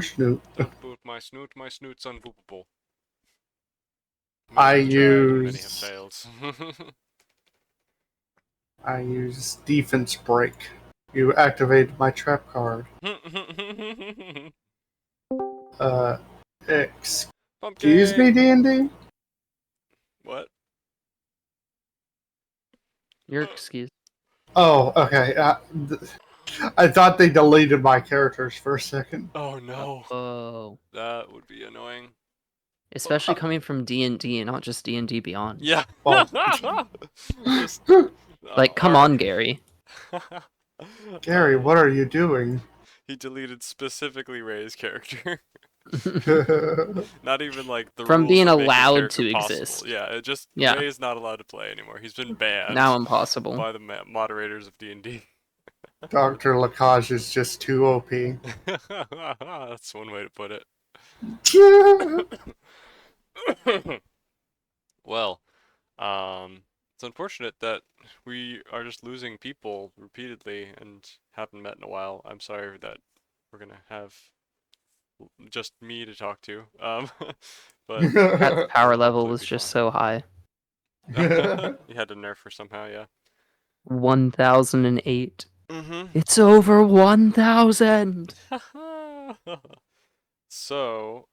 Snoot. Don't boot my snoot. My snoot's unboopable. I Many have tried and many have use failed. I use defense break. You activated my trap card. Uh, excuse me, Pumpkin. D&D? What? You're excused. Oh, okay. I thought they deleted my characters for a second. Oh no, Oh. that would be annoying. Especially coming from D&D and not just D&D Beyond. Yeah. Well, Just, Like, come our... on, Gary. Gary, what are you doing? He deleted specifically Ray's character. Not even like the From rules being that make his allowed character to possible. exist. Yeah, it just Yeah. Ray is not allowed to play anymore. He's been banned Now impossible. by the moderators of D&D. Dr. Lacage is just too OP. That's one way to put it. Well, it's unfortunate that we are just losing people repeatedly and haven't met in a while. I'm sorry that we're gonna have just me to talk to. But That power level hopefully was it'll be just fine. so high. You had to nerf her somehow, yeah. 1008. Mm-hmm. It's over 1000! So,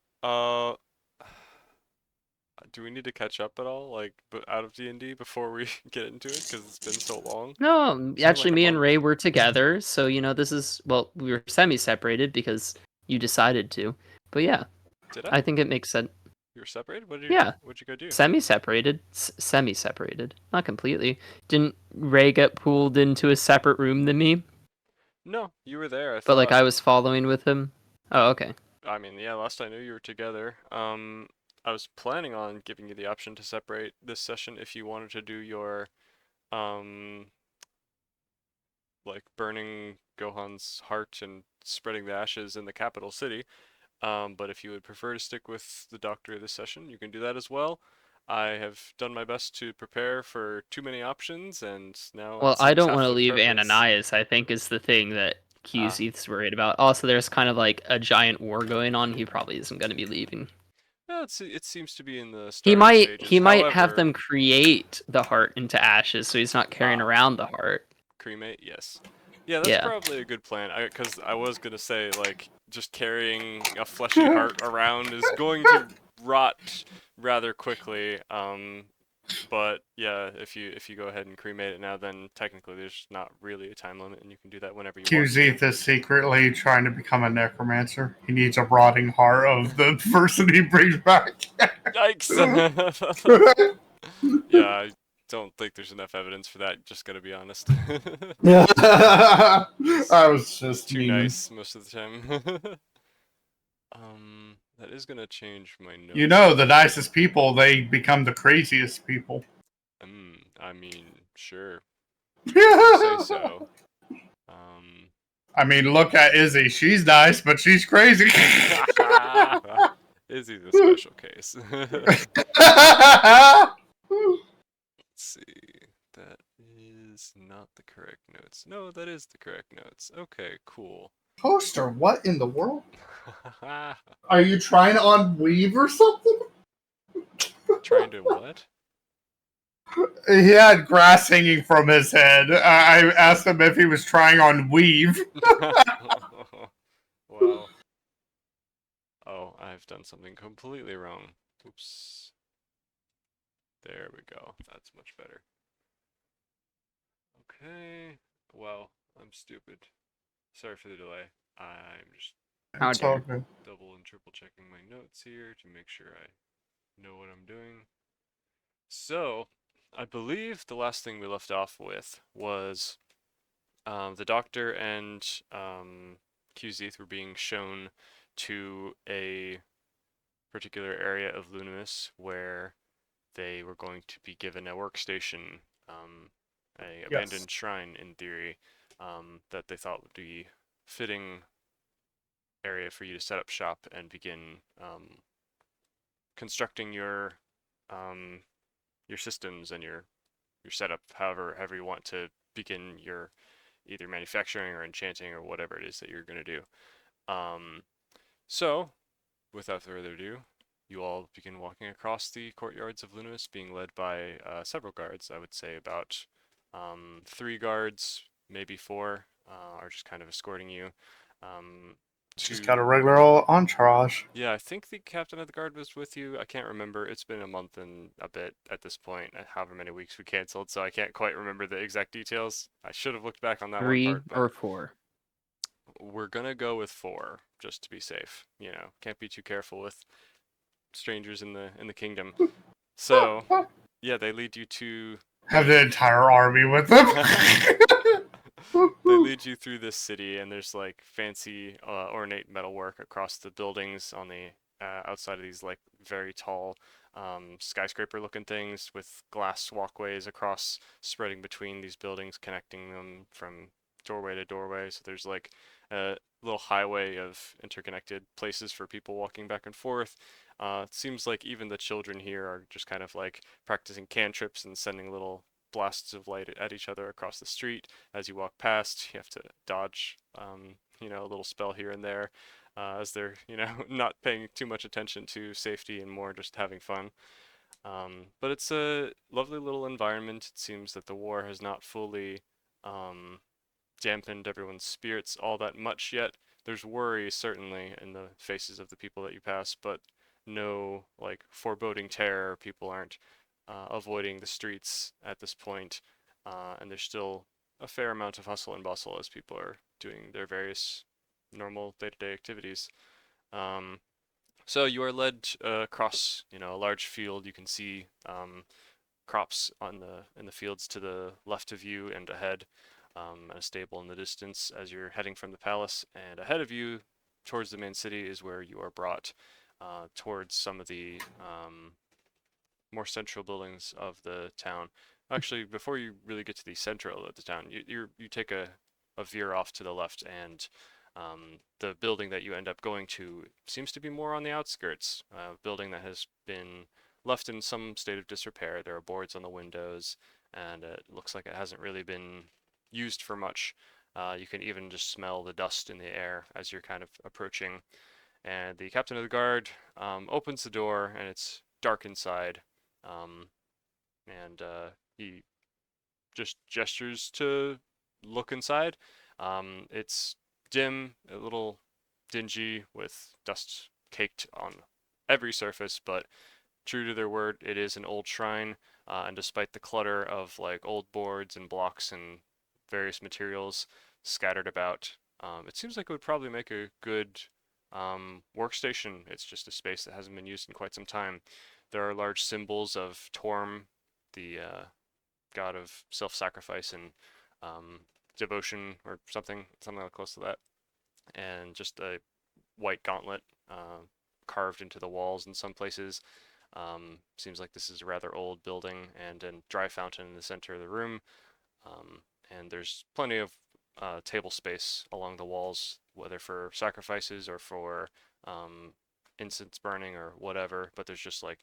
do we need to catch up at all, like, out of D&D before we get into it? Because it's been so long. No, It's been actually, like a me and month. Ray were together, so, this is, well, we were semi-separated because you decided to. But yeah, Did I? I think it makes sense. You were separated? Yeah. What'd you go do? Semi-separated. Semi-separated. Not completely. Didn't Ray get pulled into a separate room than me? No, you were there, I But, like, thought. I was following with him? Oh, okay. I mean, yeah, last I knew you were together. I was planning on giving you the option to separate this session if you wanted to do your, um, like burning Gohan's heart and spreading the ashes in the capital city. But if you would prefer to stick with the doctor this session, you can do that as well. I have done my best to prepare for too many options, and now Well, it I serves don't want half to the leave purpose. Ananias, I think, is the thing that Ah, QZ's worried about. Also, there's kind of like a giant war going on. He probably isn't going to be leaving. yeah, it seems to be in the He starting might he stages. might have However, them create the heart into ashes, so he's not carrying ah, around the heart. cremate, yes. Yeah, that's Yeah. probably a good plan. Because I was gonna say, like, just carrying a fleshy heart around is going to rot rather quickly. But yeah, if you go ahead and cremate it now, then technically there's not really a time limit, and you can do that whenever you want to. QZ is secretly trying to become a necromancer. He needs a rotting heart of the person he brings back. Yikes! Yeah, I don't think there's enough evidence for that. Just gotta be honest. I He's was just too memeing. nice most of the time. That is gonna change my You notes. know, the nicest people, they become the craziest people. I mean, sure, if you say so. Um, I mean, look at Izzy. She's nice, but she's crazy. Izzy the special case. Let's see. That is not the correct notes. No, that is the correct notes. Okay, cool. Poster, what in the world? Are you trying on weave or something? Trying to what? He had grass hanging from his head. I asked him if he was trying on weave. Wow. Oh, I've done something completely wrong. Oops. There we go. That's much better. Okay. Wow, I'm stupid. Sorry for the delay. I'm just How It's all dare. good. double and triple checking my notes here to make sure I know what I'm doing. So, I believe the last thing we left off with was the doctor and QZ were being shown to a particular area of Lunimus where they were going to be given a workstation, a Yes. abandoned shrine in theory, that they thought would be fitting area for you to set up shop and begin constructing your systems and your setup however you want to begin your either manufacturing or enchanting or whatever it is that you're going to do. Um, So, without further ado, you all begin walking across the courtyards of Lunamus, being led by several guards. I would say about 3 guards, maybe 4, are just kind of escorting you. Just got a regular old entourage. Yeah, I think the captain of the guard was with you. I can't remember. It's been a month and a bit at this point, however many weeks we canceled, so I can't quite remember the exact details. I should have looked back on that one 3 part, but or 4? we're gonna go with 4 just to be safe. Can't be too careful with strangers in the kingdom. So, yeah, they lead you to Have the entire army with them. they lead you through this city, and there's like fancy, ornate metalwork across the buildings on the outside of these like very tall skyscraper-looking things with glass walkways across, spreading between these buildings, connecting them from doorway to doorway. So there's like a little highway of interconnected places for people walking back and forth. It seems like even the children here are just kind of like practicing cantrips and sending little blasts of light at each other across the street as you walk past. You have to dodge, a little spell here and there, as they're, not paying too much attention to safety and more just having fun. But it's a lovely little environment. It seems that the war has not fully dampened everyone's spirits all that much yet. There's worry certainly in the faces of the people that you pass, but no like foreboding terror. People aren't avoiding the streets at this point, and there's still a fair amount of hustle and bustle as people are doing their various normal day-to-day activities. Um, so you are led across, a large field. You can see crops in the fields to the left of you and ahead, and a stable in the distance as you're heading from the palace. And ahead of you, towards the main city, is where you are brought towards some of the more central buildings of the town. Actually, before you really get to the central of the town, you take a veer off to the left, and the building that you end up going to seems to be more on the outskirts. A building that has been left in some state of disrepair. There are boards on the windows, and it looks like it hasn't really been used for much. You can even just smell the dust in the air as you're kind of approaching. And the captain of the guard opens the door, and it's dark inside. Um, and he just gestures to look inside. It's dim, a little dingy, with dust caked on every surface, but true to their word, it is an old shrine. And despite the clutter of like old boards and blocks and various materials scattered about, it seems like it would probably make a good workstation. It's just a space that hasn't been used in quite some time. There are large symbols of Torm, the god of self-sacrifice and devotion, or something close to that, and just a white gauntlet carved into the walls in some places. Seems like this is a rather old building, and a dry fountain in the center of the room. And there's plenty of table space along the walls, whether for sacrifices or for incense burning or whatever, but there's just like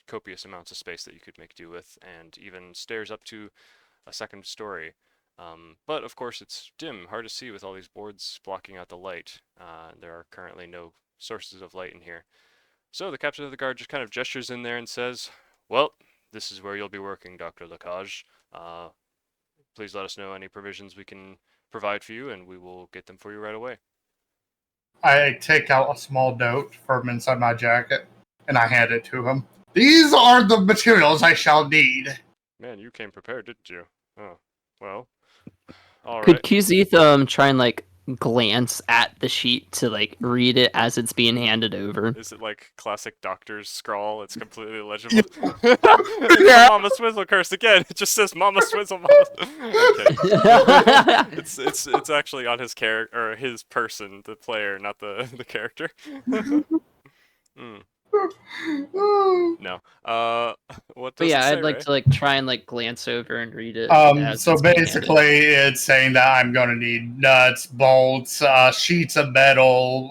copious amounts of space that you could make do with, and even stairs up to a second story. But of course it's dim, hard to see with all these boards blocking out the light. There are currently no sources of light in here. So the captain of the guard just kind of gestures in there and says, "Well, this is where you'll be working, Dr. Lacage. Please let us know any provisions we can provide for you, and we will get them for you right away." I take out a small note from inside my jacket, and I hand it to him. These are the materials I shall need. Man, you came prepared, didn't you? Oh, well, all Could right. Kuzith try and like glance at the sheet to like read it as it's being handed over? Is it like classic doctor's scrawl? It's completely illegible. Yeah. It's Yeah. the Mama Swizzle curse again. It just says Mama Swizzle. Mama. Okay. It's actually on his character, or his person, the player, not the character. Mm, no. What But does it yeah, say, I'd like Ray? to like try and like glance over and read it as So it's being handed. basically, it's saying that I'm going to need nuts, bolts, sheets of metal,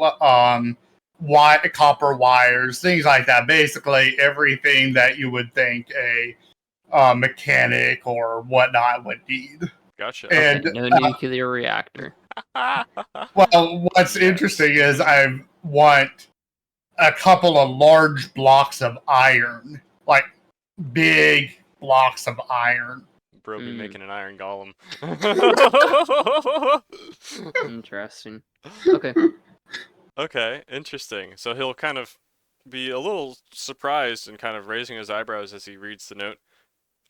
copper wires, things like that. Basically, everything that you would think a mechanic or whatnot would need. Gotcha. Okay, And no nuclear reactor. well, what's Yes. interesting is want a couple of large blocks of iron, like big blocks of iron. Bro be making an iron golem. Interesting. Okay. Okay, interesting. So he'll kind of be a little surprised and kind of raising his eyebrows as he reads the note.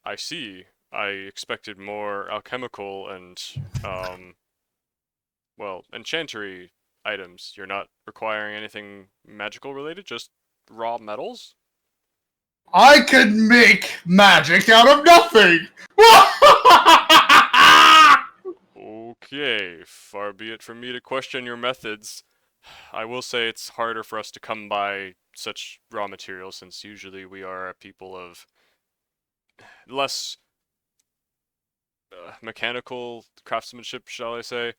I see. I expected more alchemical and, well, enchantery items. You're not requiring anything magical related, just raw metals? I could make magic out of nothing! Okay, far be it from me to question your methods. I will say it's harder for us to come by such raw materials since usually we are a people of less mechanical craftsmanship, shall I say.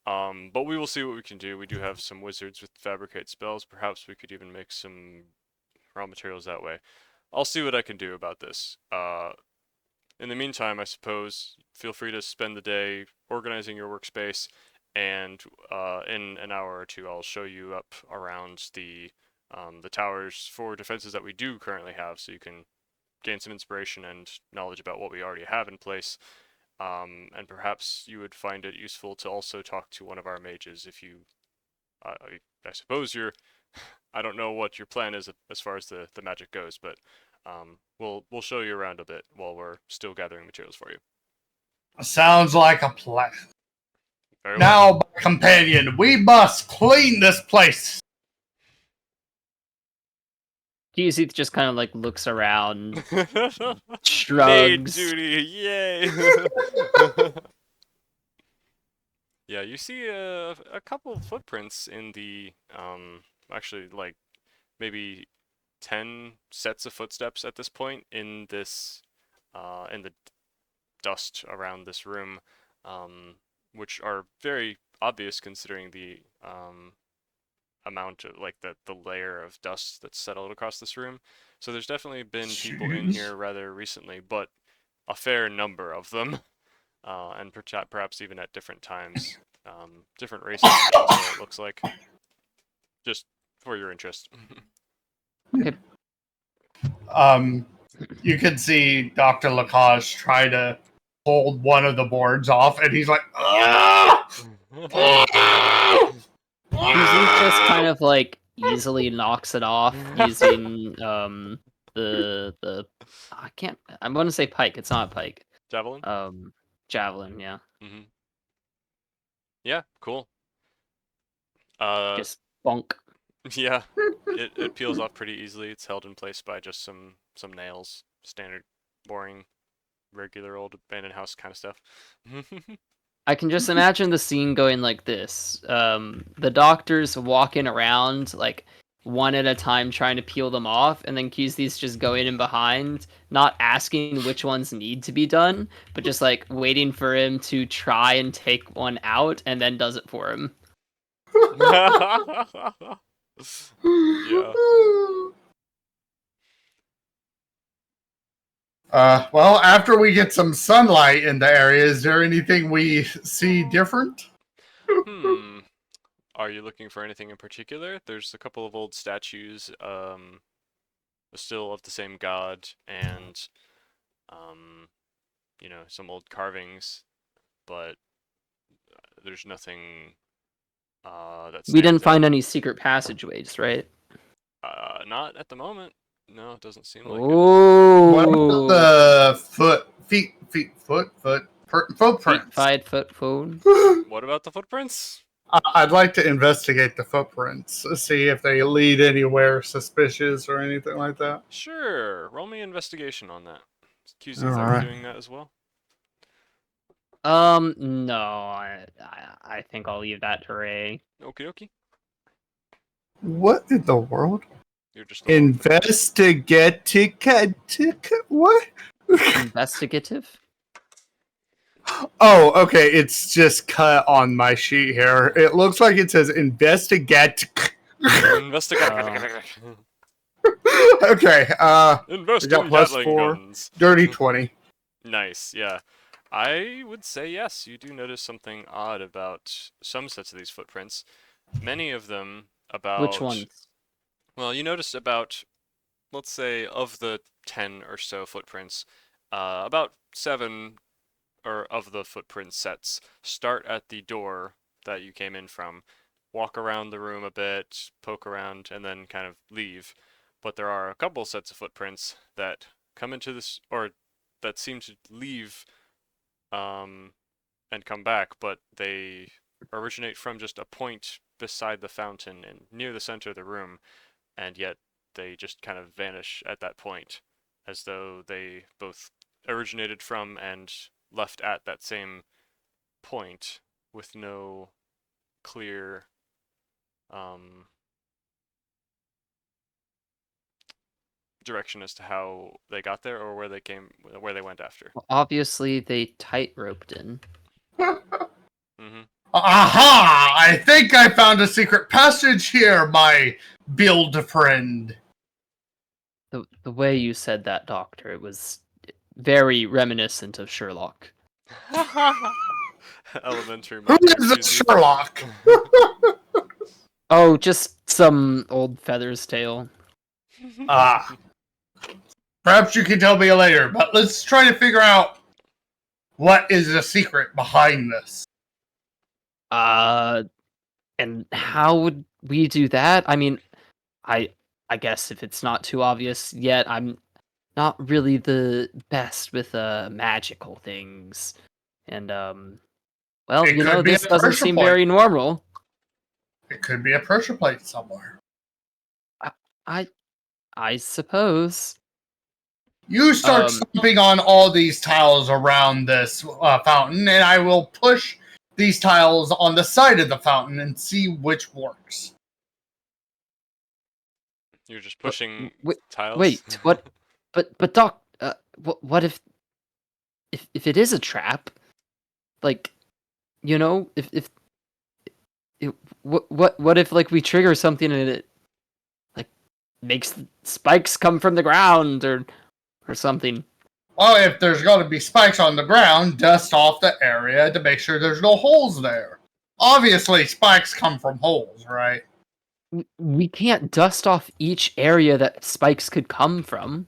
But we will see what we can do. We do have some wizards with fabricate spells. Perhaps we could even make some raw materials that way. I'll see what I can do about this. In the meantime, I suppose, feel free to spend the day organizing your workspace, and in an hour or two, I'll show you up around the towers for defenses that we do currently have, so you can gain some inspiration and knowledge about what we already have in place. And perhaps you would find it useful to also talk to one of our mages if you, I suppose you're, I don't know what your plan is as far as the magic goes, but we'll show you around a bit while we're still gathering materials for you. Sounds like a plan. Very well. Now, my companion, we must clean this place. Keith just kind of like looks around, Maid shrugs. duty, yay! Yeah, you see a couple of footprints in the actually like maybe 10 sets of footsteps at this point in this in the dust around this room, which are very obvious considering the amount of like the layer of dust that's settled across this room. So there's definitely been people in Jeez. here rather recently, but a fair number of them, and perhaps even at different times, different races. Also, it looks like, just for your interest. You can see Dr. Lacage try to hold one of the boards off, and he's like, "Ah! Ah! Keith just kind of like easily knocks it off using the I'm gonna say pike. It's not pike. Javelin. Javelin. Yeah. Mm-hmm. Yeah. Cool. Just bonk. Yeah. It peels off pretty easily. It's held in place by just some nails. Standard, boring, regular old abandoned house kind of stuff. I can just imagine the scene going like this. The doctors walking around like one at a time trying to peel them off, and then Keith's just going in behind, not asking which ones need to be done, but just like waiting for him to try and take one out and then does it for him. Yeah. Well, after we get some sunlight in the area, is there anything we see different? Are you looking for anything in particular? There's a couple of old statues, still of the same god, and you know, some old carvings, but there's nothing that We didn't stands find out. any secret passageways, right? Not at the moment. No, it doesn't seem like it. What about Oh, the footprints? foot phone. What about the footprints? I'd like to investigate the footprints, see if they lead anywhere suspicious or anything like that. Sure. Roll me investigation on that. QZ, All are right. we doing that as well? No, I think I'll leave that to Ray. Okie dokie. What in the world? You're just a little- Investigative? What? Investigative? Oh, okay. It's just cut on my sheet here. It looks like it says investigate. Investigate. Okay. Invest we got in plus Gatling 4. guns. Dirty 20. Nice, yeah. I would say yes, you do notice something odd about some sets of these footprints. Many of them Which about, ones? well, you noticed about, let's say, of the 10 or so footprints, about 7 or of the footprint sets start at the door that you came in from, walk around the room a bit, poke around, and then kind of leave. But there are a couple sets of footprints that come into this, or that seem to leave and come back, but they originate from just a point beside the fountain and near the center of the room, and yet they just kind of vanish at that point, as though they both originated from and left at that same point with no clear direction as to how they got there or where they went after. Well, obviously, they tight-roped in. Mm-hmm. Aha! I think I found a secret passage here, my build friend. The way you said that, Doctor, it was very reminiscent of Sherlock. Elementary Who mind is this enthusiast. Sherlock? Oh, just some old feather's tale. Ah. Perhaps you can tell me later, but let's try to figure out what is the secret behind this. And how would we do that? I mean, I guess if it's not too obvious yet, I'm not really the best with magical things. And well, It could be this a doesn't pressure seem point. very normal. It could be a pressure plate somewhere. I suppose. You start stomping on all these tiles around this fountain, and I will push these tiles on the side of the fountain and see which works. You're just pushing tiles. Wait, what? But Doc, what if it is a trap? Like, what if like we trigger something and it like makes spikes come from the ground or something? Well, if there's going to be spikes on the ground, dust off the area to make sure there's no holes there. Obviously, spikes come from holes, right? We can't dust off each area that spikes could come from.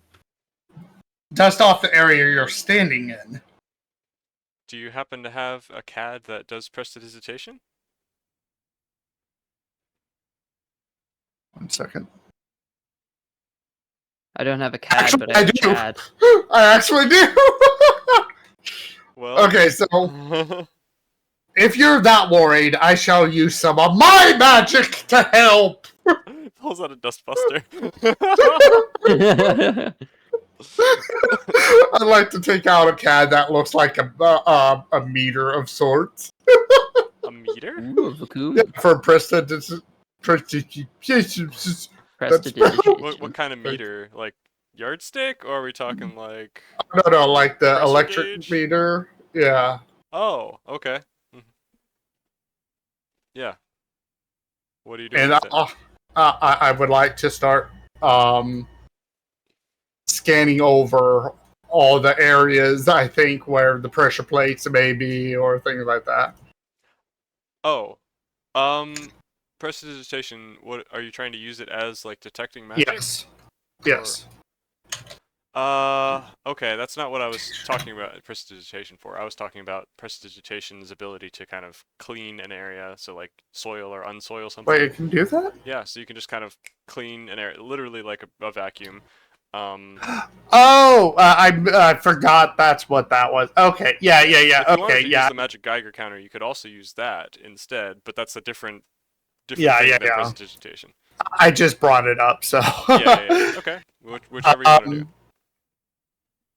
Dust off the area you're standing in. Do you happen to have a CAD that does prestidigitation? 1 second. I don't have a CAD, Actually, but I have I do. CAD. I actually do. Well, okay, so if you're that worried, I shall use some of my magic to help. pulls out a dustbuster. I'd like to take out a CAD that looks like a meter of sorts. A meter? Ooh, cool. Yeah, for prestidigitation. What kind of meter? Like yardstick, or are we talking like? No, like the Pressure electric gauge? meter. Yeah. Oh, okay. Yeah. What are you doing And with it? I would like to start scanning over all the areas, I think, where the pressure plates may be or things like that. Oh, prestidigitation. What are you trying to use it as? Like detecting magic? Yes. Yes. Okay, that's not what I was talking about prestidigitation for. I was talking about prestidigitation's ability to kind of clean an area, so like soil or unsoil something. Wait, you can do that? Yeah, so you can just kind of clean an area, literally like a vacuum. I forgot that's what that was. Okay, yeah. If you wanted Okay, to yeah. use the magic Geiger counter, you could also use that instead, but that's a different Yeah, thing yeah, than yeah. prestidigitation. I just brought it up, so. Yeah. Okay, whichever you want to do.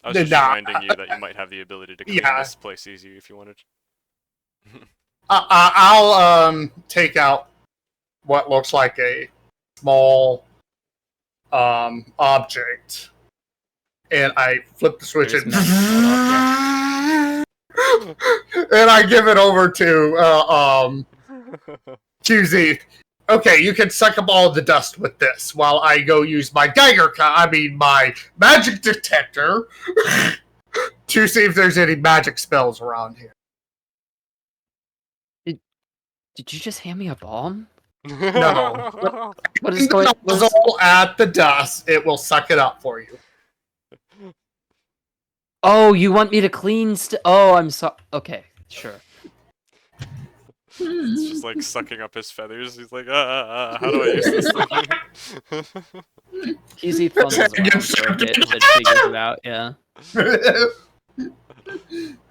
I was just reminding you that you might have the ability to clean this place easier if you wanted. I'll take out what looks like a small object, and I flip the switch and I give it over to QZ. Okay, you can suck up all the dust with this while I go use my my magic detector to see if there's any magic spells around here. Did you just hand me a bomb? No. What In is going? the nozzle at the dust, it will suck it up for you. Oh, you want me to clean? Oh, I'm sorry. Okay, sure. It's just like sucking up his feathers. He's like, how do I use this thing? Easy fumbles around for a bit, but figures it out. Yeah.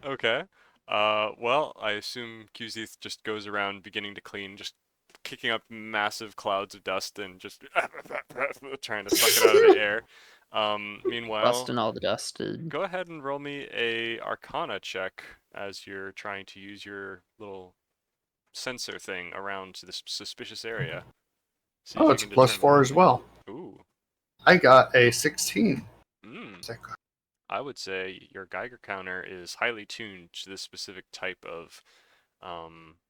Okay. Well, I assume QZ just goes around beginning to clean, just kicking up massive clouds of dust and just trying to suck it out of the air. Meanwhile, Busting all the dust. go ahead and roll me a Arcana check as you're trying to use your little sensor thing around this suspicious area. See if Oh, you it's can plus determine. 4 as well. Ooh. I got a 16. Mm. I would say your Geiger counter is highly tuned to this specific type of,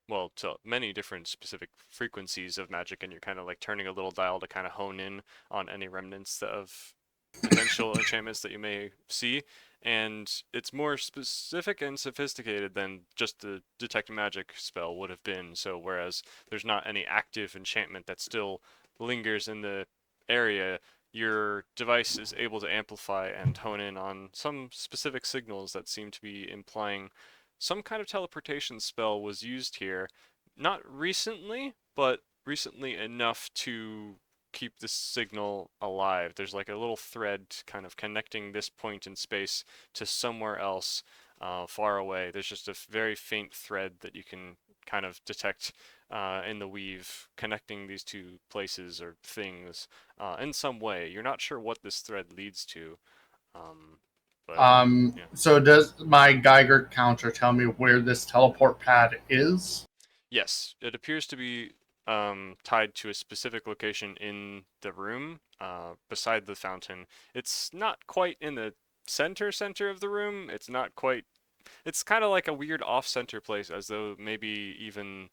well, to many different specific frequencies of magic, and you're kind of like turning a little dial to kind of hone in on any remnants of potential enchantments that you may see. And it's more specific and sophisticated than just the detect magic spell would have been. So whereas there's not any active enchantment that still lingers in the area, your device is able to amplify and hone in on some specific signals that seem to be implying some kind of teleportation spell was used here. Not recently, but recently enough to keep this signal alive. There's like a little thread kind of connecting this point in space to somewhere else far away. There's just a very faint thread that you can kind of detect in the weave connecting these two places or things in some way. You're not sure what this thread leads to. But yeah. So does my Geiger counter tell me where this teleport pad is? Yes, it appears to be tied to a specific location in the room beside the fountain. It's not quite in the center of the room. It's not quite. It's kind of like a weird off-center place, as though maybe even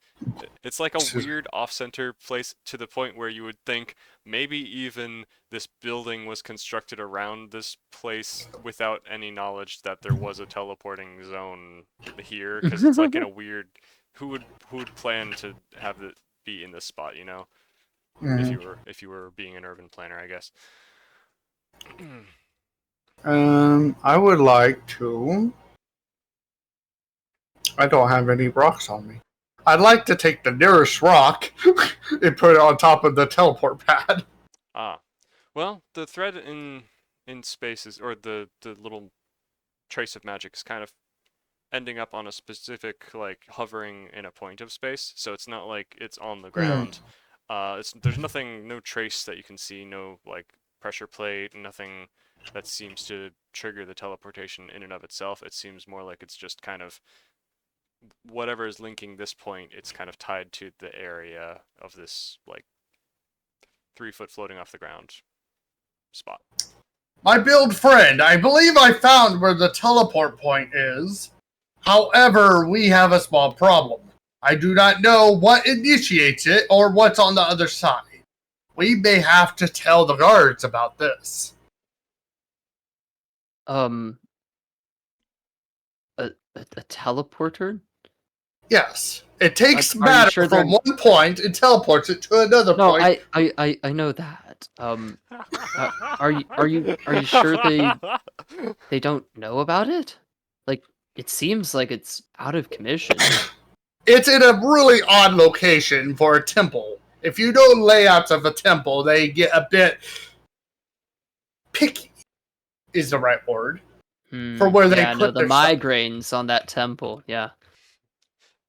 it's like a weird off-center place to the point where you would think maybe even this building was constructed around this place without any knowledge that there was a teleporting zone here, because it's like in a weird. Who would plan to have it be in this spot, you know? If you were being an urban planner, I guess. I would like to. I don't have any rocks on me. I'd like to take the nearest rock and put it on top of the teleport pad. Ah, well, the thread in space is, or the little trace of magic is kind of ending up on a specific like hovering in a point of space, so it's not like it's on the ground. There's nothing, no trace that you can see, no like pressure plate, nothing that seems to trigger the teleportation in and of itself. It seems more like it's just kind of whatever is linking this point. It's kind of tied to the area of this like 3 foot floating off the ground spot. My build friend, I believe I found where the teleport point is. However, we have a small problem. I do not know what initiates it or what's on the other side. We may have to tell the guards about this. A teleporter? Yes. It takes Are you matter sure from one point and teleports it to another No, point. I know that. Are you sure they don't know about it? Like, it seems like it's out of commission. It's in a really odd location for a temple. If you know layouts of a temple, they get a bit picky, is the right word, for where they put the their stuff. migraines on that temple. Yeah.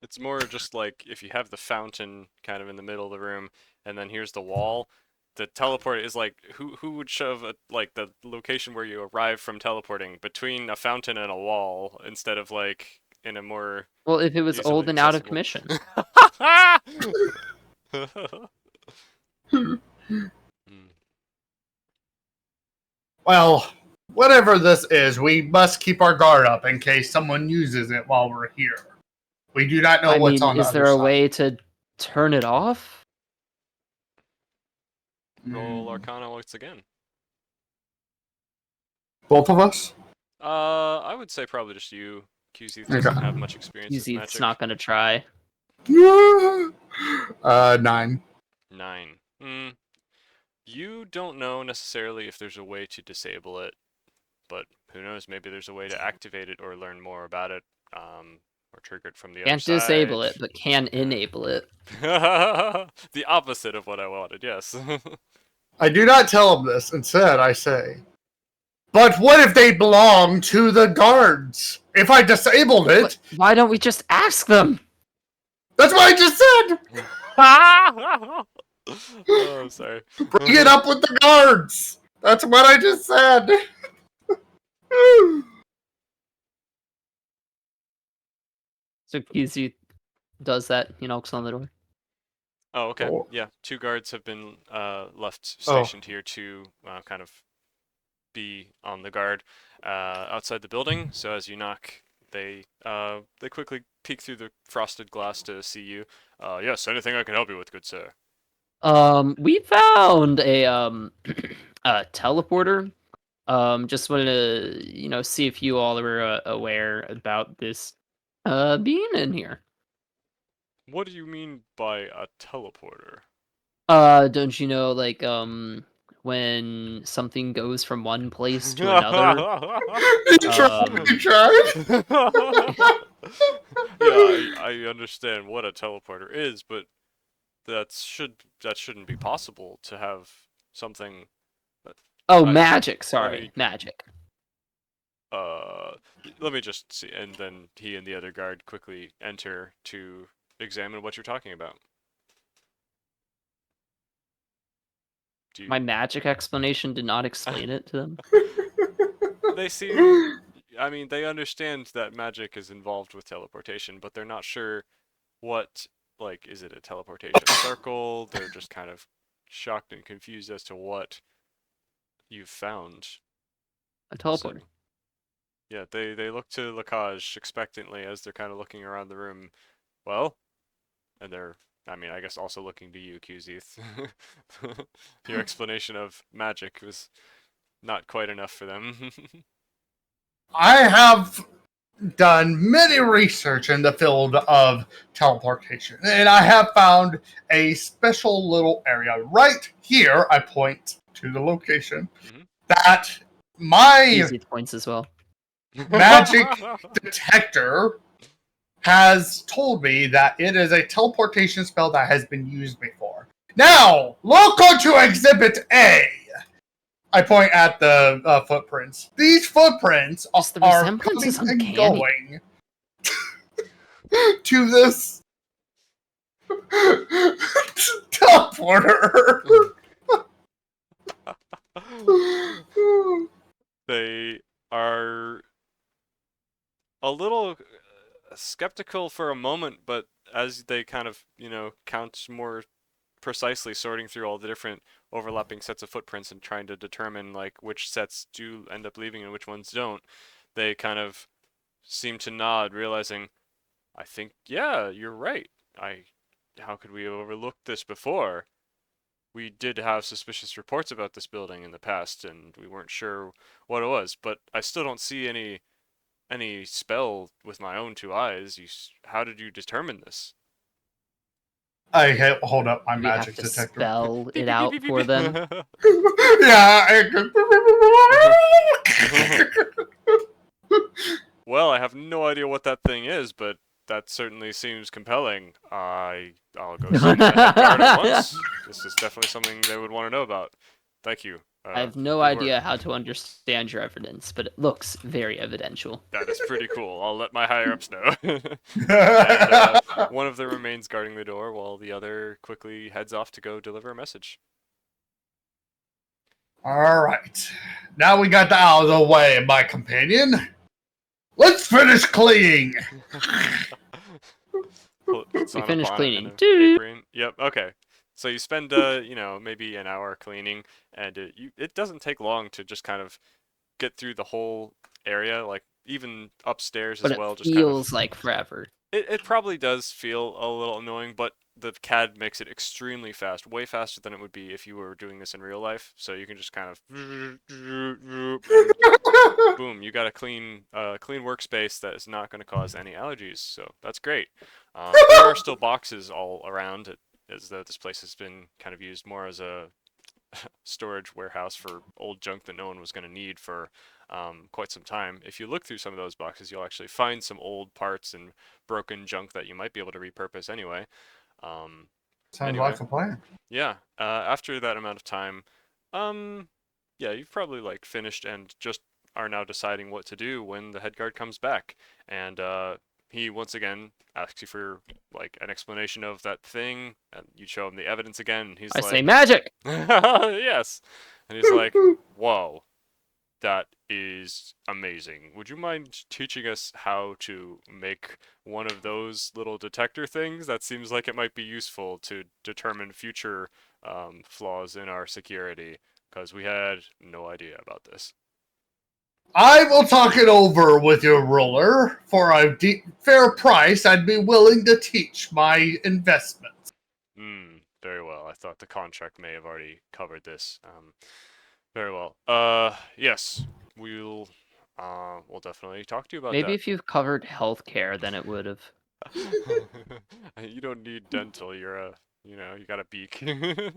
It's more just like if you have the fountain kind of in the middle of the room, and then here's the wall. The teleport is like who would shove like the location where you arrive from teleporting between a fountain and a wall instead of like in a more Well, if it was easily old and out of accessible. commission. Well, whatever this is, we must keep our guard up in case someone uses it while we're here. We do not know I what's mean, on the is other there a side. way to turn it off? Roll Arcana once again. Both of us? I would say probably just you. QZ doesn't have much experience with Easy, magic. it's not gonna try. 9. 9. You don't know necessarily if there's a way to disable it, but who knows? Maybe there's a way to activate it or learn more about it, or trigger it from the other Can't disable side. it, but can enable it. The opposite of what I wanted, yes. I do not tell them this. Instead, I say, but what if they belong to the guards? If I disabled it, Why don't we just ask them? that's what I just said. Oh, I'm sorry. Bring it up with the guards. That's what I just said. So QZ does that, he knocks on the door. Oh, okay. Oh. Yeah, 2 guards have been left stationed here to kind of be on the guard outside the building. So as you knock, they quickly peek through the frosted glass to see you. Yes, anything I can help you with, good sir. We found a a teleporter. Just wanted to, see if you all were aware about this being in here. What do you mean by a teleporter? Don't you know, like, when something goes from one place to another? You tried. You tried. Yeah, I understand what a teleporter is, but that shouldn't be possible to have something. Oh, I- magic. let Sorry, me- magic. Let me just see. And then he and the other guard quickly enter to examine what you're talking about. Do you, My magic explanation did not explain it to them. they seem, I mean, they understand that magic is involved with teleportation, but they're not sure what, like, is it a teleportation circle? They're just kind of shocked and confused as to what you've found. A teleporter. So, yeah, they look to Lacage expectantly as they're kind of looking around the room. Well, and they're, I mean, I guess also looking to you, Qzeth. Your explanation of magic was not quite enough for them. I have done many research in the field of teleportation, and I have found a special little area right here. I point to the location that my Easy points as well. magic detector has told me that it is a teleportation spell that has been used before. Now, look onto Exhibit A. I point at the footprints. These footprints Just the are resemblance coming is and uncanny. going to this teleporter. They are a little skeptical for a moment, but as they kind of, count more precisely, sorting through all the different overlapping sets of footprints and trying to determine like which sets do end up leaving and which ones don't, they kind of seem to nod, realizing, I think, yeah, you're right. How could we have overlooked this before? We did have suspicious reports about this building in the past, and we weren't sure what it was. But I still don't see any spell with my own 2 eyes. How did you determine this? I hold up my We have magic to detector. spell it out for them. Yeah. Well, I have no idea what that thing is, but that certainly seems compelling. I'll go see that guard at once. This is definitely something they would want to know about. Thank you. I have no good work. idea how to understand your evidence, but it looks very evidential. That is pretty cool. I'll let my higher ups know. And one of them remains guarding the door while the other quickly heads off to go deliver a message. All right. Now we got that out of the way, my companion. Let's finish cleaning. Puts We on a finished bonnet cleaning. and an Toot. apron. Yep. Okay. So you spend, maybe an hour cleaning, and it doesn't take long to just kind of get through the whole area, like even upstairs But as it well. Just feels kind of, like forever. it probably does feel a little annoying, but the CAD makes it extremely fast, way faster than it would be if you were doing this in real life. So you can just kind of, and boom, you got a clean workspace that is not going to cause any allergies. So that's great. There are still boxes all around. as though this place has been kind of used more as a storage warehouse for old junk that no one was going to need for quite some time. If you look through some of those boxes, you'll actually find some old parts and broken junk that you might be able to repurpose anyway. Um, Sounds anyway, like a plan. yeah. After that amount of time, um, yeah, you've probably like finished and just are now deciding what to do when the head guard comes back, and he once again asks you for like an explanation of that thing, and you show him the evidence again, and he's I say like, magic. yes, and he's like, whoa, that is amazing. Would you mind teaching us how to make one of those little detector things? That seems like it might be useful to determine future flaws in our security, because we had no idea about this. I will talk it over with your ruler. For a fair price, I'd be willing to teach my investments. Very well. I thought the contract may have already covered this. Very well. Yes, we'll definitely talk to you about Maybe that. if you've covered healthcare, then it would have. You don't need dental. You got a beak. I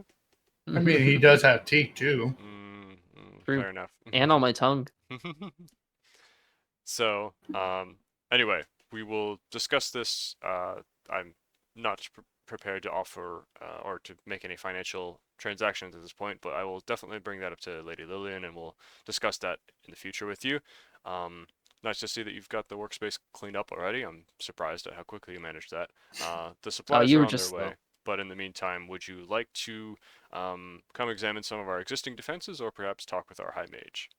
mean, he does have teeth too. True. Fair enough. And on my tongue. So, anyway, we will discuss this. I'm not prepared to offer or to make any financial transactions at this point, but I will definitely bring that up to Lady Lillian, and we'll discuss that in the future with you. Nice to see that you've got the workspace cleaned up already. I'm surprised at how quickly you managed that. The supplies you are were on their just way, slow. but in the meantime, would you like to come examine some of our existing defenses, or perhaps talk with our High Mage?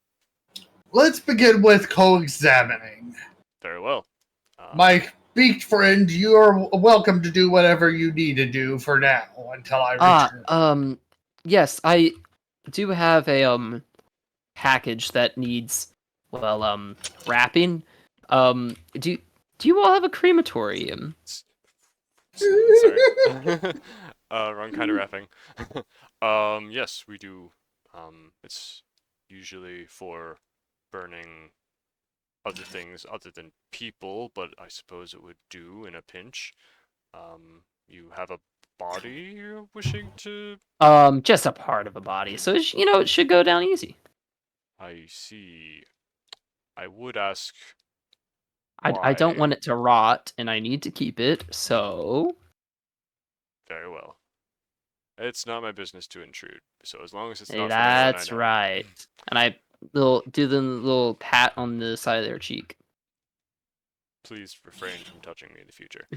Let's begin with co-examining. Very well. My beaked friend, you are welcome to do whatever you need to do for now until I return. Yes, I do have a package that needs, well, wrapping. Do you all have a crematorium? Sorry. Wrong kind of wrapping. Yes, we do. It's usually for burning other things other than people, but I suppose it would do in a pinch. You have a body you're wishing to... Just a part of a body, so it should go down easy. I see. I would ask I don't why. want it to rot, and I need to keep it, so... Very well. It's not my business to intrude, so as long as it's not from anyone I That's know. right. And I do the little pat on the side of their cheek. Please refrain from touching me in the future.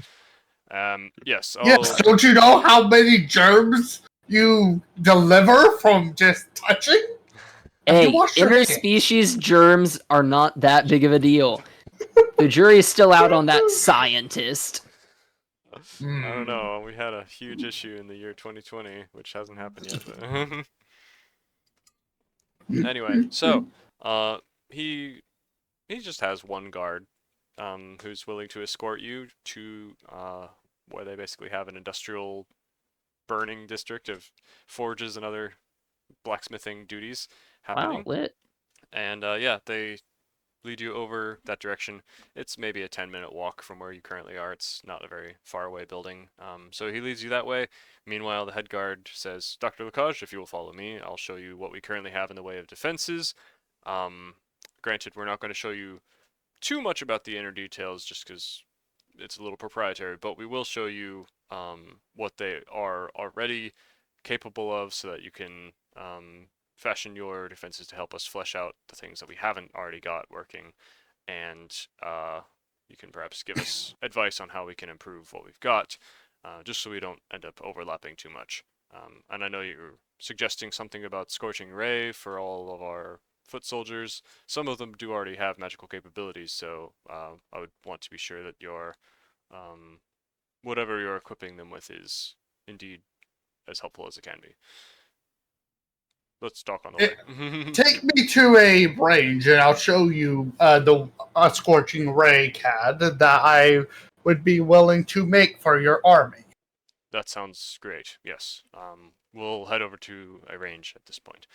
Yes, Yes, don't you know how many germs you deliver from just touching? Hey, interspecies germs are not that big of a deal. The jury's still out on that scientist. I don't know. We had a huge issue in the year 2020, which hasn't happened yet. Anyway, so he just has one guard who's willing to escort you to where they basically have an industrial burning district of forges and other blacksmithing duties happening. Wow, lit. And yeah, they lead you over that direction. It's maybe a 10-minute walk from where you currently are. It's not a very far away building. So he leads you that way. Meanwhile, the head guard says, Dr. Lacage, if you will follow me, I'll show you what we currently have in the way of defenses. Granted, we're not going to show you too much about the inner details just because it's a little proprietary, but we will show you what they are already capable of so that you can fashion your defenses to help us flesh out the things that we haven't already got working, and you can perhaps give us advice on how we can improve what we've got, just so we don't end up overlapping too much. And I know you're suggesting something about Scorching Ray for all of our foot soldiers. Some of them do already have magical capabilities, so I would want to be sure that your whatever you're equipping them with is indeed as helpful as it can be. Let's talk on the way. Take me to a range, and I'll show you the scorching ray CAD that I would be willing to make for your army. That sounds great. Yes. We'll head over to a range at this point.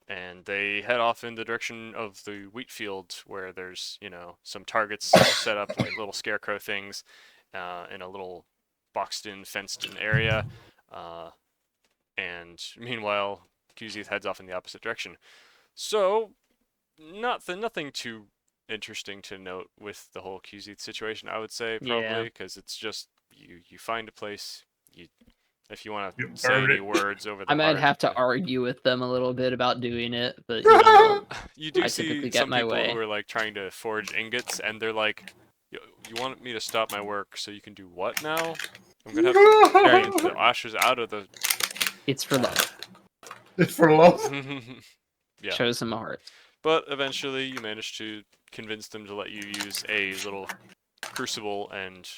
And they head off in the direction of the wheat field, where there's, some targets set up, like little scarecrow things, in a little boxed-in, fenced-in area. And meanwhile, QZ heads off in the opposite direction. So, nothing too interesting to note with the whole QZ situation, I would say, Yeah. probably, because it's just you find a place, you if you want You to say burned any it. words over the I might heart. have to argue with them a little bit about doing it, but you know what? You do I see typically get some my people who way. are like trying to forge ingots, and they're like, You want me to stop my work so you can do what now? I'm gonna have to Right. get the ashes out of the." It's for love. It's for love. Yeah. Shows him a heart. But eventually, you manage to convince them to let you use a little crucible and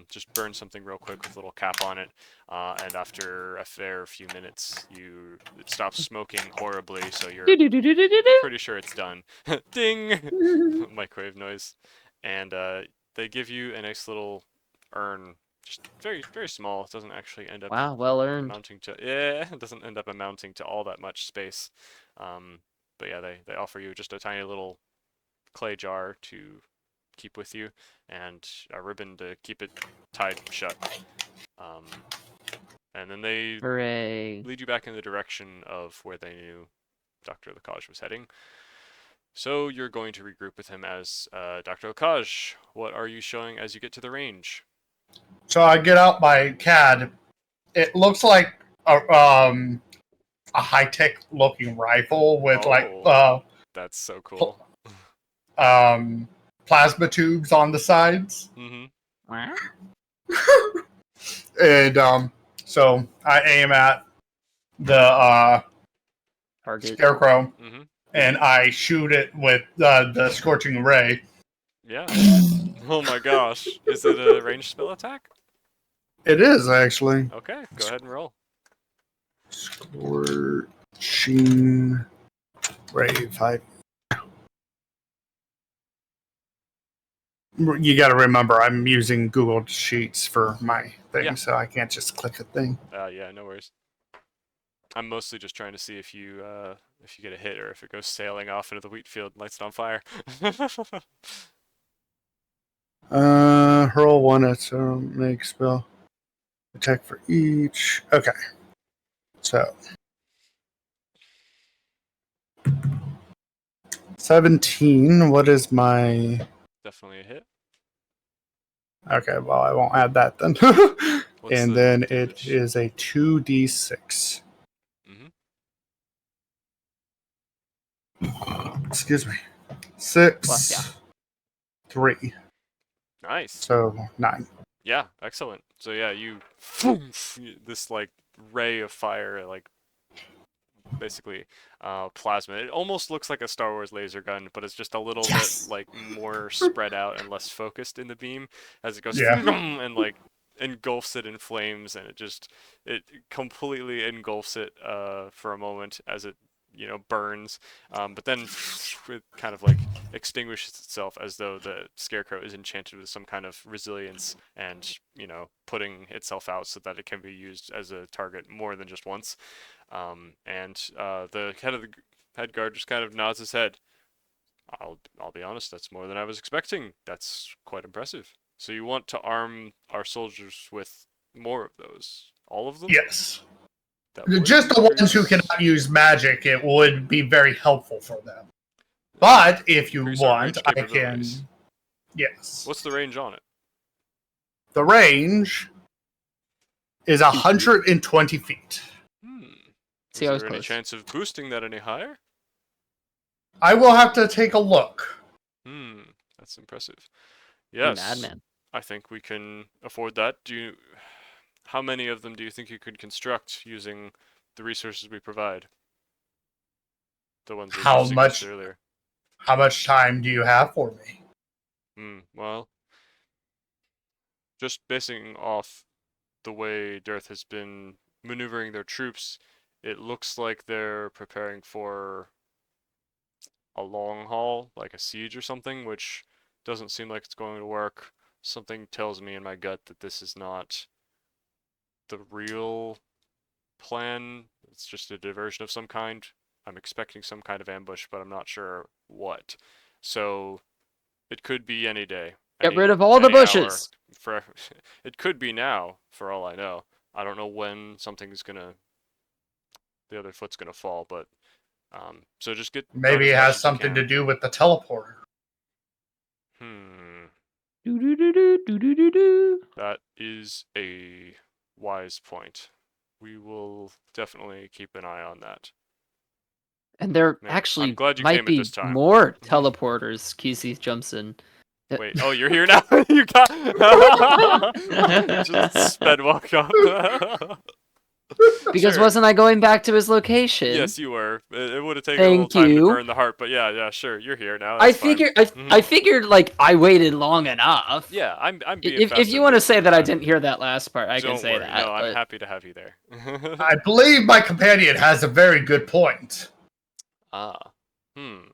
just burn something real quick with a little cap on it. And after a fair few minutes, it stops smoking horribly, so you're Do-do-do-do-do-do-do. pretty sure it's done. Ding! Microwave noise. And they give you a nice little urn, just very, very small. It doesn't actually end up Wow, well earned. amounting to, yeah, it doesn't end up amounting to all that much space. But yeah, they offer you just a tiny little clay jar to keep with you and a ribbon to keep it tied shut. And then they Hooray. lead you back in the direction of where they knew Dr. Lakaj was heading. So you're going to regroup with him as Dr. Lakaj. What are you showing as you get to the range? So I get out my CAD. It looks like a high-tech looking rifle with That's so cool. plasma tubes on the sides. Mm-hmm. And so I aim at the Target. scarecrow, Mm-hmm. and I shoot it with the scorching ray. Yeah. Oh my gosh. Is it a ranged spell attack? It is actually. Okay, go ahead and roll. Scorching ray. You got to remember, I'm using Google Sheets for my thing, Yeah. so I can't just click a thing. Yeah, no worries. I'm mostly just trying to see if you get a hit or if it goes sailing off into the wheat field and lights it on fire. Hurl one at make spell attack for each. Okay, so 17. What is my? Definitely a hit. Okay, well I won't add that then. What's And the then damage? it is a 2d6. Excuse me. 6, Well, yeah. 3. Nice. So 9. Yeah, excellent. So yeah, this like ray of fire, like basically plasma. It almost looks like a Star Wars laser gun, but it's just a little bit like more spread out and less focused in the beam as it goes and like engulfs it in flames, and it completely engulfs it for a moment as it burns, but then it kind of like extinguishes itself as though the scarecrow is enchanted with some kind of resilience and putting itself out so that it can be used as a target more than just once. And the head of the head guard just kind of nods his head. I'll be honest, that's more than I was expecting. That's quite impressive. So you want to arm our soldiers with more of those? All of them? Yes. That Just the ones who cannot use magic, it would be very helpful for them. But if you increase our want, range I can. capabilities. Yes. What's the range on it? The range is 120 feet. See, Is I was there any close. chance of boosting that any higher? I will have to take a look. That's impressive. You Yes, madman. I think we can afford that. How many of them do you think you could construct using the resources we provide? The ones we How discussed much? earlier. How much time do you have for me? Well, just basing off the way Dearth has been maneuvering their troops, it looks like they're preparing for a long haul, like a siege or something, which doesn't seem like it's going to work. Something tells me in my gut that this is not the real plan. It's just a diversion of some kind. I'm expecting some kind of ambush, but I'm not sure what. So it could be any day. Get rid of all the bushes. It could be now, for all I know. I don't know when the other foot's gonna fall, but so just get done Maybe as it much has as you something can. to do with the teleporter. That is a wise point. We will definitely keep an eye on that. And there Man, I'm actually glad you might came at be this time. more teleporters. QC jumps in. Wait, oh, you're here now? You got just sped walk up. Because Sure. wasn't I going back to his location? Yes, you were. It would have taken a little Thank time to you. burn the heart, but yeah, sure. You're here now. I That's fine. figured I figured like I waited long enough. Yeah, I'm being If fast you and want to loose say with that I didn't hear that last part, I can Don't say worry. that. No, I'm But happy to have you there. I believe my companion has a very good point. Ah. Hmm.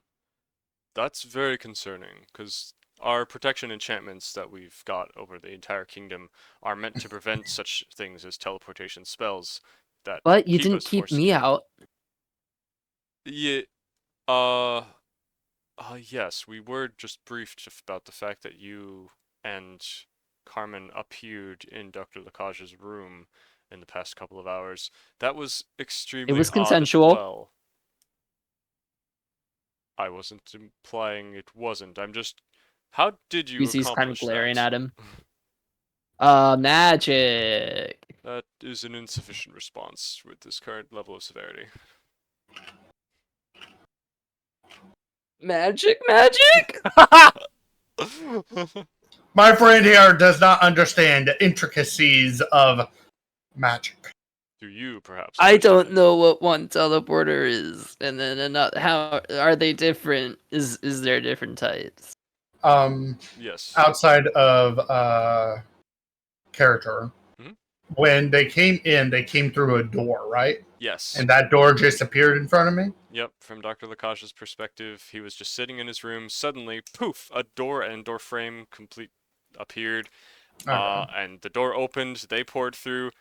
That's very concerning, because our protection enchantments that we've got over the entire kingdom are meant to prevent such things as teleportation spells that you keep didn't us keep forced. me out. Yeah. Uh. Yes, we were just briefed about the fact that you and Carmen appeared in Dr. Lacage's room in the past couple of hours. That was It extremely was odd as consensual. well. I wasn't implying it wasn't. I'm just. How did you QC's kind of accomplish glaring that? at him. Magic. That is an insufficient response with this current level of severity. Magic, magic. My friend here does not understand the intricacies of magic. Do you perhaps I don't understand? know what one teleporter is, and then another. How are they different? Is there different types? Yes. Outside of character, Hmm? when they came in, they came through a door, right? Yes. And that door just appeared in front of me. Yep, from Dr. Lacage's perspective, he was just sitting in his room. Suddenly, poof, a door and door frame complete appeared. Okay. And the door opened, they poured through,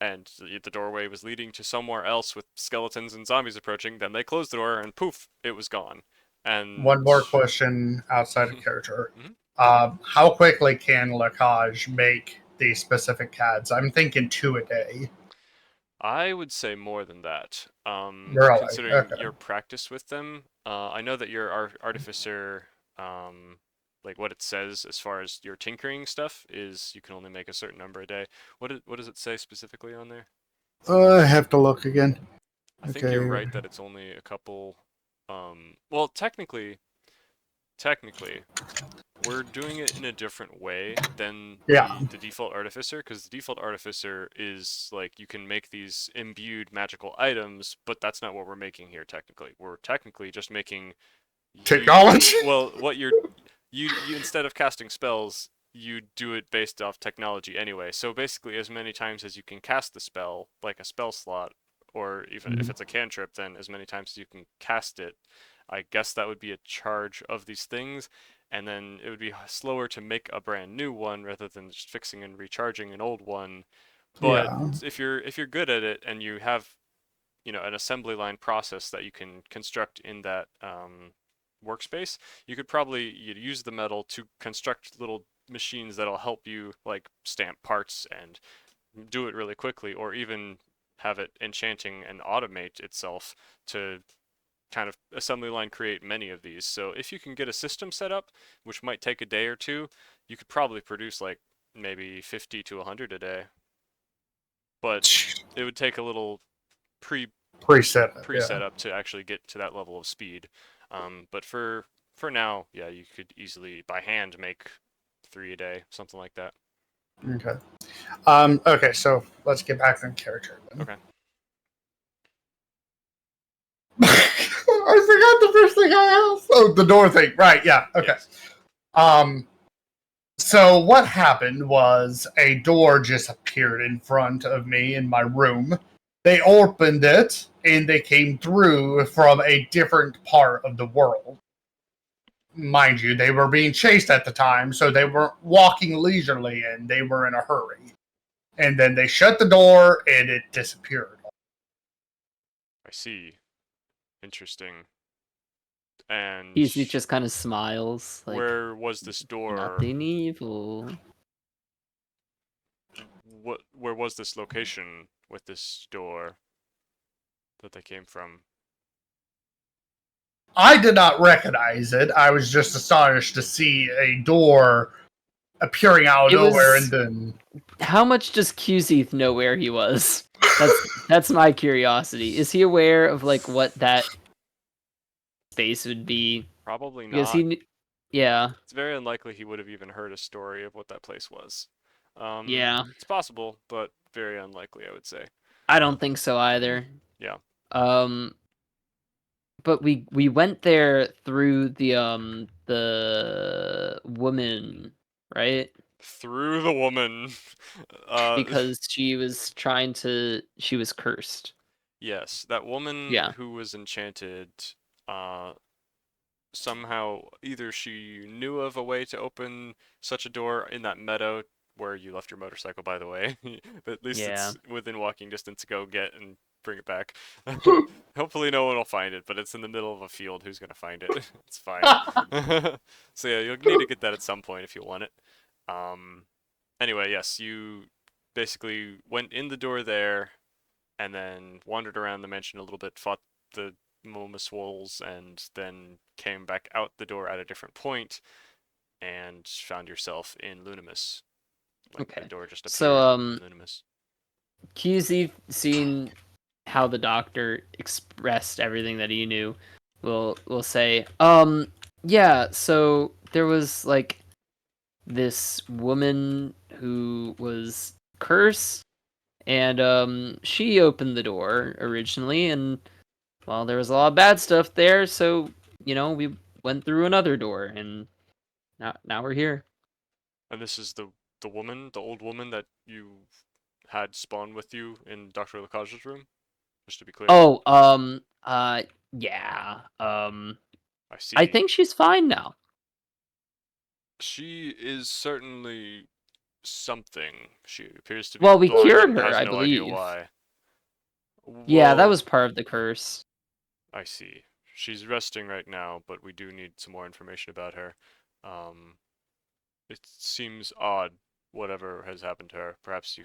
and the doorway was leading to somewhere else with skeletons and zombies approaching. Then they closed the door, and poof, it was gone. And One more question outside of character. Mhm. How quickly can Lacage make these specific CADs? I'm thinking 2 a day. I would say more than that. Really? Considering Okay. your practice with them, I know that your artificer, like what it says as far as your tinkering stuff is, you can only make a certain number a day. What does it say specifically on there? I have to look again. I think you're Okay. right that it's only a couple. Well, technically, we're doing it in a different way than Yeah. the default artificer, because the default artificer is like you can make these imbued magical items, but that's not what we're making here technically. We're technically just making Technology? well, what you instead of casting spells, you do it based off technology anyway. So basically as many times as you can cast the spell, like a spell slot, or even if it's a cantrip, then as many times as you can cast it. I guess that would be a charge of these things, and then it would be slower to make a brand new one rather than just fixing and recharging an old one. But Yeah. if you're good at it and you have an assembly line process that you can construct in that workspace, you could probably you'd use the metal to construct little machines that'll help you like stamp parts and do it really quickly, or even have it enchanting and automate itself to kind of assembly line create many of these. So if you can get a system set up, which might take a day or two, you could probably produce like maybe 50 to 100 a day. But it would take a little pre Preset it. Yeah. preset up to actually get to that level of speed. But for now, yeah, you could easily by hand make 3 a day, something like that. Okay. Okay, so let's get back to character then. Okay. I forgot the first thing I asked. Oh, the door thing. Right, yeah. Okay. Yes. So what happened was a door just appeared in front of me in my room. They opened it and they came through from a different part of the world. Mind you, they were being chased at the time, so they weren't walking leisurely and they were in a hurry. And then they shut the door and it disappeared. I see. Interesting. And He just kind of smiles, like where was this door? nothing evil. where was this location with this door that they came from? I did not recognize it. I was just astonished to see a door appearing out of It nowhere, was- and then How much does Qzeth know where he was? That's my curiosity. Is he aware of like what that space would be? Probably Because not. yeah, It's very unlikely he would have even heard a story of what that place was. yeah. It's possible, but very unlikely, I would say. I don't think so either. Yeah. Um, but we went there through the woman, right? Through the woman. Uh, Because she was cursed. yes, that woman Yeah. who was enchanted, uh, somehow either she knew of a way to open such a door in that meadow where you left your motorcycle, by the way, but at least Yeah. it's within walking distance to go get and bring it back. Hopefully no one will find it, but it's in the middle of a field. Who's gonna find it? It's fine. So yeah, you'll need to get that at some point if you want it. Um, anyway, yes, you basically went in the door there and then wandered around the mansion a little bit, fought the Momuswolves, and then came back out the door at a different point and found yourself in Lunimus. Like the Okay. door just So appeared in Lunimus. QZ, seeing how the doctor expressed everything that he knew, will say, yeah, so there was like this woman who was cursed, and she opened the door originally, and well, there was a lot of bad stuff there, so we went through another door, and now we're here. And this is the woman, the old woman that you had spawn with you in Dr. Lacage's room? Just to be clear. Oh, yeah, I I see. think she's fine now. She is certainly something. She appears to be Well, we blind cured and her, has I no idea believe. why. Yeah, that Well, was part of the curse. I see. She's resting right now, but we do need some more information about her. Um, it seems odd, whatever has happened to her. Perhaps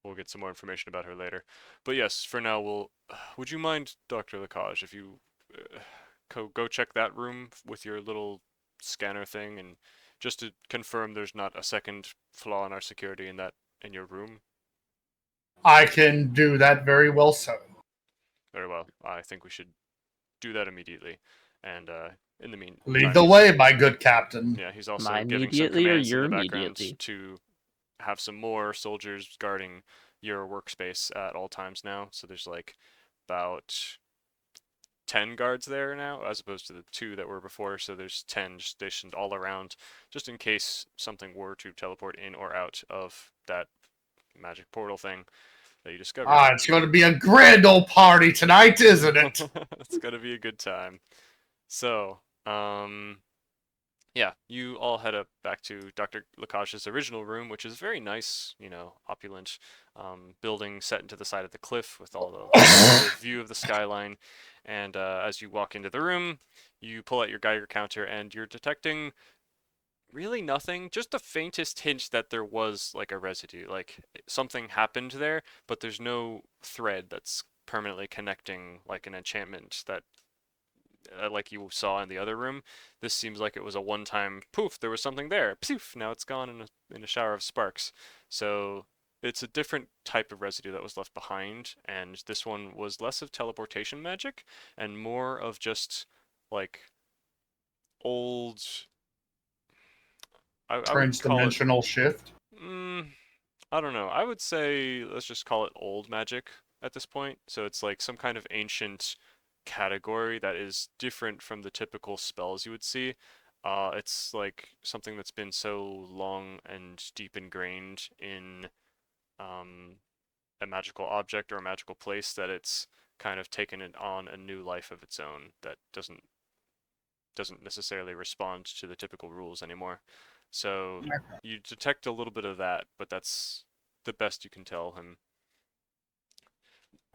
we'll get some more information about her later. But yes, for now, would you mind, Dr. Lacage, if you go check that room with your little scanner thing, and just to confirm there's not a second flaw in our security in your room? I can do that very well. So Very well. I think we should do that immediately. And in the lead meantime, the way, my good captain. he's My also giving some immediately or commands in your the background immediately? to have some more soldiers guarding your workspace at all times now. So there's like about 10 guards there now, as opposed to the 2 that were before. So there's 10 stationed all around, just in case something were to teleport in or out of that magic portal thing that you discovered. Ah, it's going to be a grand old party tonight, isn't it? It's gonna be a good time. So, yeah, you all head up back to Dr. Lacage's original room, which is very nice, opulent building set into the side of the cliff with all the view of the skyline. And as you walk into the room, you pull out your Geiger counter and you're detecting really nothing, just the faintest hint that there was like a residue, like something happened there, but there's no thread that's permanently connecting like an enchantment that like you saw in the other room. This seems like it was a one-time poof, there was something there. Poof, now it's gone in a shower of sparks. So it's a different type of residue that was left behind, and this one was less of teleportation magic and more of just like old. I would call it. Transdimensional shift. Mm, I don't know. I would say let's just call it old magic at this point. So it's like some kind of ancient category that is different from the typical spells you would see. It's like something that's been so long and deep ingrained in um, a magical object or a magical place that it's kind of taken it on a new life of its own that doesn't necessarily respond to the typical rules anymore. So you detect a little bit of that, but that's the best you can tell him.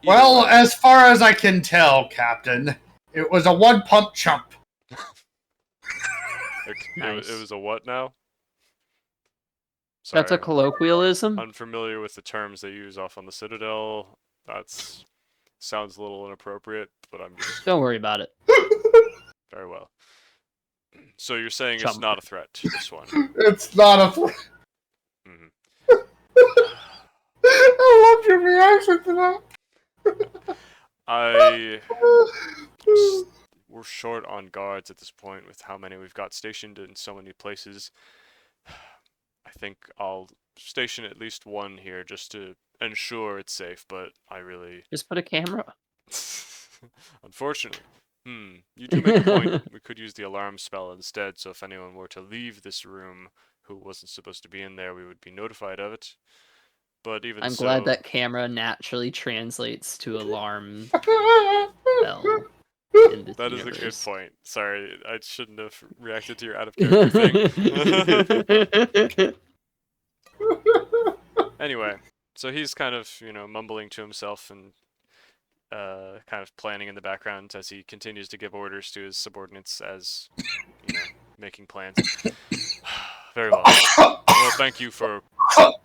Either Well, way, as far as I can tell, Captain, it was a one-pump chump. it Nice. was a what now? That's a Sorry, I'm colloquialism. unfamiliar with the terms they use off on the Citadel. That's sounds a little inappropriate, but I'm just Don't worry about it. very well. So you're saying it's Chump. not a threat, this one? It's not a threat. Hmm. I love your reaction to I that. we're short on guards at this point with how many we've got stationed in so many places. I think I'll station at least one here just to ensure it's safe, but I really Just put a camera. unfortunately. You do make a point. We could use the alarm spell instead, so if anyone were to leave this room who wasn't supposed to be in there, we would be notified of it. But even I'm glad so, that camera naturally translates to alarm bell in this that is a good universe. point. Sorry, I shouldn't have reacted to your out of character thing. Anyway, so he's kind of, mumbling to himself and kind of planning in the background as he continues to give orders to his subordinates as, making plans. Very well. Well, thank you for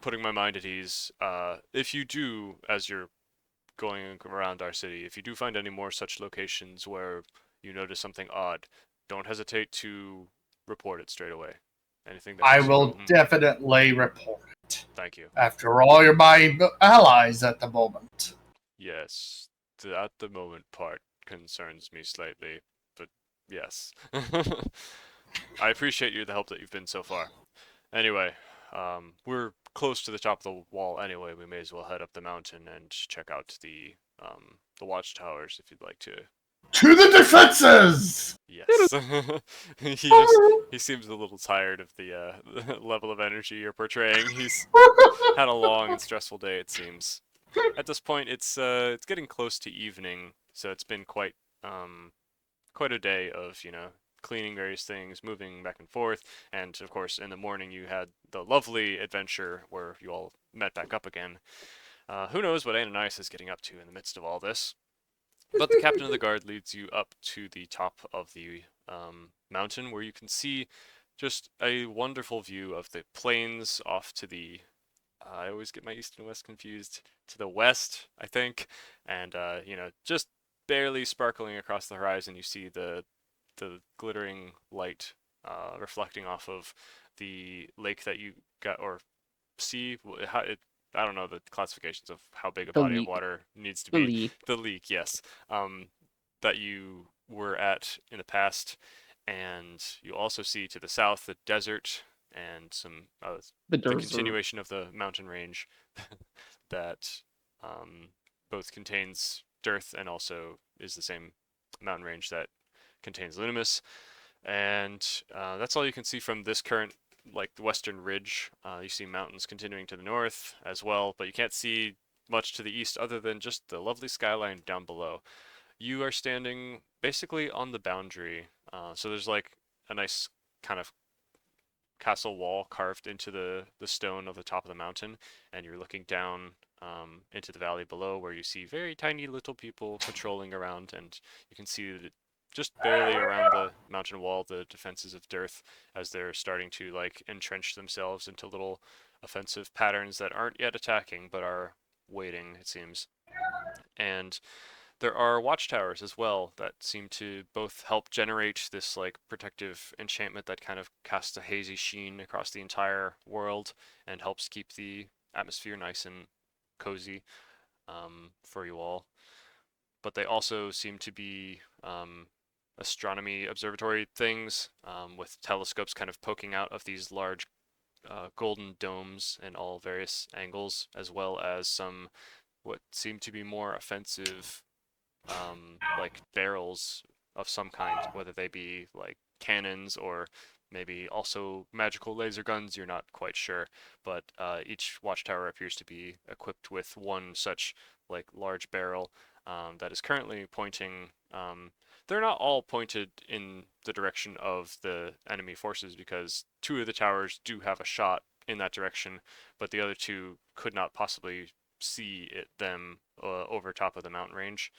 putting my mind at ease. If you do, as you're going around our city, if you do find any more such locations where you notice something odd, don't hesitate to report it straight away. Anything that I makes you will go, definitely report it. thank you. After all, you're my allies at the moment. Yes, the at the moment part concerns me slightly, but yes. I appreciate the help that you've been so far. Anyway, we're close to the top of the wall anyway. We may as well head up the mountain and check out the watchtowers if you'd like to. To the defenses! Yes. He seems a little tired of the level of energy you're portraying. He's had a long and stressful day, it seems. At this point, it's getting close to evening, so it's been quite a day of cleaning various things, moving back and forth, and of course in the morning you had the lovely adventure where you all met back up again. Who knows what Ananias is getting up to in the midst of all this? But the captain of the guard leads you up to the top of the mountain where you can see just a wonderful view of the plains off to the I always get my east and west confused. To the west, I think, and just barely sparkling across the horizon, you see the glittering light reflecting off of the lake that you got or sea. I don't know the classifications of how big a The body of leak. water needs to The be. leak. The leak, yes, that you were at in the past, and you also see to the south the desert and some The the desert. continuation of the mountain range that both contains Dearth and also is the same mountain range that contains Lunimus. And that's all you can see from this current, like the western ridge. You see mountains continuing to the north as well, but you can't see much to the east other than just the lovely skyline down below. You are standing basically on the boundary. So there's like a nice kind of castle wall carved into the stone of the top of the mountain, and you're looking down into the valley below where you see very tiny little people patrolling around, and you can see that just barely around the mountain wall the defenses of Dearth as they're starting to like entrench themselves into little offensive patterns that aren't yet attacking but are waiting, it seems. And there are watchtowers as well that seem to both help generate this like protective enchantment that kind of casts a hazy sheen across the entire world and helps keep the atmosphere nice and cozy for you all. But they also seem to be astronomy observatory things with telescopes kind of poking out of these large golden domes in all various angles, as well as some what seem to be more offensive like barrels of some kind, whether they be like cannons or maybe also magical laser guns, you're not quite sure. But each watchtower appears to be equipped with one such like large barrel that is currently pointing. They're not all pointed in the direction of the enemy forces because two of the towers do have a shot in that direction, but the other two could not possibly see them over top of the mountain range.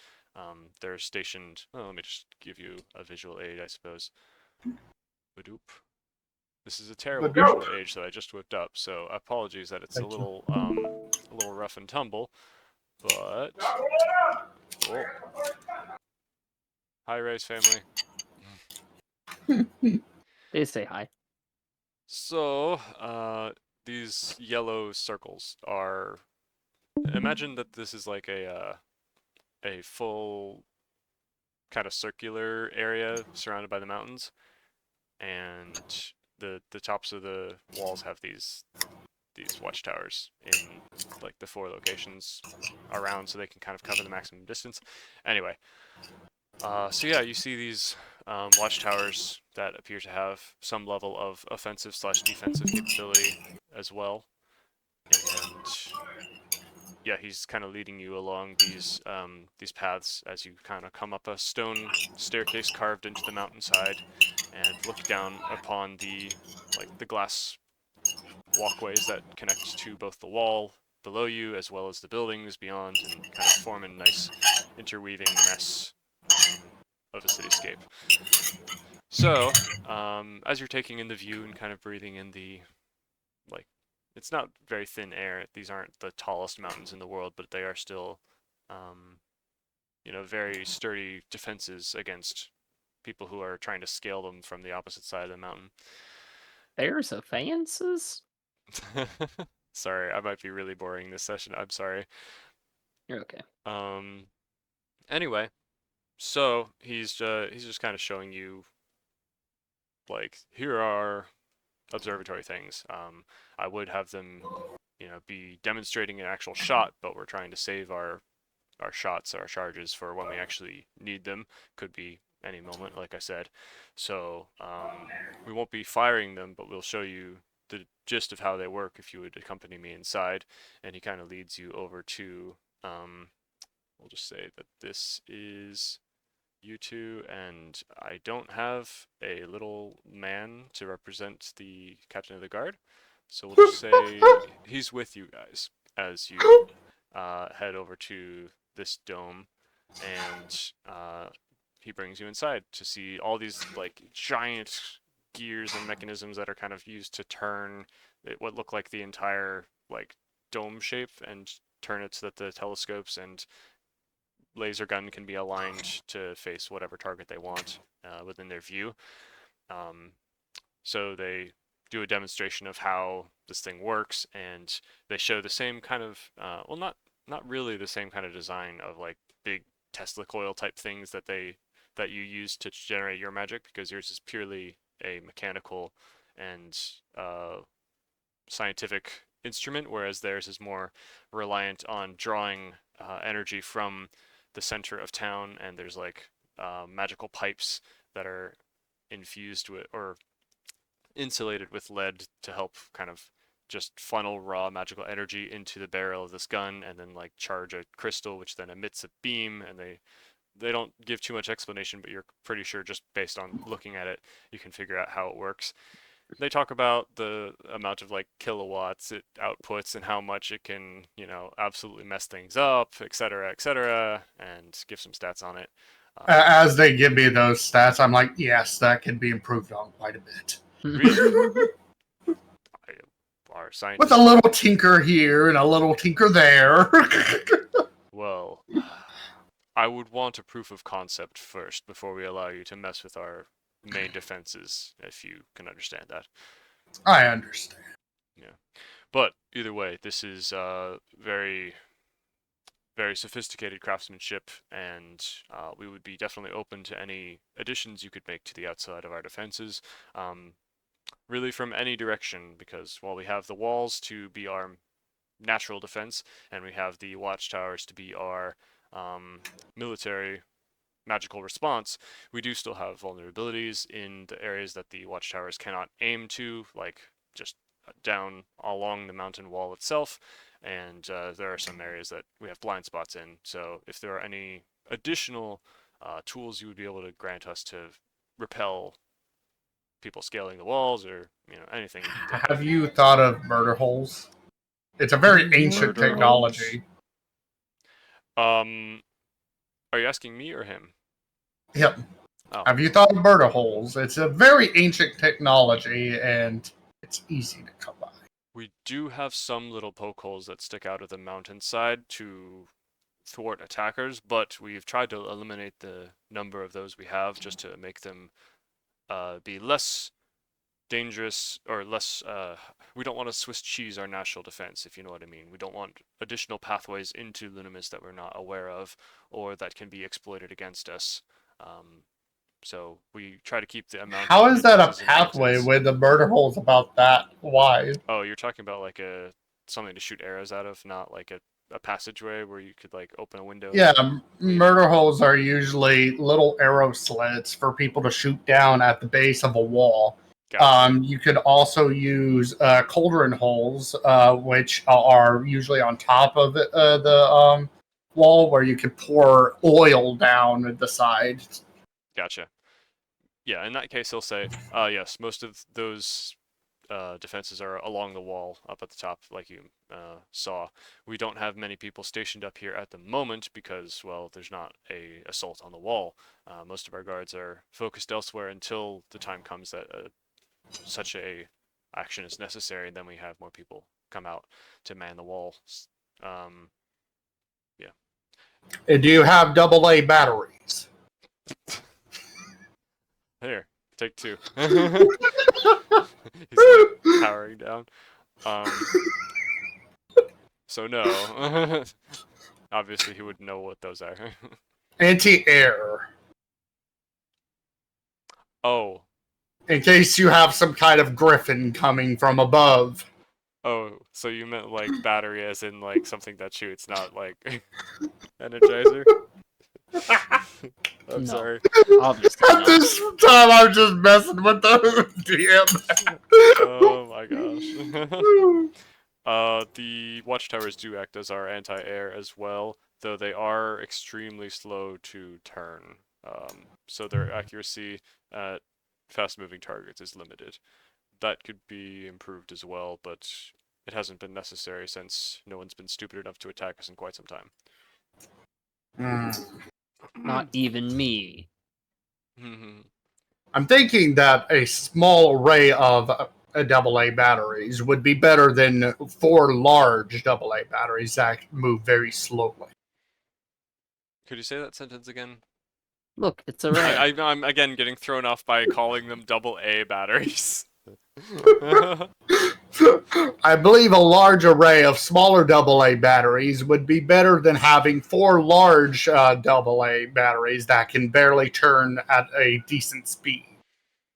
They're stationed. Well, let me just give you a visual aid, I suppose. Badoop. This is a terrible Good job. visual age that I just whipped up, so apologies that it's Thank you. a little rough and tumble, but cool. Hi, Ray's family. They say hi. So, these yellow circles are. Imagine that this is like a full kind of circular area surrounded by the mountains, and the tops of the walls have these watchtowers in like the 4 locations around, so they can kind of cover the maximum distance. Anyway, so yeah, you see these watchtowers that appear to have some level of offensive/defensive capability as well, and yeah, he's kind of leading you along these paths as you kind of come up a stone staircase carved into the mountainside, and look down upon the glass walkways that connect to both the wall below you as well as the buildings beyond, and kind of form a nice interweaving mess of a cityscape. So, as you're taking in the view and kind of breathing in the like, it's not very thin air. These aren't the tallest mountains in the world, but they are still, um, very sturdy defenses against people who are trying to scale them from the opposite side of the mountain. There's offenses? Sorry, I might be really boring this session. I'm sorry. You're okay. Anyway, so he's just kind of showing you, like, here are observatory things. I would have them, be demonstrating an actual shot, but we're trying to save our shots, our charges for when we actually need them. Could be any moment, like I said. So we won't be firing them, but we'll show you the gist of how they work if you would accompany me inside. And he kind of leads you over to, we'll just say that this is you two, and I don't have a little man to represent the captain of the guard. So we'll just say he's with you guys as you head over to this dome, and he brings you inside to see all these like giant gears and mechanisms that are kind of used to turn what look like the entire like dome shape and turn it so that the telescopes and laser gun can be aligned to face whatever target they want within their view. Um, so they do a demonstration of how this thing works, and they show the same kind of well, not really the same kind of design of like big Tesla coil type things that you use to generate your magic, because yours is purely a mechanical and scientific instrument, whereas theirs is more reliant on drawing energy from the center of town, and there's like magical pipes that are infused with or insulated with lead to help kind of just funnel raw magical energy into the barrel of this gun, and then like charge a crystal which then emits a beam. And they don't give too much explanation, but you're pretty sure just based on looking at it you can figure out how it works. They talk about the amount of like kilowatts it outputs and how much it can, absolutely mess things up, etc., and give some stats on it. As they give me those stats, I'm like, yes, that can be improved on quite a bit. Really? Our With scientists. a little tinker here and a little tinker there. Well, I would want a proof of concept first before we allow you to mess with our main defenses, if you can understand that. I understand. Yeah. But either way, this is very, very sophisticated craftsmanship, and we would be definitely open to any additions you could make to the outside of our defenses. Really from any direction, because while we have the walls to be our natural defense, and we have the watchtowers to be our military magical response, we do still have vulnerabilities in the areas that the watchtowers cannot aim to, like just down along the mountain wall itself, and there are some areas that we have blind spots in. So if there are any additional tools you would be able to grant us to repel people scaling the walls, or anything. Have you thought of murder holes? It's a very ancient Murder technology. Are you asking me or him? Yep. Oh, Have you thought of murder holes? It's a very ancient technology, and it's easy to come by. we do have some little poke holes that stick out of the mountainside to thwart attackers, but we've tried to eliminate the number of those we have just to make them be less dangerous or less. We don't want to Swiss cheese our national defense, if you know what I mean. We don't want additional pathways into Lunimus that we're not aware of or that can be exploited against us. So we try to keep the amount How of is that a entrances in pathway mountains. when the murder hole's about that wide? Oh, you're talking about like something to shoot arrows out of, not like a passageway where you could like open a window. Yeah, Leave. murder holes are usually little arrow slits for people to shoot down at the base of a wall. Gotcha. You could also use cauldron holes, which are usually on top of the wall, where you could pour oil down the side. Gotcha. Yeah, in that case, he'll say, yes, most of those defenses are along the wall up at the top, like you saw. We don't have many people stationed up here at the moment because, well, there's not a assault on the wall. Most of our guards are focused elsewhere until the time comes that such a action is necessary, and then we have more people come out to man the wall. Um, yeah. And do you have AA batteries? Here, take two. He's like powering down. So no. Obviously he would know what those are. Anti-air. Oh. In case you have some kind of griffin coming from above. Oh, so you meant like battery as in like something that shoots, not like energizer? I'm No. sorry. Obviously At not. this time, I'm just messing with the DM. Oh my gosh. The watchtowers do act as our anti-air as well, though they are extremely slow to turn. So their accuracy at fast-moving targets is limited. That could be improved as well, but it hasn't been necessary since no one's been stupid enough to attack us in quite some time. Not even me. I'm thinking that a small array of AA batteries would be better than 4 large AA batteries that move very slowly. Could you say that sentence again? Look, it's a ray. I'm again getting thrown off by calling them AA batteries. I believe a large array of smaller AA batteries would be better than having 4 large AA batteries that can barely turn at a decent speed.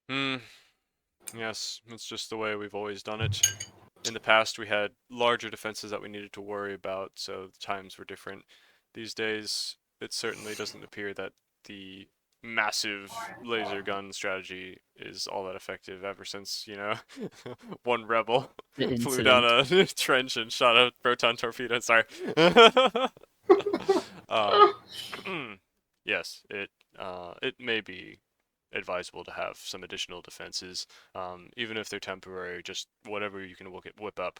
Yes, it's just the way we've always done it. In the past, we had larger defenses that we needed to worry about, so the times were different. These days, it certainly doesn't appear that the massive laser gun strategy is all that effective ever since, one rebel The flew down incident. a trench and shot a proton torpedo. Sorry. Yes, it may be advisable to have some additional defenses, even if they're temporary, just whatever you can whip up.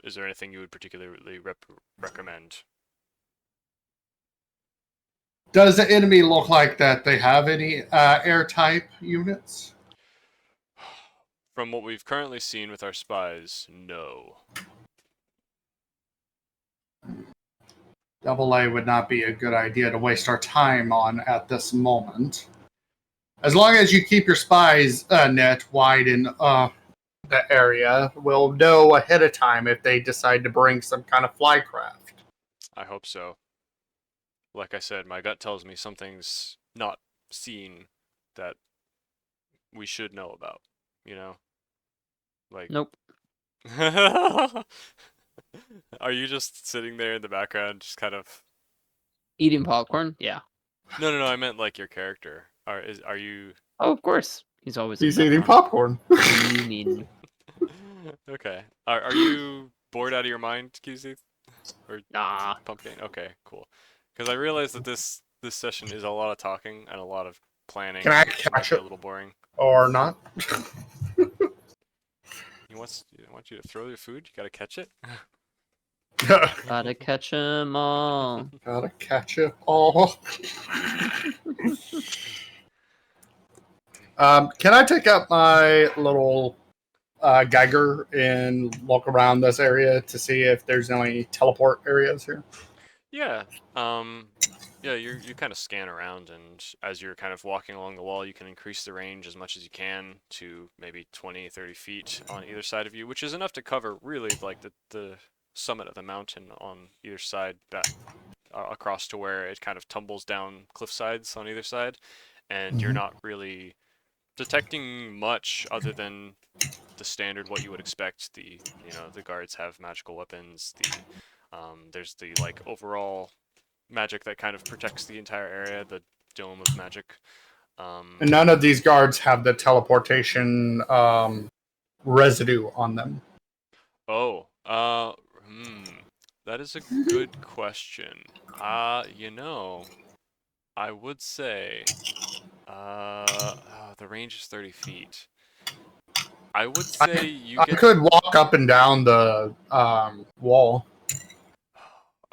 Is there anything you would particularly recommend? Does the enemy look like that they have any air type units? From what we've currently seen with our spies, no. AA would not be a good idea to waste our time on at this moment. As long as you keep your spies net wide in the area, we'll know ahead of time if they decide to bring some kind of flycraft. I hope so. Like I said, my gut tells me something's not seen that we should know about, Like, Nope. Are you just sitting there in the background, just kind of... Eating popcorn? Yeah. No, I meant like your character. Are you... Oh, of course. He's always He's in the eating background. popcorn. What do you mean? Okay. Are you bored out of your mind, QZ? Or Nah. Pumpkin? Okay, cool. Because I realize that this session is a lot of talking and a lot of planning. Can I Might catch be it a little boring. or not? He wants you to throw your food. You gotta catch it. Gotta catch 'em all. Gotta catch it all. Can I take up my little Geiger and look around this area to see if there's any teleport areas here? Yeah. Yeah, you kind of scan around, and as you're kind of walking along the wall, you can increase the range as much as you can to maybe 20, 30 feet on either side of you, which is enough to cover really like the summit of the mountain on either side, back across to where it kind of tumbles down cliff sides on either side, and you're Mhm. not really detecting much other than the standard what you would expect. The guards have magical weapons. There's the like overall magic that kind of protects the entire area, the dome of magic. And none of these guards have the teleportation residue on them. Oh, that is a good question. You know, I would say, the range is 30 feet. I would say you I get. could walk up and down the wall.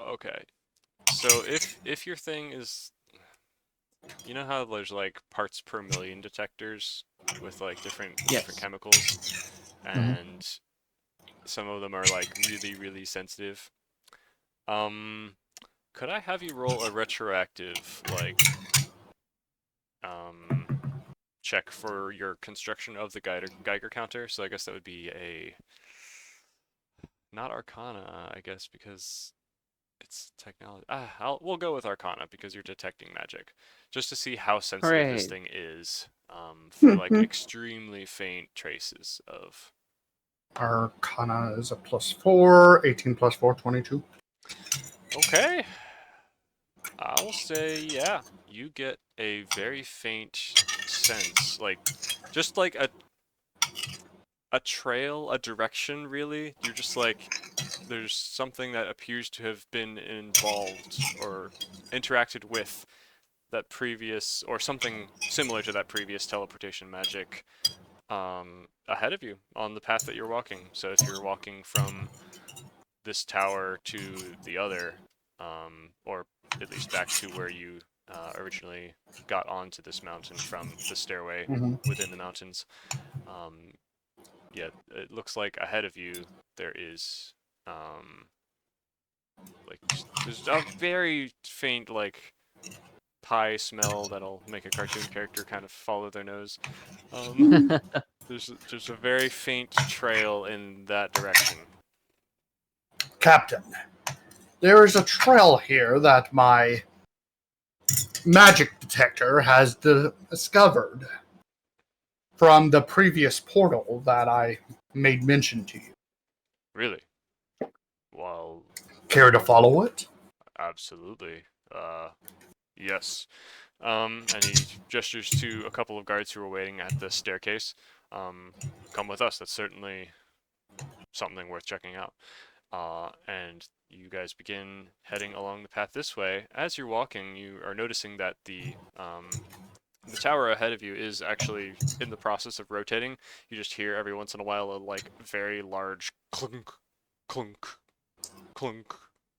Okay, so if your thing is, you know how there's like parts per million detectors with like different Yes. chemicals, Mhm. and some of them are like really really sensitive. Um, could I have you roll a retroactive like um check for your construction of the Geiger counter? So I guess that would be a not Arcana, I guess, because it's technology. We'll go with Arcana because you're detecting magic, just to see how sensitive this Hooray. thing is for like extremely faint traces of. Arcana is a +4, 18 plus 4, 22. Okay, I'll say yeah. You get a very faint sense, like just like a trail, a direction. Really, you're just like there's something that appears to have been involved or interacted with that previous or something similar to that previous teleportation magic ahead of you on the path that you're walking. So if you're walking from this tower to the other, or at least back to where you originally got onto this mountain from the stairway Mm-hmm. within the mountains, um, yeah, it looks like ahead of you there is um, like there's a very faint like pie smell that'll make a cartoon character kind of follow their nose. Um, there's just a very faint trail in that direction. Captain, there is a trail here that my magic detector has discovered from the previous portal that I made mention to you. Really? Well, Care to follow it? absolutely. Yes. And he gestures to a couple of guards who are waiting at the staircase. Um, come with us. That's certainly something worth checking out. And you guys begin heading along the path this way. As you're walking, you are noticing that the tower ahead of you is actually in the process of rotating. You just hear every once in a while a like very large clunk, clunk, clunk,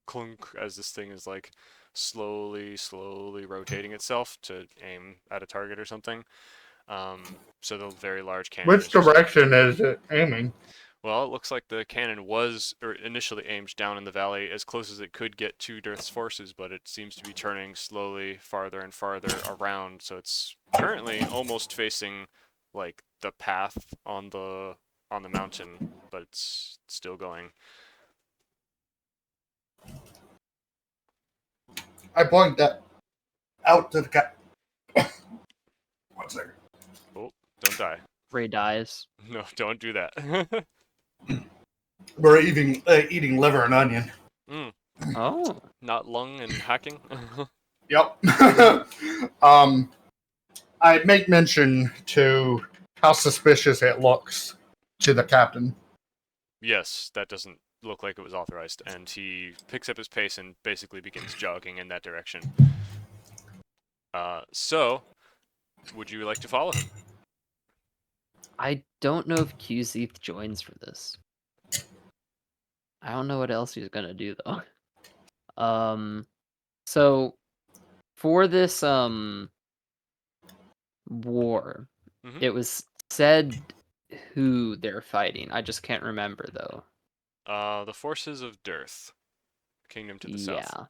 clunk as this thing is like slowly rotating itself to aim at a target or something. So the very large cannon Which is just. direction is it aiming? Well, it looks like the cannon was or initially aimed down in the valley as close as it could get to Dirth's forces, but it seems to be turning slowly farther and farther around. So it's currently almost facing like the path on the mountain, but it's still going. I point that out to the cat. 1 second. Oh, don't die. Ray dies. No, don't do that. We're eating liver and onion. mm, Oh. not lung and hacking. Yep. I make mention to how suspicious it looks to the captain. Yes, that doesn't look like it was authorized, and he picks up his pace and basically begins jogging in that direction. So, would you like to follow him? I don't know if QZ joins for this. I don't know what else he's gonna do though. So for this war, Mm-hmm. it was said who they're fighting. I just can't remember though. The forces of Dearth, kingdom to the south. Yeah.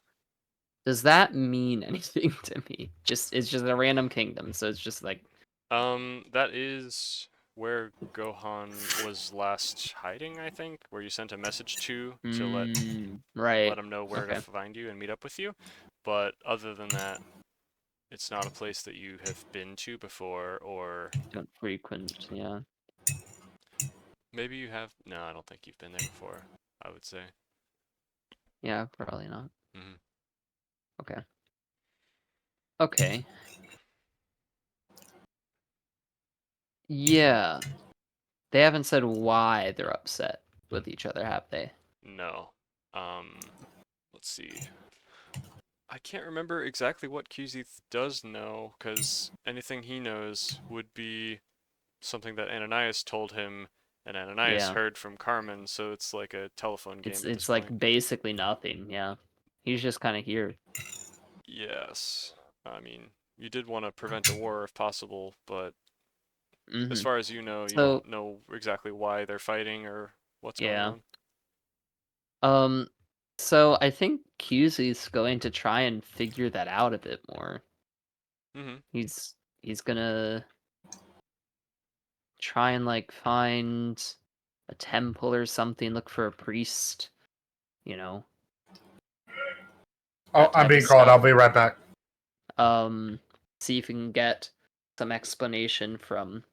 Does that mean anything to me? It's just a random kingdom, so it's just like That is where Gohan was last hiding, I think, where you sent a message to let right. him know where to Okay. find you and meet up with you. But other than that, it's not a place that you have been to before, or Don't frequent, yeah. maybe you have. No, I don't think you've been there before, I would say. Yeah, probably not. Hmm. Okay. Okay. Yeah. They haven't said why they're upset with each other, have they? No. Let's see. I can't remember exactly what QZ does know, because anything he knows would be something that Ananias told him, and Ananias Yeah. heard from Carmen, so it's like a telephone game at this It's point. like basically nothing, yeah. He's just kind of here. Yes. I mean, you did want to prevent a war if possible, but as Mm-hmm. far as you know, you So, don't know exactly why they're fighting or what's going yeah. on. Um, so I think QZ's going to try and figure that out a bit more. Mm-hmm. He's gonna try and like find a temple or something, look for a priest, you know, Oh, that I'm type of being called. I'll stuff. be right back. See if we can get some explanation from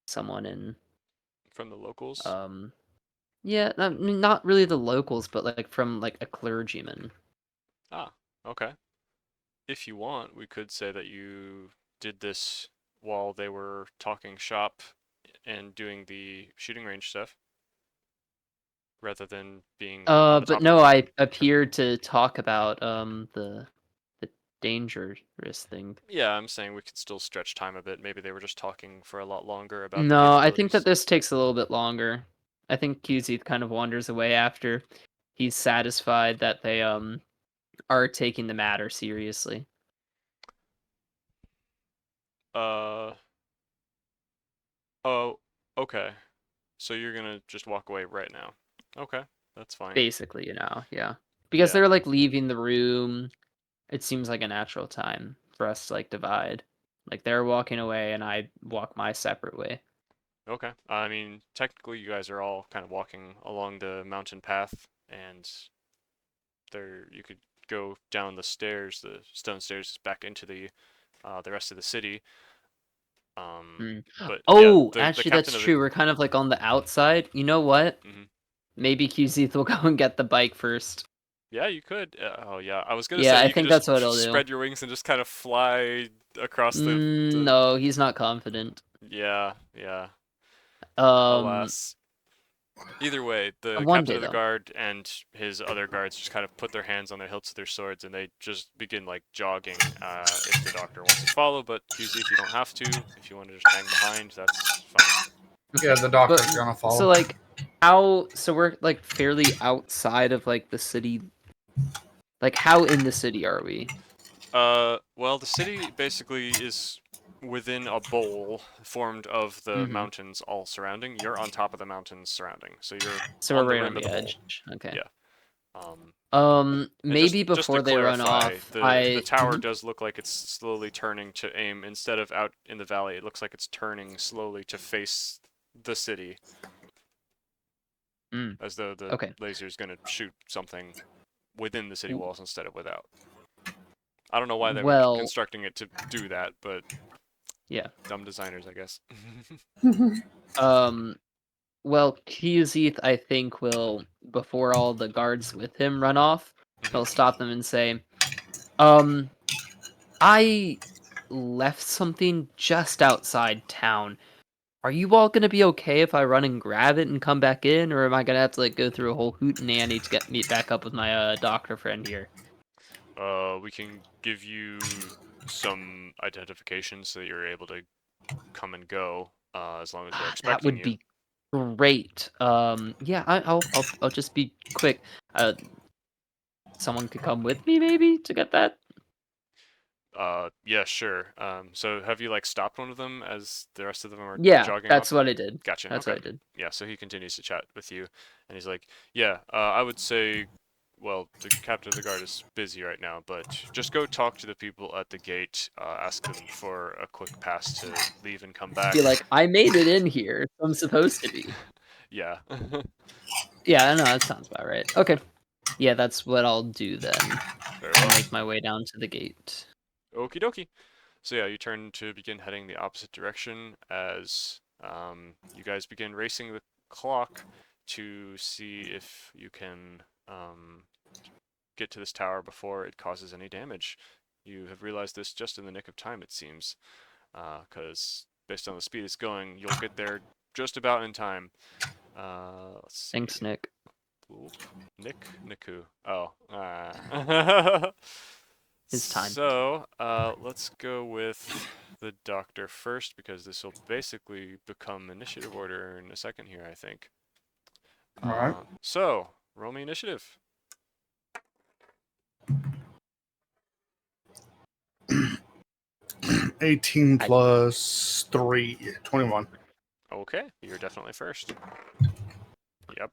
someone in From the locals. um yeah, I mean, not really the locals, but like from like a clergyman. Ah, okay. If you want, we could say that you did this while they were talking shop and doing the shooting range stuff, rather than being on the But top of the no, I mountain. appeared to talk about the dangerous thing. Yeah, I'm saying we could still stretch time a bit. Maybe they were just talking for a lot longer about the No, I think that capabilities. this takes a little bit longer. I think QZ kind of wanders away after he's satisfied that they are taking the matter seriously. Uh, oh, okay. So you're gonna just walk away right now. Okay, that's fine. Basically, yeah. Because Yeah, they're like leaving the room. It seems like a natural time for us to like divide. Like they're walking away and I walk my separate way. okay. I mean, technically you guys are all kind of walking along the mountain path, and there you could go down the stairs, the stone stairs back into the rest of the city. Um, Hmm. but yeah, Oh, the actually, captain that's of the true. We're kind of like on the outside. You know what? mhm. Maybe QZ will go and get the bike first. Yeah, you could. Oh yeah, I was gonna Yeah, say I you could think just that's what he'll do. spread your wings and just kind of fly across the. No, he's not confident. Yeah, yeah. Um, Alas. Either way, the one captain day of the though. guard and his other guards just kind of put their hands on the hilts of their swords and they just begin like jogging. If the doctor wants to follow, but QZ, if you don't have to, if you want to just hang behind, that's fine. Yeah, Okay. the But doctor's gonna so follow. like how so we're like fairly outside of like the city. Like how in the city are we? Well, the city basically is within a bowl formed of the Mm-hmm. mountains all surrounding. You're on top of the mountains surrounding, so you're So we're on the right on rim of the the bowl. edge. Okay. Yeah. Um, and Maybe just to before they run clarify, off, the tower Mhm. does look like it's slowly turning to aim instead of out in the valley. It looks like it's turning slowly to face the city, Mm. as though the Okay. laser is going to shoot something within the city walls instead of without. I don't know why they were Well, constructing it to do that, but yeah. dumb designers, I guess. Um, well, Kiyuzith, I think, will, before all the guards with him run off, Mhm. he'll stop them and say, um, I left something just outside town. Are you all gonna be okay if I run and grab it and come back in, or am I gonna have to like go through a whole hootenanny to get meet back up with my doctor friend here? We can give you some identification so that you're able to come and go, as long as they're That expecting would you. be Great. Yeah, I'll just be quick. Someone could come with me maybe to get that. Yeah, sure. So have you like stopped one of them as the rest of them are Yeah, jogging that's off? what I did. Gotcha. That's Okay. what I did. Yeah, so he continues to chat with you, and he's like, "Yeah, I would say, well, the captain of the guard is busy right now, but just go talk to the people at the gate. Ask them for a quick pass to leave and come back." Be like, I made it in here. So I'm supposed to be. Yeah. Yeah, I know that sounds about right. Okay. Yeah, that's what I'll do then. Very I'll well. make my way down to the gate. Okie dokie. So yeah, you turn to begin heading the opposite direction as you guys begin racing the clock to see if you can get to this tower before it causes any damage. You have realized this just in the nick of time, it seems, because based on the speed it's going, you'll get there just about in time. Let's see. Thanks, Nick. Oop. Niku. Oh. His time. So, let's go with the doctor first because this will basically become initiative order in a second here, I think. Alright. So, roll me initiative. 18 plus 3, 21. Okay, you're definitely first. Yep.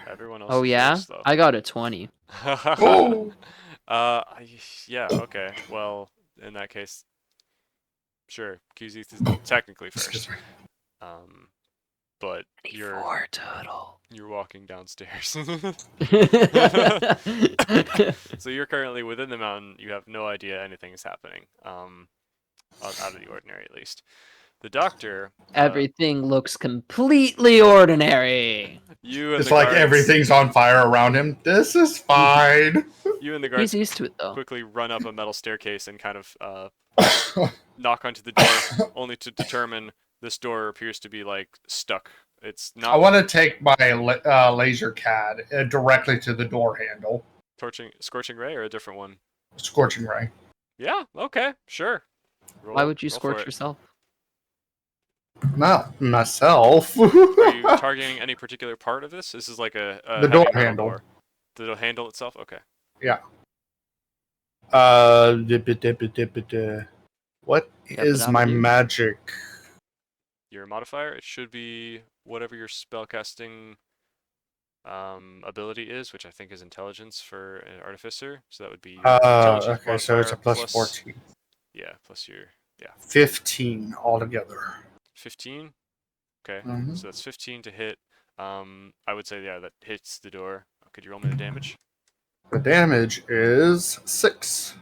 Everyone else Oh is yeah? really slow. I got a 20. Oh! Yeah, okay. Well, in that case, sure, Kuzith is technically first. But you're 4 total. walking downstairs. So you're currently within the mountain. You have no idea anything is happening. Out of the ordinary at least. The doctor. Everything looks completely ordinary. You and It's the like guards. everything's on fire around him. This is fine. You and the He's guards used to it though. quickly run up a metal staircase and kind of knock onto the door, only to determine this door appears to be like stuck. It's not. I want to take my laser CAD directly to the door handle. Scorching ray or a different one? Scorching ray. Yeah. Okay. Sure. Why would you roll for scorch it. yourself? Not myself. Are you targeting any particular part of this? This is like a The door heavy metal handle. door. The handle itself? Okay. Yeah. What is my magic? Your modifier? It should be whatever your spellcasting ability is, which I think is intelligence for an artificer. So that would be your intelligence okay, so it's a plus modifier 14. Yeah, plus your 15 altogether. 15. Okay, Mhm. so that's 15 to hit. I would say that hits the door. Could you roll me the damage? The damage is 6.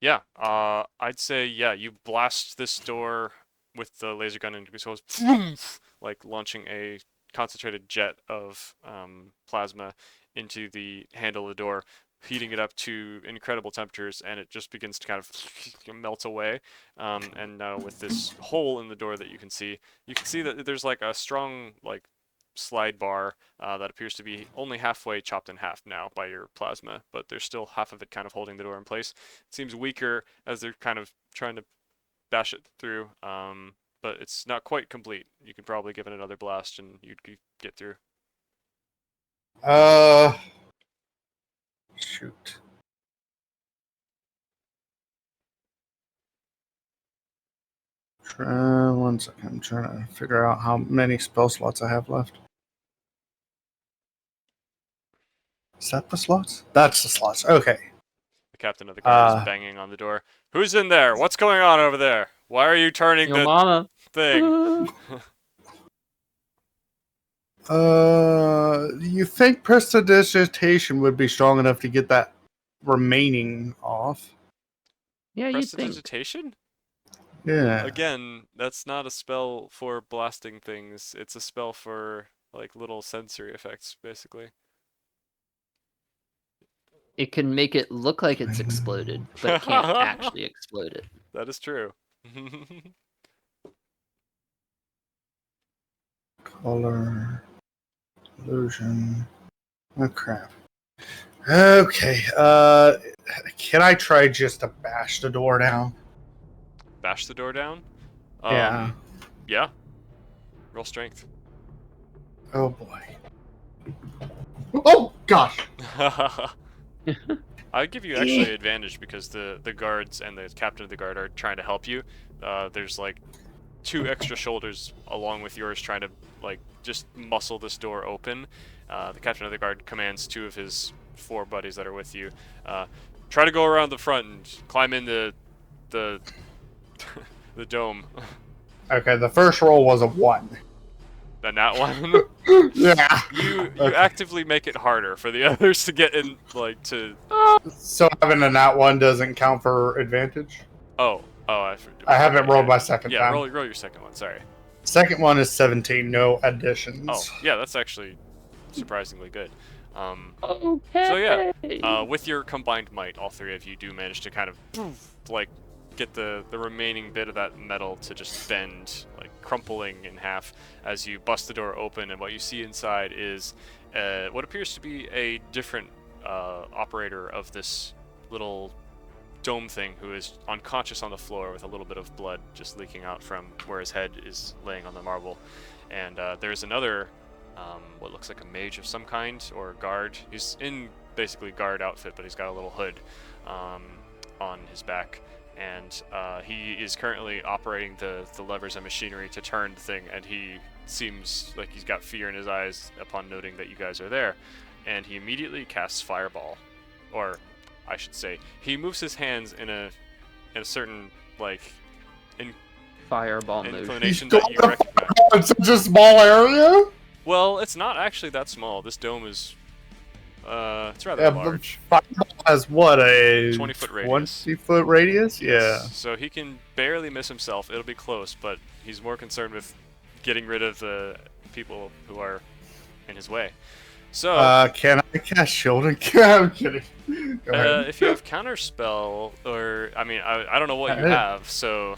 Yeah, I'd say you blast this door with the laser gun and it goes like launching a concentrated jet of plasma into the handle of the door, heating it up to incredible temperatures, and it just begins to kind of melt away. And now with this hole in the door that you can see that there's like a strong like slide bar that appears to be only halfway chopped in half now by your plasma, but there's still half of it kind of holding the door in place. It seems weaker as they're kind of trying to bash it through, but it's not quite complete. You could probably give it another blast and you'd get through. Shoot. One second. I'm trying to figure out how many spell slots I have left. Is that the slots? That's the slots. Okay. The captain of the guard is banging on the door. Who's in there? What's going on over there? Why are you turning Your the mama. thing? You think prestidigitation would be strong enough to get that remaining off? Yeah, you'd think. Prestidigitation? Yeah. Again, that's not a spell for blasting things. It's a spell for like little sensory effects, basically. It can make it look like it's exploded, but it can't actually explode it. That is true. Color. Illusion. Oh crap. Okay. Can I try just to bash the door down? Bash the door down? Yeah. Yeah. Roll strength. Oh boy. Oh gosh. I'd give you actually advantage because the guards and the captain of the guard are trying to help you. There's like 2 extra shoulders along with yours trying to like just muscle this door open. The captain of the guard commands 2 of his 4 buddies that are with you. Try to go around the front and climb in the the dome. Okay, the first roll was a 1. And that one. Yeah. You Okay. actively make it harder for the others to get in, like to. So having a nat 1 doesn't count for advantage? Oh, I haven't rolled my second yeah, time. roll your second one. Sorry. Second one is 17, no additions. Oh, yeah, that's actually surprisingly good. Okay. So yeah, with your combined might, all 3 of you do manage to kind of like get the remaining bit of that metal to just bend, like crumpling in half as you bust the door open, and what you see inside is what appears to be a different operator of this little dome thing who is unconscious on the floor with a little bit of blood just leaking out from where his head is laying on the marble. And there's another what looks like a mage of some kind, or a guard. He's in basically guard outfit, but he's got a little hood on his back, and he is currently operating the levers and machinery to turn the thing, and he seems like he's got fear in his eyes upon noting that you guys are there, and he immediately casts Fireball, or I should say, he moves his hands in a certain like Fireball motion. inclination that you recognize. It's such a small area? Well, it's not actually that small. This dome is, it's rather large. Fireball has what, a 20-foot radius. 20-foot radius? Yeah. So he can barely miss himself. It'll be close, but he's more concerned with getting rid of the people who are in his way. So, can I cast shielding? I'm kidding. Go ahead. if you have counterspell, or I mean, I don't know what you have. So,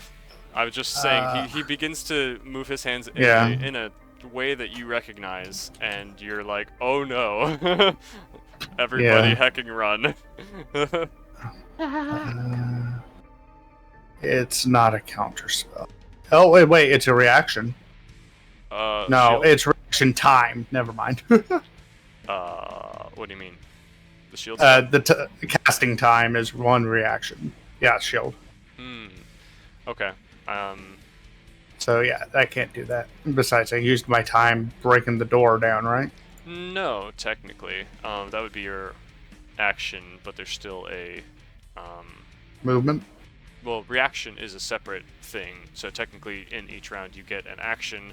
I was just saying he begins to move his hands in a way that you recognize, and you're like, oh no, everybody hecking run. It's not a counterspell. Oh wait, it's a reaction. No, shield? it's reaction time. Never mind. What do you mean? The shield? The casting time is 1 reaction. Yeah, shield. Okay. So yeah, I can't do that. Besides, I used my time breaking the door down, right? No, technically. That would be your action, but there's still a Movement. well, reaction is a separate thing. So technically, in each round, you get an action,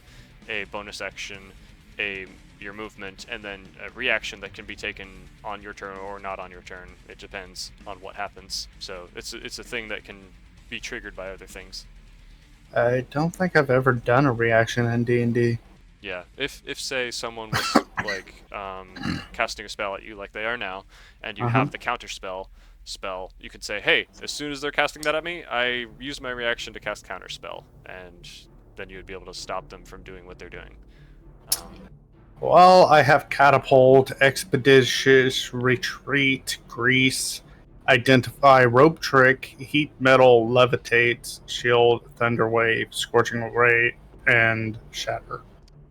a bonus action, your movement, and then a reaction that can be taken on your turn or not on your turn. It depends on what happens. So it's a thing that can be triggered by other things. I don't think I've ever done a reaction in D&D. Yeah, if say someone was like casting a spell at you like they are now, and you have the counter spell, you could say, hey, as soon as they're casting that at me, I use my reaction to cast counter spell, and then you would be able to stop them from doing what they're doing. Well, I have catapult, expeditious retreat, grease, identify, rope trick, heat metal, levitate, shield, thunder wave, scorching ray, and shatter.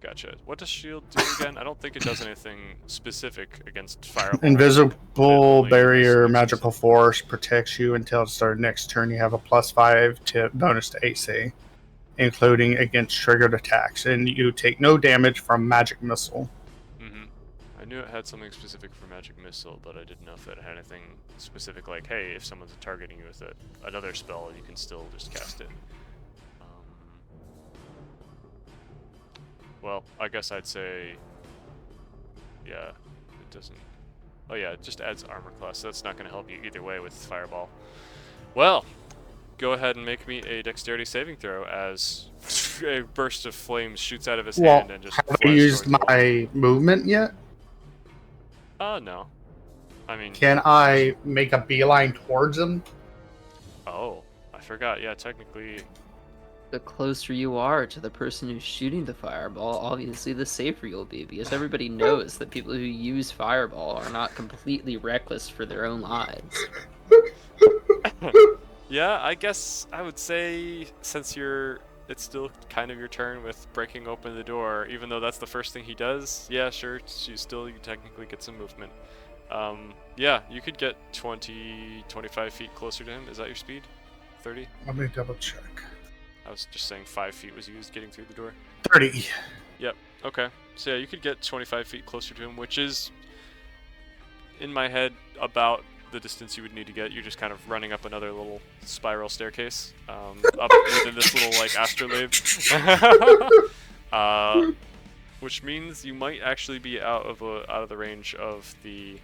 Gotcha. What does shield do again? I don't think it does anything specific against fireball. Invisible right? barrier, magical force, protects you until the start of next turn. You have a +5 to bonus to AC, including against triggered attacks, and you take no damage from magic missile. I knew it had something specific for magic missile, but I didn't know if it had anything specific like, hey, if someone's targeting you with another spell, you can still just cast it. Well, I guess I'd say, yeah, it doesn't. Oh yeah, it just adds armor class, so that's not going to help you either way with fireball. Well, go ahead and make me a dexterity saving throw as a burst of flames shoots out of his hand and just. Have I used my movement yet? No. I mean. Can I make a beeline towards him? Oh, I forgot. Yeah, technically. The closer you are to the person who's shooting the fireball, obviously the safer you'll be, because everybody knows that people who use fireball are not completely reckless for their own lives. Yeah, I guess I would say since you're it's still kind of your turn with breaking open the door, even though that's the first thing he does. Yeah, sure, you technically get some movement. Yeah, you could get 20, 25 feet closer to him. Is that your speed? 30? Let me double check. I was just saying 5 feet was used getting through the door. 30. Yep, okay. So yeah, you could get 25 feet closer to him, which is, in my head, about the distance you would need to get. You're just kind of running up another little spiral staircase, up within this little, like, astrolabe. Which means you might actually be out of the range of the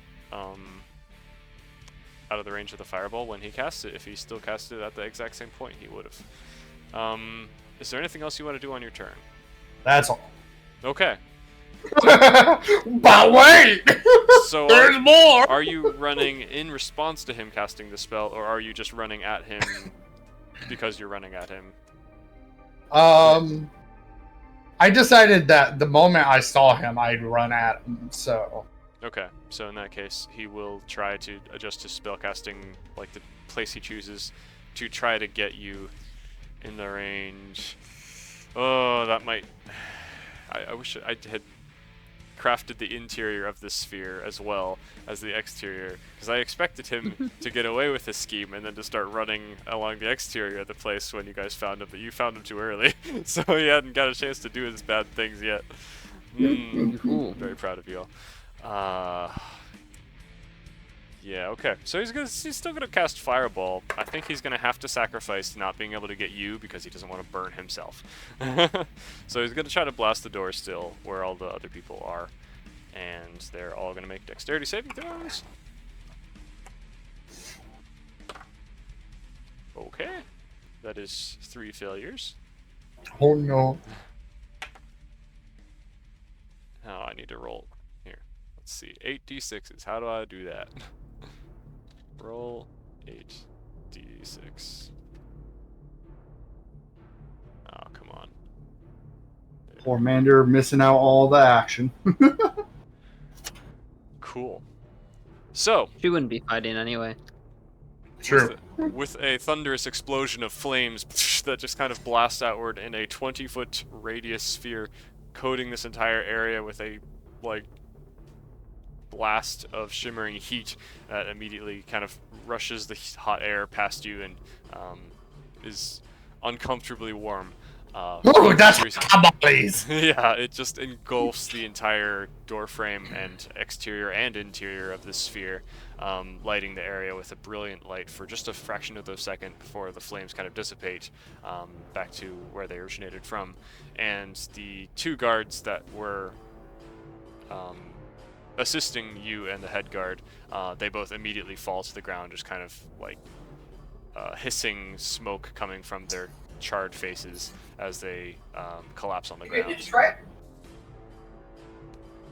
fireball when he casts it. If he still cast it at the exact same point, he would have. Is there anything else you want to do on your turn? That's all. Okay. But wait! So there's more! Are you running in response to him casting the spell, or are you just running at him because you're running at him? I decided that the moment I saw him, I'd run at him, so... Okay, so in that case, he will try to adjust his spellcasting, like the place he chooses, to try to get you in the range. Oh, that might... I wish I had crafted the interior of this sphere as well as the exterior, because I expected him to get away with this scheme and then to start running along the exterior of the place when you guys found him, but you found him too early, so he hadn't got a chance to do his bad things yet. Cool. Very proud of you all. Yeah, okay. So he's still gonna cast Fireball. I think he's gonna have to sacrifice not being able to get you because he doesn't want to burn himself. So he's gonna try to blast the door still where all the other people are. And they're all gonna make dexterity saving throws. Okay. That is 3 failures. Oh no. Oh, I need to roll. Here. Let's see. 8d6s. How do I do that? Roll 8d6. Oh, come on. Poor Mander missing out all the action. Cool. So, She wouldn't be fighting anyway. True. with a thunderous explosion of flames that just kind of blasts outward in a 20-foot radius sphere, coating this entire area with a, like, blast of shimmering heat that immediately kind of rushes the hot air past you and is uncomfortably warm. Ooh, that's tamales! Yeah, it just engulfs the entire door frame and exterior and interior of this sphere, lighting the area with a brilliant light for just a fraction of a second before the flames kind of dissipate back to where they originated from. And the 2 guards that were assisting you and the head guard, they both immediately fall to the ground, just kind of like hissing smoke coming from their charred faces as they collapse on the ground.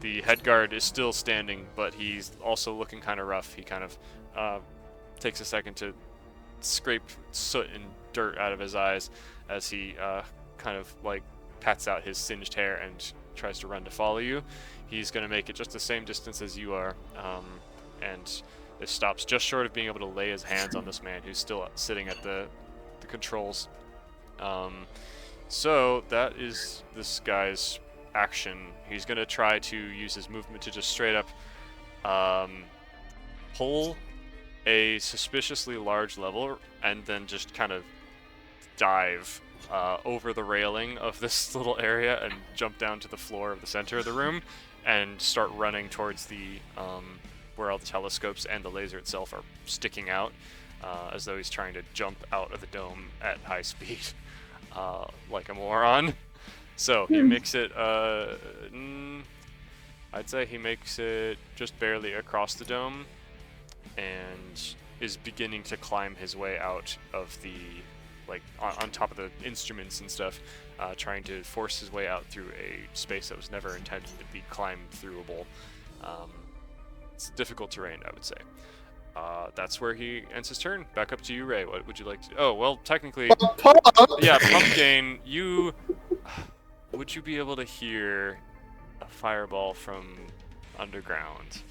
The head guard is still standing, but he's also looking kind of rough. He kind of takes a second to scrape soot and dirt out of his eyes as he kind of like pats out his singed hair and tries to run to follow you. He's going to make it just the same distance as you are, and it stops just short of being able to lay his hands on this man who's still sitting at the controls. So that is this guy's action. He's going to try to use his movement to just straight up pull a suspiciously large lever and then just kind of dive over the railing of this little area and jump down to the floor of the center of the room and start running towards the where all the telescopes and the laser itself are sticking out, as though he's trying to jump out of the dome at high speed, like a moron. So he makes it, I'd say he makes it just barely across the dome and is beginning to climb his way out of the, like, on top of the instruments and stuff, trying to force his way out through a space that was never intended to be climbed throughable. It's difficult terrain, I would say. That's where he ends his turn. Back up to you, Ray. What would you like to... Oh, well, technically... Yeah, Pumpkin, you... Would you be able to hear a fireball from underground?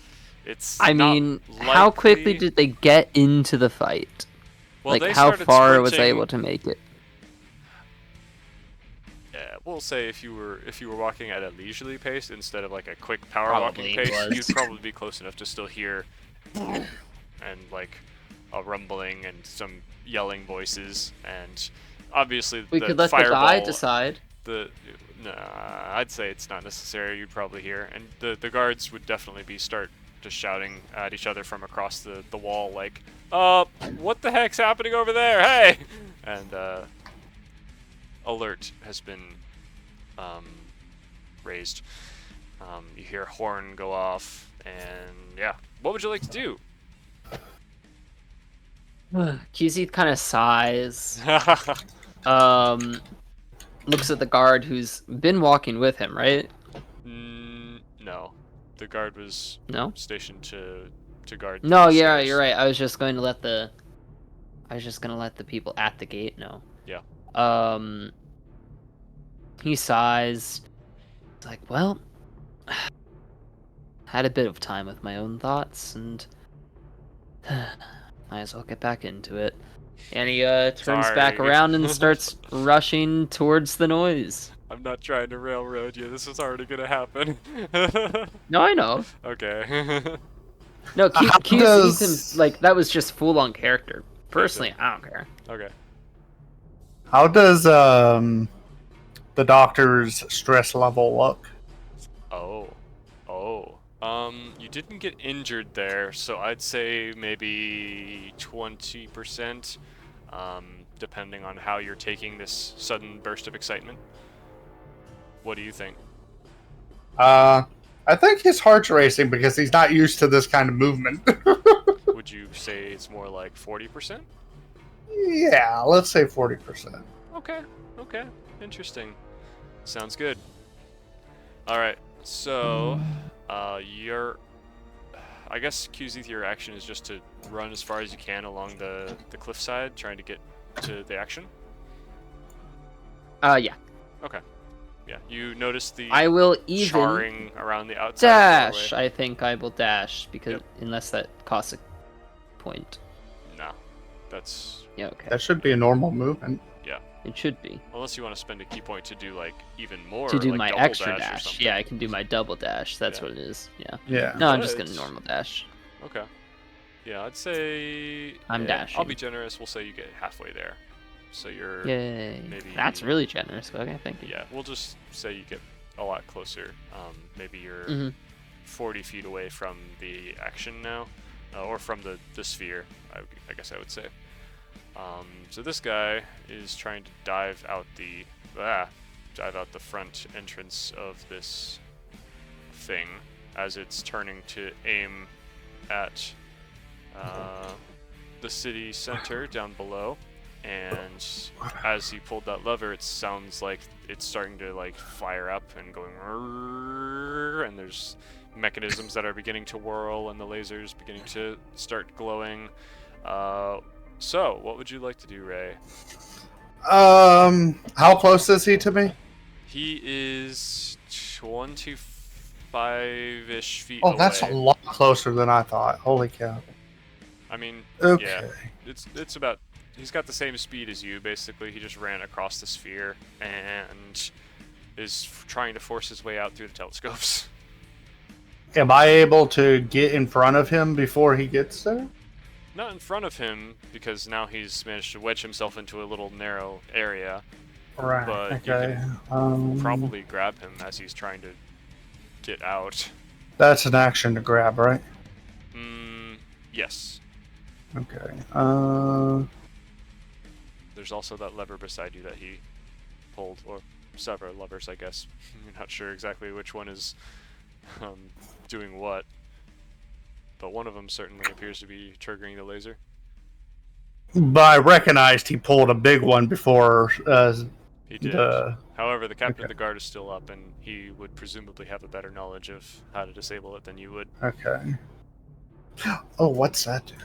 It's I mean, how quickly did they get into the fight? Well, like, how far was I able to make it? we'll say if you were walking at a leisurely pace instead of like a quick power Probably walking pace, was. you'd probably be close enough to still hear and like a rumbling and some yelling voices, and obviously We the could let the fireball. guy decide. Nah, I'd say it's not necessary. You'd probably hear, and the guards would definitely start just shouting at each other from across the wall, like, what the heck's happening over there? Hey! And alert has been raised. You hear a horn go off, and yeah, what would you like to do? QZ kind of sighs. Looks at the guard who's been walking with him, right? No, the guard was No. stationed to guard. No, the yeah, stairs. you're right. I was just going to let the people at the gate know. Yeah. He sighs. It's like, well, had a bit of time with my own thoughts, and might as well get back into it. And he turns back Sorry. around and starts rushing towards the noise. I'm not trying to railroad you. This is already gonna happen. No, I know. Okay. No, How Q's does- Ethan, like, that was just full on character. Personally, I don't care. Okay. How does the doctor's stress level look? Oh. You didn't get injured there, so I'd say maybe 20%, depending on how you're taking this sudden burst of excitement. What do you think? I think his heart's racing because he's not used to this kind of movement. Would you say it's more like 40%? Yeah, let's say 40%. Okay, interesting. Sounds good. Alright, so, I guess QZ, your action is just to run as far as you can along the cliffside, trying to get to the action? Yeah. Okay. Yeah, you notice the I will even charring around the outside of the dash. doorway. I think I will dash, because Yep. unless that costs a point. No, that's... Yeah, okay. That should be a normal movement. It should be. Unless you want to spend a key point to do, like, even more, To do like my double extra dash. Or dash. something. Yeah, I can do my double dash. That's Yeah. what it is. Yeah. Yeah. No, I'm just But- gonna normal dash. Okay. Yeah, I'd say... I'm I'll dashing. be generous, we'll say you get halfway there. So you're... Yay. maybe- That's really generous. Okay, thank you. Yeah, we'll just say you get a lot closer. Maybe you're Mhm. 40 feet away from the action now, or from the sphere, I guess I would say. So this guy is trying to dive out the front entrance of this thing as it's turning to aim at the city center down below. And as he pulled that lever, it sounds like it's starting to like fire up and going, and there's mechanisms that are beginning to whirl and the lasers beginning to start glowing. So, what would you like to do, Ray? How close is he to me? He is 25-ish feet Oh, away. that's a lot closer than I thought. Holy cow. I mean, Okay. yeah, it's about. He's got the same speed as you, basically. He just ran across the sphere and is trying to force his way out through the telescopes. Am I able to get in front of him before he gets there? Not in front of him, because now he's managed to wedge himself into a little narrow area. Right. But you Okay. Probably grab him as he's trying to get out. That's an action to grab, right? Yes. Okay. There's also that lever beside you that he pulled, or several levers, I guess. You're not sure exactly which one is doing what, but one of them certainly appears to be triggering the laser. But I recognized he pulled a big one before He did. the. However, the captain of Okay. the guard is still up, and he would presumably have a better knowledge of how to disable it than you would. Okay. Oh, what's that do?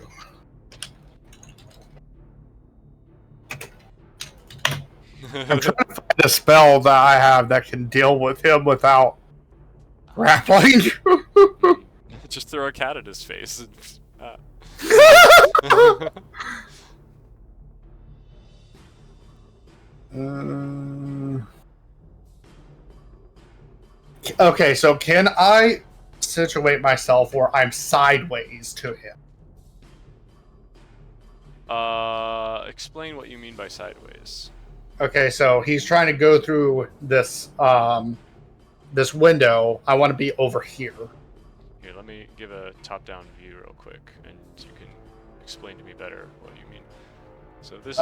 I'm trying to find a spell that I have that can deal with him without grappling. Just throw a cat at his face. Okay, so can I situate myself where I'm sideways to him? Explain what you mean by sideways. Okay, so he's trying to go through this this window. I want to be over here. Here, let me give a top-down view real quick, and you can explain to me better what you mean. So this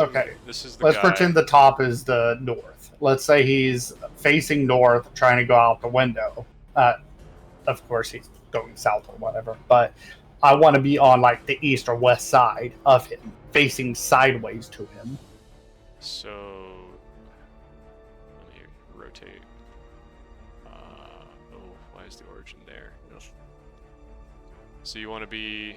is the Let's guy. pretend the top is the north. Let's say he's facing north, trying to go out the window. Of course, he's going south or whatever. But I want to be on like the east or west side of him, facing sideways to him. So let me rotate. Oh, why is the origin there? So you want to be.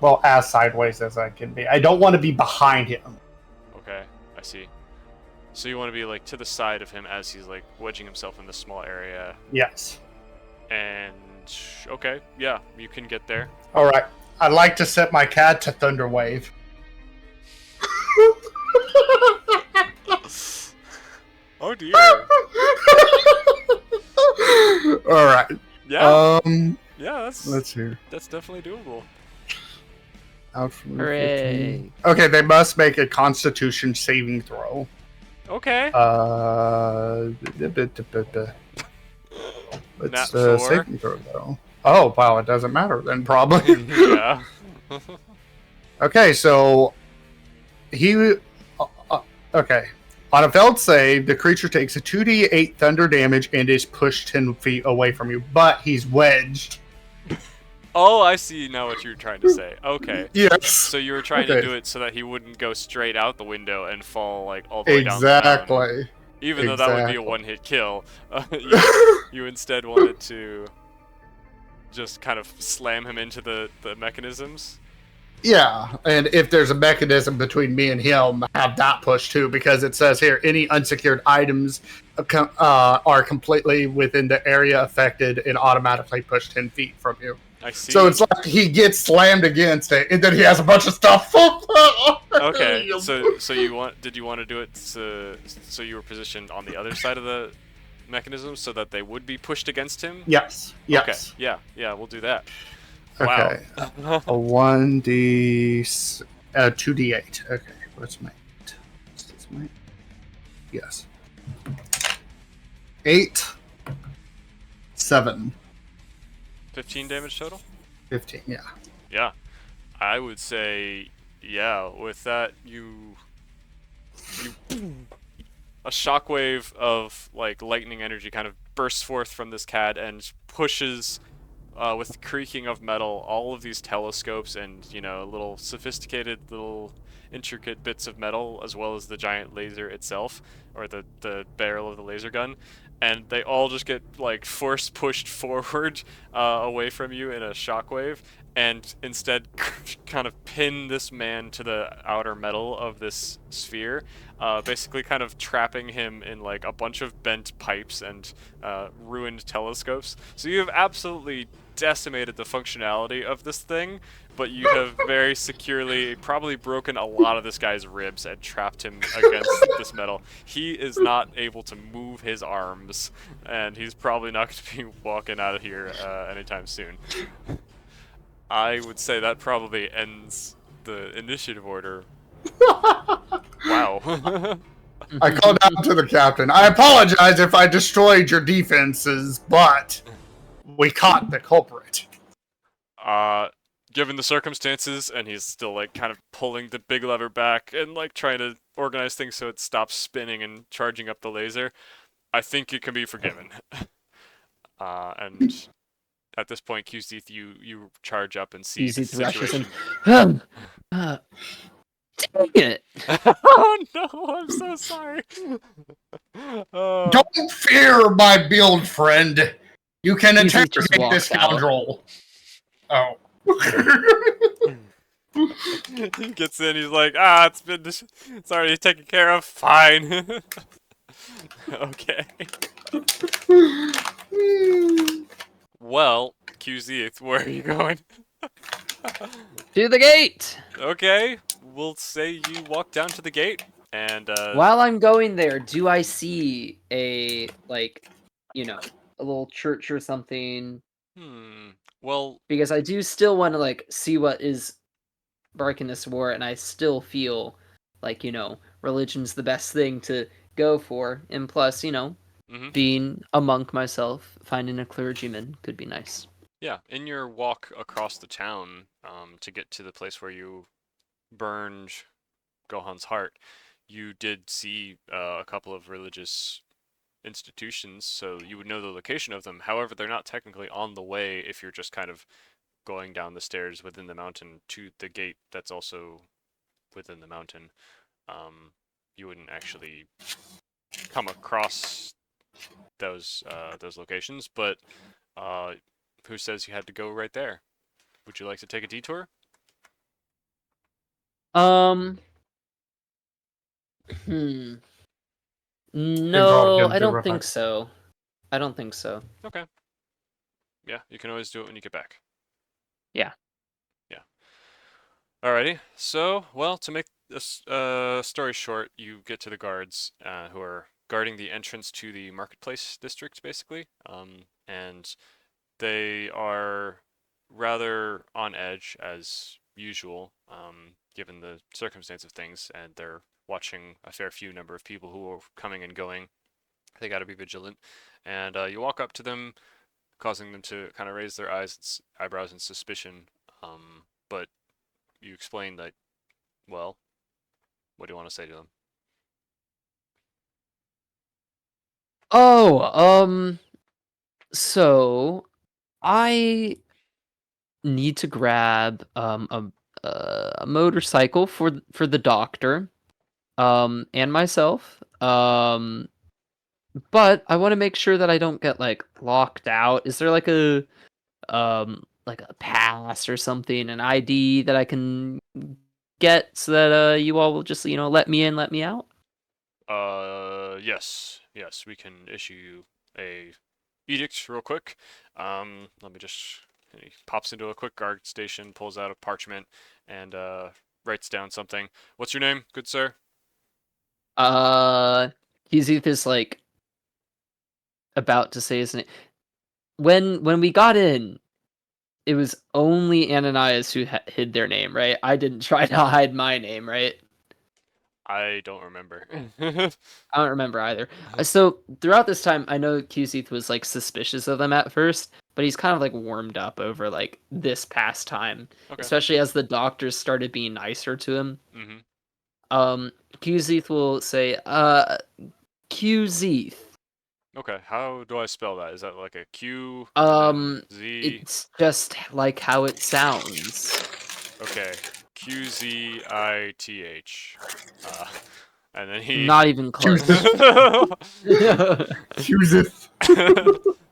Well, as sideways as I can be. I don't want to be behind him. Okay, I see. So you want to be like to the side of him as he's like wedging himself in this small area. Yes. And okay, yeah, you can get there. All right. I'd like to set my cat to Thunderwave. Oh dear. All right. Yeah. Yeah, Let's see. that's definitely doable. Out from Hooray. 15. Okay, they must make a Constitution saving throw. Okay. It's Nat 4. saving throw though. Oh wow, it doesn't matter then probably. Yeah. Okay, so he. Okay. On a failed save, the creature takes a 2d8 thunder damage and is pushed 10 feet away from you, but he's wedged. Oh, I see now what you're trying to say. Okay. Yes. So you were trying to Okay. do it so that he wouldn't go straight out the window and fall like all the way down the mountain. Exactly. Even though that would be a Exactly. one-hit kill, you instead wanted to just kind of slam him into the mechanisms. Yeah, and if there's a mechanism between me and him, have that push too, because it says here any unsecured items are completely within the area affected and automatically pushed 10 feet from you. I see. So it's like he gets slammed against it, and then he has a bunch of stuff. Okay, so you did you want to do it so you were positioned on the other side of the mechanism so that they would be pushed against him? Yes. Yes. Okay. Yeah, we'll do that. Okay. Wow. A 1d, 2d8. Okay, what's my 8? What's my 8? Yes. 8, 7, 15 damage total? 15. Yeah. Yeah. I would say, yeah, with that, you a shockwave of like lightning energy kind of bursts forth from this cat and pushes with creaking of metal all of these telescopes and little sophisticated little intricate bits of metal, as well as the giant laser itself, or the barrel of the laser gun, and they all just get like force pushed forward away from you in a shockwave, and instead kind of pin this man to the outer metal of this sphere, basically kind of trapping him in like a bunch of bent pipes and ruined telescopes. So you have absolutely decimated the functionality of this thing, but you have very securely probably broken a lot of this guy's ribs and trapped him against this metal. He is not able to move his arms, and he's probably not going to be walking out of here anytime soon. I would say that probably ends the initiative order. Wow. I called out to the captain. I apologize if I destroyed your defenses, but we caught the culprit. Given the circumstances, and he's still like kind of pulling the big lever back and like trying to organize things so it stops spinning and charging up the laser, I think it can be forgiven. And at this point, QC, you charge up and see the situation. Dang it! Oh no, I'm so sorry. Don't fear my build friend. You can He just interrogate walks this scoundrel. Oh. He gets in, he's like, it's already taken care of, fine. Okay. Well, QZ, where are you going? To the gate! Okay, we'll say you walk down to the gate. And While I'm going there, do I see a like, you know, a little church or something? well, Because I do still want to like see what is barking this war, and I still feel like, religion's the best thing to go for. And plus, mhm. being a monk myself, finding a clergyman could be nice. Yeah, in your walk across the town, to get to the place where you burned Gohan's heart, you did see a couple of religious institutions, so you would know the location of them. However, they're not technically on the way if you're just kind of going down the stairs within the mountain to the gate that's also within the mountain. You wouldn't actually come across those locations, but uh, who says you had to go right there? Would you like to take a detour? Um, hmm. Involved No, in I the don't think remote. so. I don't think so. Okay. Yeah, you can always do it when you get back. Yeah. Yeah. Alrighty. So, well, to make this story short, you get to the guards who are guarding the entrance to the marketplace district, basically. And they are rather on edge as usual, given the circumstance of things, and they're watching a fair few number of people who are coming and going. They got to be vigilant. And you walk up to them, causing them to kind of raise their eyebrows in suspicion. But you explain that, well, what do you want to say to them? Oh, so I need to grab a motorcycle for the doctor and myself. But I want to make sure that I don't get like locked out. Is there like a pass or something, an ID that I can get so that you all will just, let me in, let me out? Yes, we can issue you a edict real quick. Let me just. He pops into a quick guard station, pulls out a parchment, and writes down something. What's your name, good sir? Uh Kizith is like about to say his name. When we got in, it was only Ananias who hid their name, right? I didn't try to hide my name, right? I don't remember. I don't remember either. So throughout this time, I know Cuseath was like suspicious of them at first, but he's kind of like warmed up over like this past time, Okay. especially as the doctors started being nicer to him. Mhm. Um, Cuseath will say, Cuseath. Okay. How do I spell that? Is that like a Q and then Um, Z? it's just like how it sounds. Okay. QZITH. Uh, and then he. Not even close. Chooseth. Chooseth.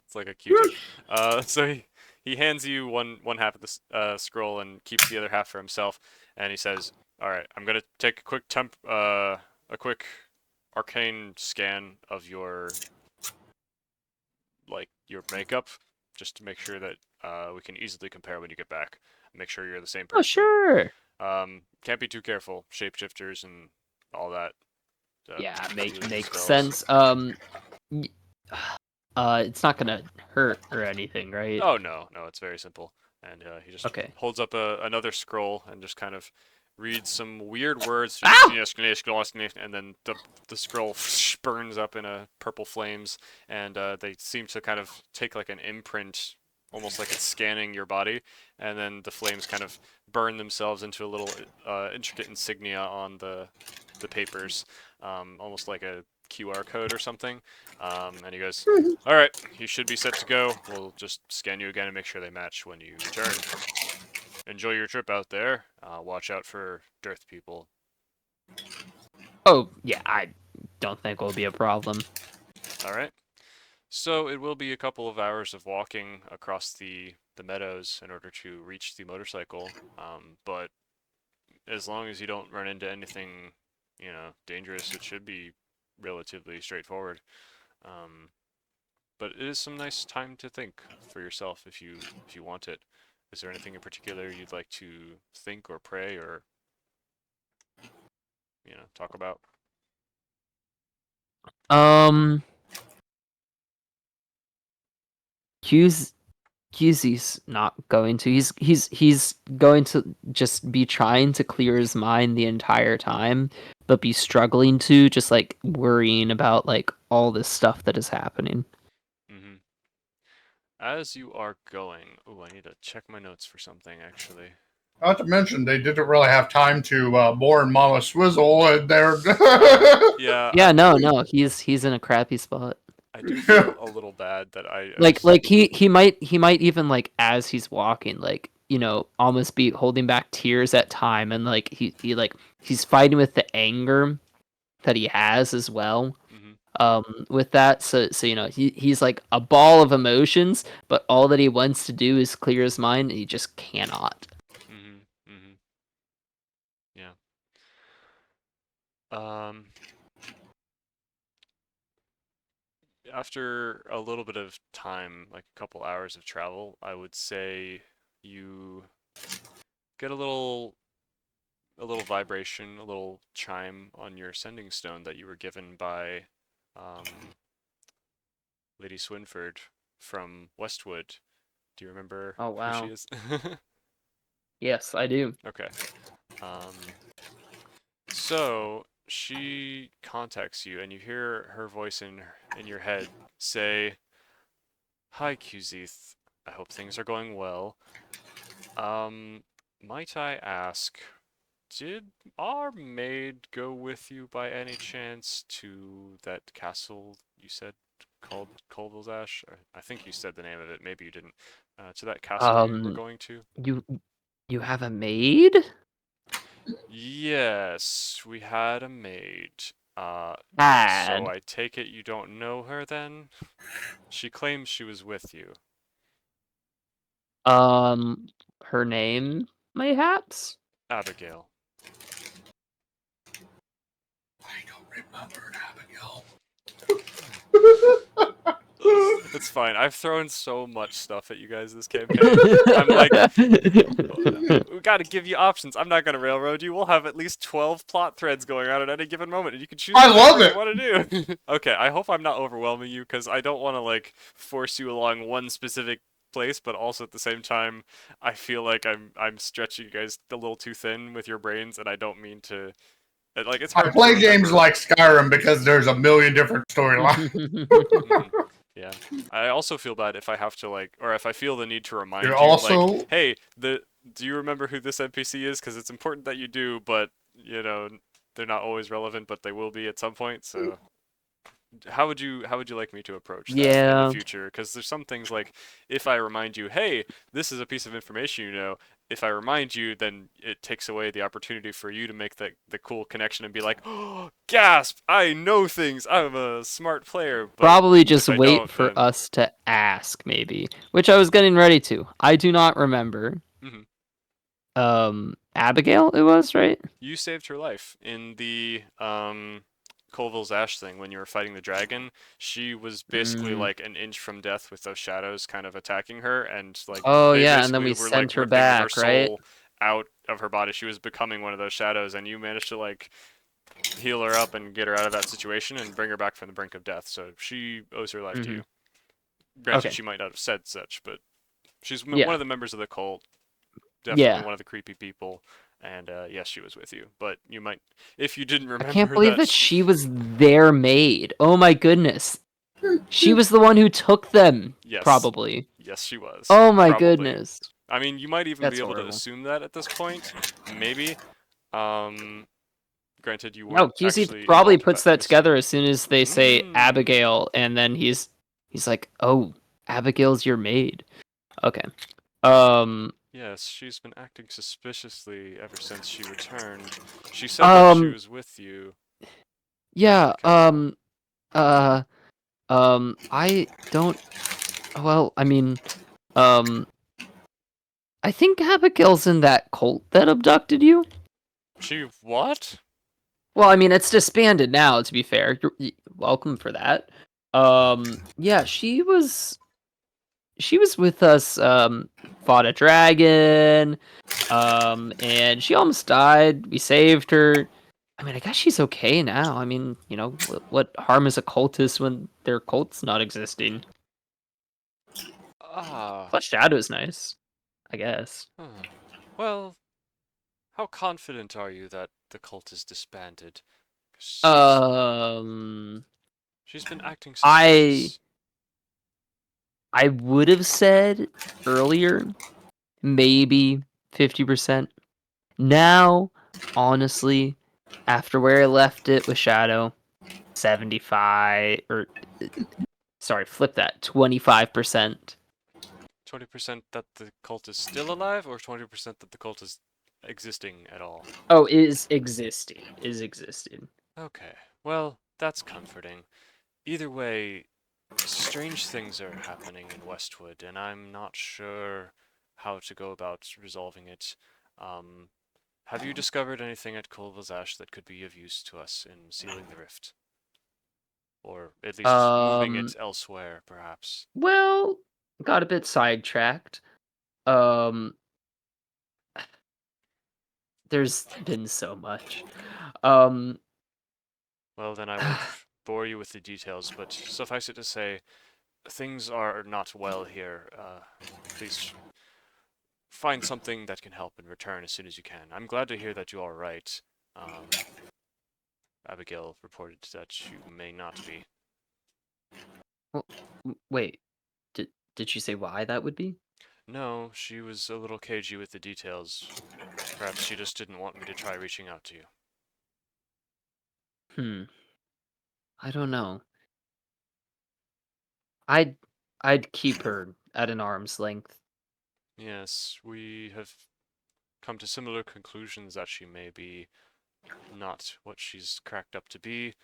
It's like a Q-tip. So he hands you one half of the scroll and keeps the other half for himself, and he says, "All right, I'm gonna take a quick a quick arcane scan of your makeup, just to make sure that we can easily compare when you get back. Make sure you're the same Oh, person. sure. Can't be too careful. Shapeshifters and all that. Yeah, Illusion makes spells. sense. Y- it's not gonna hurt or anything, right? Oh no, it's very simple. And he just Okay. holds up another scroll and just kind of reads some weird words, Ah! and then the scroll burns up in a purple flames, and they seem to kind of take like an imprint, almost like it's scanning your body, and then the flames kind of burn themselves into a little intricate insignia on the papers, almost like a QR code or something. And he goes, all right, you should be set to go. We'll just scan you again and make sure they match when you return. Enjoy your trip out there. Watch out for Dearth people. Oh, yeah, I don't think will be a problem. All right. So it will be a couple of hours of walking across the meadows in order to reach the motorcycle. But as long as you don't run into anything, dangerous, it should be relatively straightforward. Um, but it is some nice time to think for yourself if you want it. Is there anything in particular you'd like to think or pray or talk about? QZ's not going to. He's going to just be trying to clear his mind the entire time, but be struggling to, just like worrying about like all this stuff that is happening. Mm-hmm. As you are going, oh, I need to check my notes for something actually. Not to mention, they didn't really have time to mourn Mama Swizzle, and they're Yeah, Yeah, no, he's in a crappy spot. I do feel a little bad that I Like he might even like as he's walking, like, you know, almost be holding back tears at time, and like he like he's fighting with the anger that he has as well. With that, so you know, he's like a ball of emotions, but all that he wants to do is clear his mind, and he just cannot. Yeah. After a little bit of time, like a couple hours of travel, I would say you get a little vibration, a little chime on your sending stone that you were given by Lady Swinford from Westwood. Do you remember Oh who she wow. is? Yes, I do. Okay. So she contacts you, and you hear her voice in your head say, "Hi, QZeth. I hope things are going well. Might I ask, did our maid go with you by any chance to that castle you said called Colville's Ash? I think you said the name of it. Maybe you didn't. To that castle you were going to? You you have a maid? Yes, we had a maid. So Had. I take it you don't know her then? She claims she was with you. Her name, mayhaps? Abigail. I don't remember Abigail. It's fine. I've thrown so much stuff at you guys this campaign. I'm like, we gotta give you options. I'm not gonna railroad you. We'll have at least 12 plot threads going on at any given moment, and you can choose I love whatever it. you want to do. Okay, I hope I'm not overwhelming you, because I don't want to, like, force you along one specific place, but also at the same time, I feel like I'm stretching you guys a little too thin with your brains, and I don't mean to... Like, it's I hard play to games remember. like Skyrim because there's a million different storylines. Yeah. I also feel bad if I have to, like, or if I feel the need to remind You're you, also like, hey, do you remember who this NPC is? Because it's important that you do, but, you know, they're not always relevant, but they will be at some point. So how would you like me to approach that in the Yeah. future? Because there's some things like, if I remind you, hey, this is a piece of information you know, if I remind you, then it takes away the opportunity for you to make the cool connection and be like, oh, gasp, I know things, I'm a smart player. But Probably just if I wait don't, for then us to ask, maybe. Which I was getting ready to. I do not remember. mhm. Abigail it was, right? You saved her life in the Colville's Ash thing when you were fighting the dragon. She was basically Mm. like an inch from death with those shadows kind of attacking her, and like Oh they yeah, and then basically we were like sent her ripping her back, right? soul out of her body. She was becoming one of those shadows, and you managed to like heal her up and get her out of that situation and bring her back from the brink of death. So she owes her life to Mm-hmm. you. Granted, Okay. she might not have said such, but she's one Yeah. of the members of the cult. Definitely Yeah. one of the creepy people. And yes, she was with you. But you might, if you didn't I can't remember believe that, that she was their maid. Oh my goodness. She was the one who took them, yes, probably. yes, she was. Oh my Probably. goodness. I mean, you might even be That's able to horrible. assume that at this point. Maybe. Um, Granted, you No, weren't QC actually probably involved with puts that that mystery. together as soon as they say Mm. Abigail, and then he's like, "Oh, Abigail's your maid." Okay. Um. Yes, she's been acting suspiciously ever since she returned. She said that she Um. was with you at Yeah. the castle. Uh. I don't. Well, I mean. Um. I think Abigail's in that cult that abducted you. She what? Well, I mean, it's disbanded now. To be fair, you're welcome for that. Yeah, she was with us. Fought a dragon. And she almost died. We saved her. I mean, I guess she's okay now. I mean, you know, what harm is a cultist when their cult's not existing? Ah. Plus, Shadow's nice, I guess. Huh. Well, how confident are you that the cult is disbanded? 'Cause Um, she's been acting I suspicious. I would have said earlier, maybe 50%. Now, honestly, after where I left it with Shadow, 75 or sorry, flip that, 25%. 20% that the cult is still alive, or 20% that the cult is existing at all? Oh, is existing. Is existing. Okay, well, that's comforting. Either way, strange things are happening in Westwood, and I'm not sure how to go about resolving it. Um, have you discovered anything at Kulva's Ash that could be of use to us in sealing the rift? Or at least moving Um, it elsewhere, perhaps? well, got a bit sidetracked. Um, there's been so much. Um, Well, then I won't bore you with the details, but suffice it to say, things are not well here. Please find something that can help and return as soon as you can. I'm glad to hear that you are right. Um, Abigail reported that you may not be. wait, did she say why that would be? No, she was a little cagey with the details. Perhaps she just didn't want me to try reaching out to you. Hmm, I don't know. I'd I'd keep her at an arm's length. Yes, we have come to similar conclusions that she may be not what she's cracked up to be,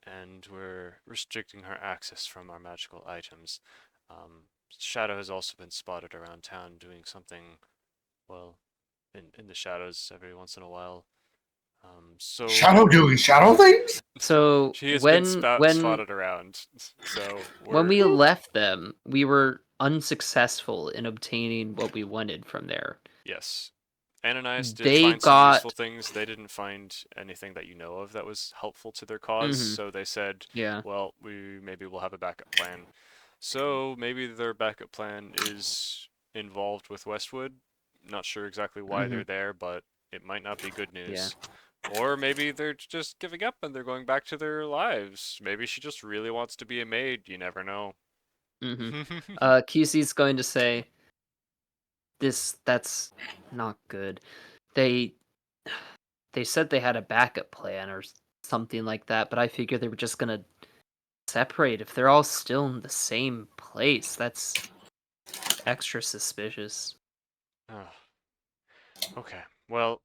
and we're restricting her access from our magical items. Shadow has also been spotted around town doing something, well, in the shadows every once in a while. So Shadow doing shadow things? So she has been when spotted around. So when we're we left them, we were unsuccessful in obtaining what we wanted from there. yes. Ananias did They find some useful got things. They didn't find anything that you know of that was helpful to their cause, mm-hmm, so they said, yeah. well, we maybe we'll have a backup plan. So maybe their backup plan is involved with Westwood. Not sure exactly why Mm-hmm, they're there, but it might not be good yeah. news. Or maybe they're just giving up and they're going back to their lives. Maybe she just really wants to be a maid. You never know. Mm-hmm. QC's going to say that's not good. They they said they had a backup plan or something like that, but I figured they were just gonna separate. If they're all still in the same place, that's extra suspicious. Ah, okay. Well,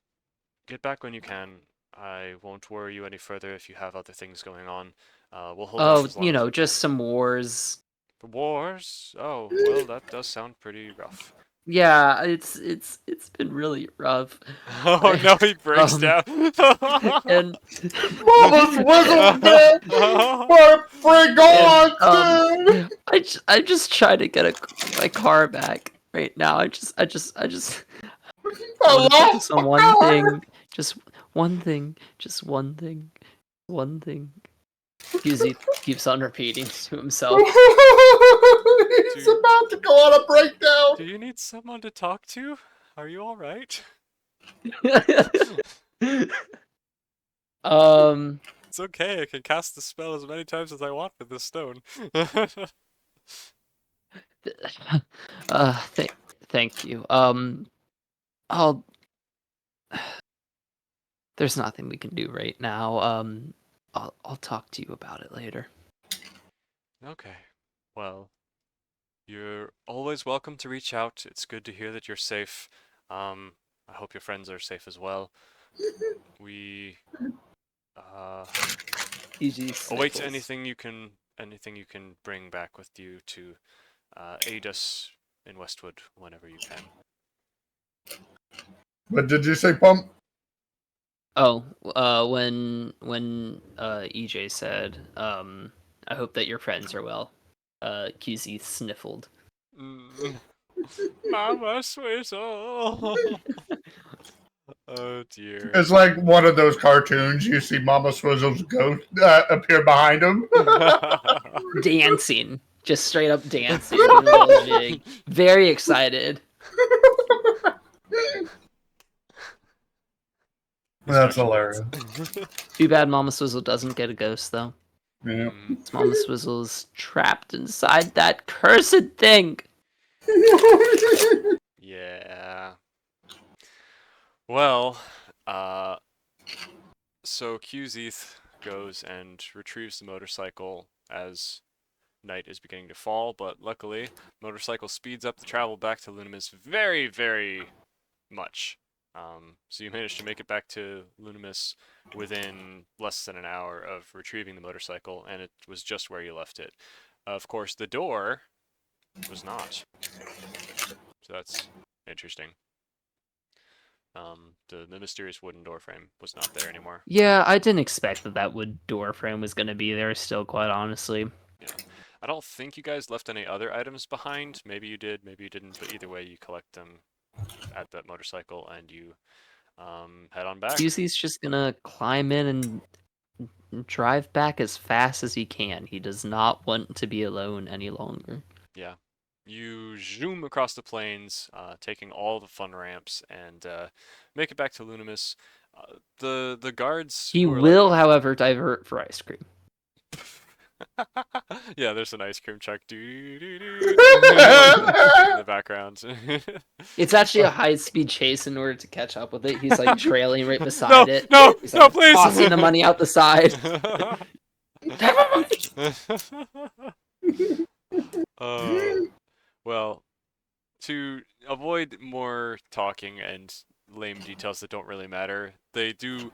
get back when you can. I won't worry you any further if you have other things going on. We'll hold off Oh, as long you as know, we just can. some wars. The wars? Oh, well, that does sound pretty rough. Yeah, it's been really rough. Oh no, he breaks um down. and Mama's whistle, bitch! But bring and on, dude! I'm just trying to get my car back right now. I I want to focus lost on my one car! thing. Just one thing. Just one thing. One thing. QZ keeps on repeating to himself. He's do about to go on a breakdown! do you need someone to talk to? Are you all right? um It's okay. I can cast the spell as many times as I want with this stone. th- thank you. I'll there's nothing we can do right now. I'll talk to you about it later. Okay. Well, you're always welcome to reach out. It's good to hear that you're safe. I hope your friends are safe as well. We uh, Easy await sniffles. anything you can bring back with you to aid us in Westwood whenever you can. What did you say, Pump? Oh, when EJ said, I hope that your friends are well. QZ sniffled. Mm. Mama Sweetle. Oh dear. It's like one of those cartoons. You see Mama Swizzle's ghost appear behind him. Dancing. Just straight up dancing, doing a little jig. Very excited. That's hilarious. Too bad Mama Swizzle doesn't get a ghost, though. Yeah. Mama Swizzle's trapped inside that cursed thing. Yeah. Well, so QZeth goes and retrieves the motorcycle as night is beginning to fall, but luckily, motorcycle speeds up the travel back to Lunimus very, very much. So you managed to make it back to Lunimus within less than an hour of retrieving the motorcycle, and it was just where you left it. Of course, the door was not. So that's interesting. The mysterious wooden door frame was not there anymore. Yeah, I didn't expect that wood door frame was going to be there still, quite honestly. Yeah. I don't think you guys left any other items behind. Maybe you did, maybe you didn't, but either way, you collect them at that motorcycle and you head on back. He's just going to climb in and drive back as fast as he can. He does not want to be alone any longer. Yeah. You zoom across the plains, taking all the fun ramps, and make it back to Lunimus. The guards. He who are will, however, divert for ice cream. Yeah, there's an ice cream truck in the background. It's actually a high-speed chase in order to catch up with it. He's like trailing right beside it. No, He's no, like, please! tossing the money out the side. Well, to avoid more talking and lame details that don't really matter, they do.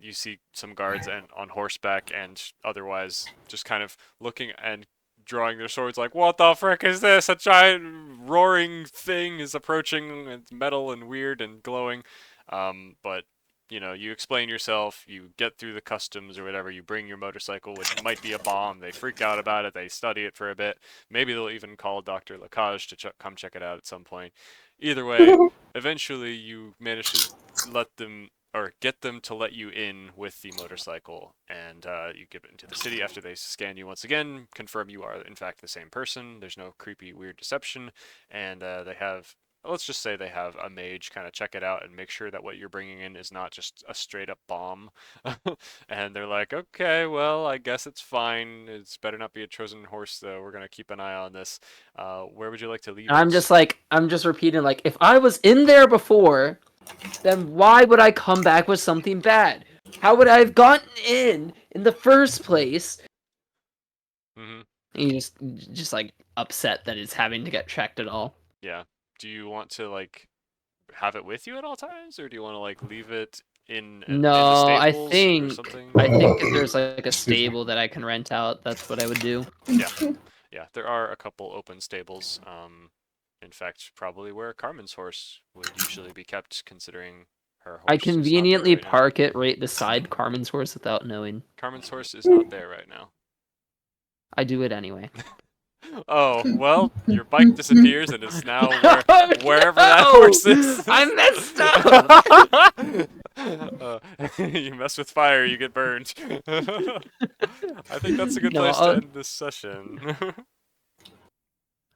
You see some guards and on horseback and otherwise just kind of looking and drawing their swords like, what the frick is this? A giant roaring thing is approaching. It's metal and weird and glowing. But you know, you explain yourself, you get through the customs or whatever, you bring your motorcycle, which might be a bomb. They freak out about it. They study it for a bit. Maybe they'll even call Dr. Lacage to come check it out at some point. Either way, eventually you manage to let them or get them to let you in with the motorcycle, and you give it into the city after they scan you once again, confirm you are in fact the same person. There's no creepy weird deception, and they have, let's just say they have a mage kind of check it out and make sure that what you're bringing in is not just a straight up bomb. And they're like, okay, well, I guess it's fine. It's better not be a Trojan horse, though. We're going to keep an eye on this. Where would you like to leave I'm us? I'm just repeating, like, if I was in there before, then why would I come back with something bad? How would I have gotten in the first place? Mm-hmm. He's just like upset that it's having to get checked at all. Yeah. Do you want to like have it with you at all times, or do you want to like leave it in No, the I stables or think something? if there's like a stable that I can rent out, that's what I would do. Yeah, there are a couple open stables. In fact, probably where Carmen's horse would usually be kept, considering her horse I is not there conveniently right now. park it right beside Carmen's horse without knowing. Carmen's horse is not there right now. I do it ananyway. Oh, well, your bike disappears and is now wherever that No! horse is. I messed up! You mess with fire, you get burned. I think that's a good No, place to end this session.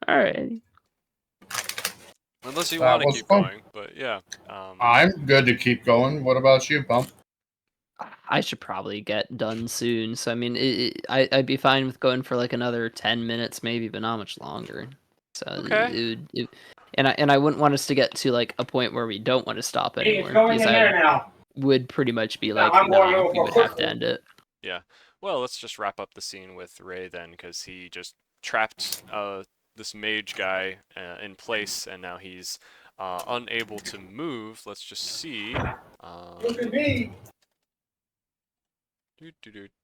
Alright. Unless you That want to was keep fun. going, but yeah. I'm good to keep going. What about you, Bump? I should probably get done soon, so I mean, I'd be fine with going for like another 10 minutes maybe, but not much longer. So Okay. and I wouldn't want us to get to like a point where we don't want to stop anymore, going because in there now. would pretty much be No, like, I'm going nah, over we would for have to end it. Yeah. Well, let's just wrap up the scene with Ray then, because he just trapped this mage guy in place, and now he's unable to move. Let's just see. Look at me.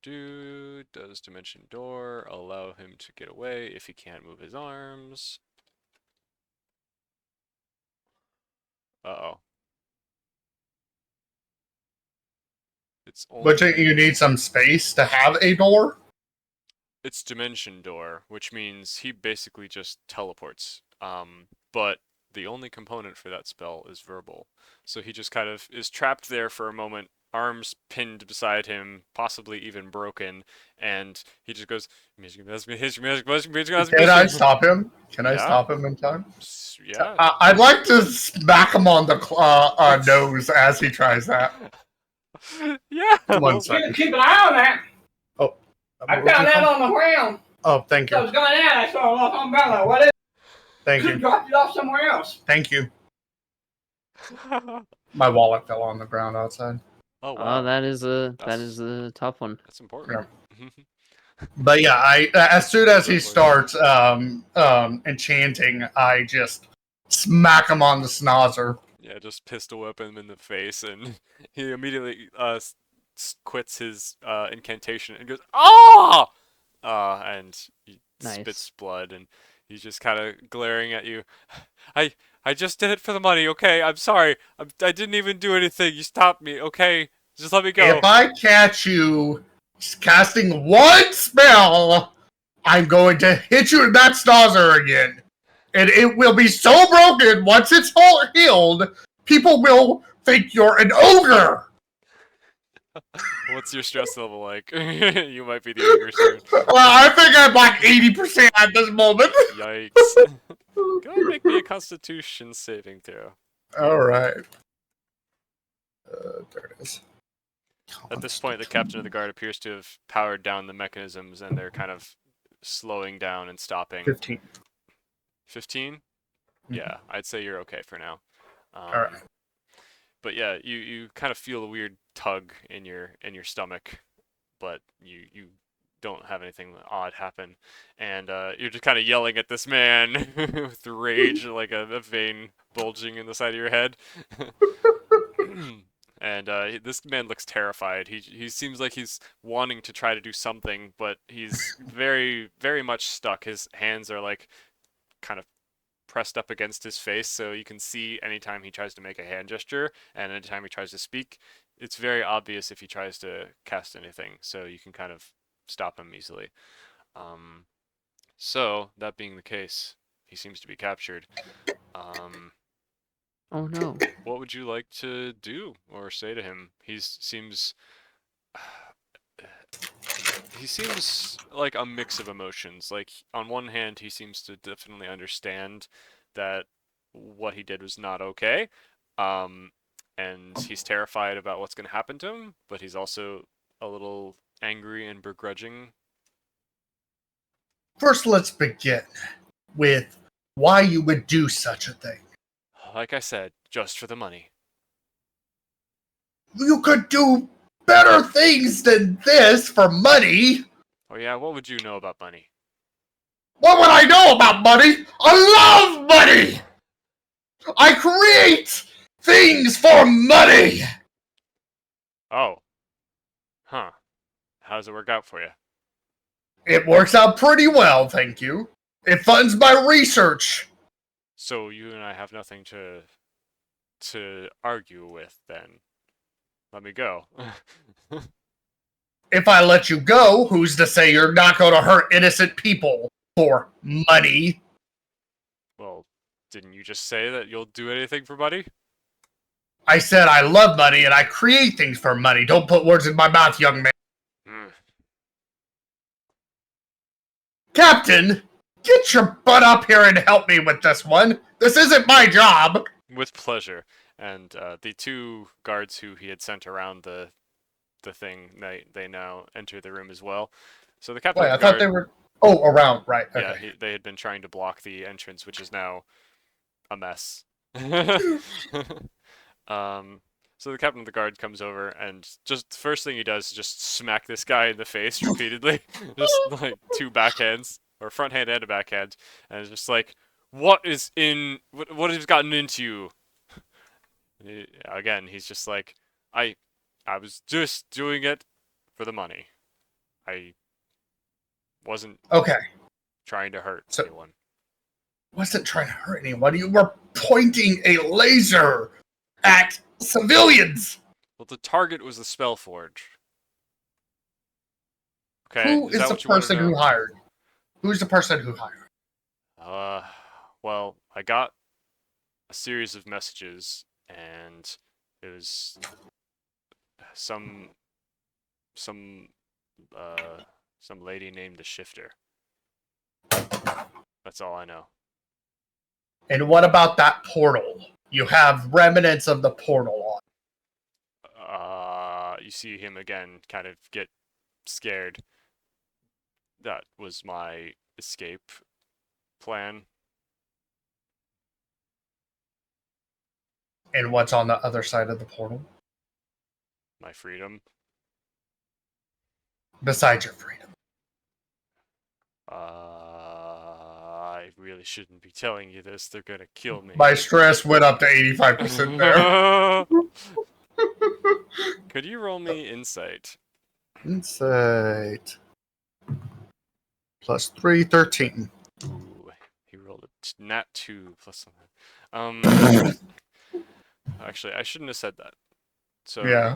Does Dimension Door allow him to get away if he can't move his arms? Uh-oh. It's only... But you need some space to have a door? It's Dimension Door, which means he basically just teleports. But the only component for that spell is verbal. So he just kind of is trapped there for a moment, arms pinned beside him, possibly even broken, and he just goes, Can I stop him? Can I Yeah, stop him in time? yeah. I'd like to smack him on the nose as he tries that. Yeah. One You second. keep an eye on that. Oh, I found that on the ground. Oh, thank So I you. was going out. I saw a lost umbrella. What is it? Thank Could have you. dropped it off somewhere else. Thank you. My wallet fell on the ground outside. Oh wow. Oh, that is That's- a tough one. That's important. But yeah, as soon as he starts enchanting, I just smack him on the snozzer. Yeah, just pistol whip him in the face, and he immediately quits his incantation and goes, "Ah!" And he Nice. spits blood, and he's just kind of glaring at you. I just did it for the money, okay? I'm sorry. I didn't even do anything. You stopped me, okay? Just let me go. If I catch you casting one spell, I'm going to hit you in that snozzer again. And it will be so broken once it's all healed, people will think you're an ogre. What's your stress level like? You might be the ogre soon. Well, I think I'm like 80% at this moment. Yikes. Go and make me a Constitution saving throw. All right. There it is. At this point, the captain of the guard appears to have powered down the mechanisms, and they're kind of slowing down and stopping. 15. 15? Yeah, I'd say you're okay for now. All right. But yeah, you kind of feel a weird tug in your stomach, but you don't have anything odd happen, and you're just kind of yelling at this man with rage, like a vein bulging in the side of your head. And this man looks terrified. He seems like he's wanting to try to do something, but he's very, very much stuck. His hands are like kind of pressed up against his face, so you can see anytime he tries to make a hand gesture and anytime he tries to speak. It's very obvious if he tries to cast anything, so you can kind of stop him easily. So that being the case, he seems to be captured. Oh no. What would you like to do or say to him? He seems like a mix of emotions. Like on one hand, he seems to definitely understand that what he did was not okay. And he's terrified about what's going to happen to him, but he's also a little angry and begrudging. First, let's begin with why you would do such a thing. Like I said, just for the money. You could do better things than this for money. Oh yeah, what would you know about money? What would I know about money? I love money! I create things for money! Oh. Huh. How does it work out for you? It works out pretty well, thank you. It funds my research. So you and I have nothing to argue with then. Let me go. If I let you go, who's to say you're not going to hurt innocent people for money? Well, didn't you just say that you'll do anything for money? I said I love money and I create things for money. Don't put words in my mouth, young man. Captain, get your butt up here and help me with this one. This isn't my job. With pleasure. And the two guards who he had sent around the thing, they now enter the room as well. So the captain Wait, of I the thought guard, they were... Oh, around, right. Okay. yeah, they had been trying to block the entrance, which is now a mess. So the captain of the guard comes over, and just the first thing he does is just smack this guy in the face repeatedly. Just like two backhands, or front hand and a backhand. And it's just like, what has gotten into you? Again, he's just like, I was just doing it for the money. I wasn't Okay. trying to hurt anyone. Wasn't trying to hurt anyone. You were pointing a laser at civilians. Well, the target was the Spellforge. Okay, Who is is that the what you want to person know? who hired? Who's the person who hired? Well, I got a series of messages, and it was some some lady named the Shifter. That's all I know. And what about that portal? You have remnants of the portal on. You see him again, kind of get scared. That was my escape plan. And what's on the other side of the portal? My freedom. Besides your freedom. I really shouldn't be telling you this. They're gonna kill me. My stress went up to 85% there. Could you roll me insight? Insight. Plus 3, 13. Ooh, he rolled a nat 2 plus something. Actually, I shouldn't have said that. So Yeah.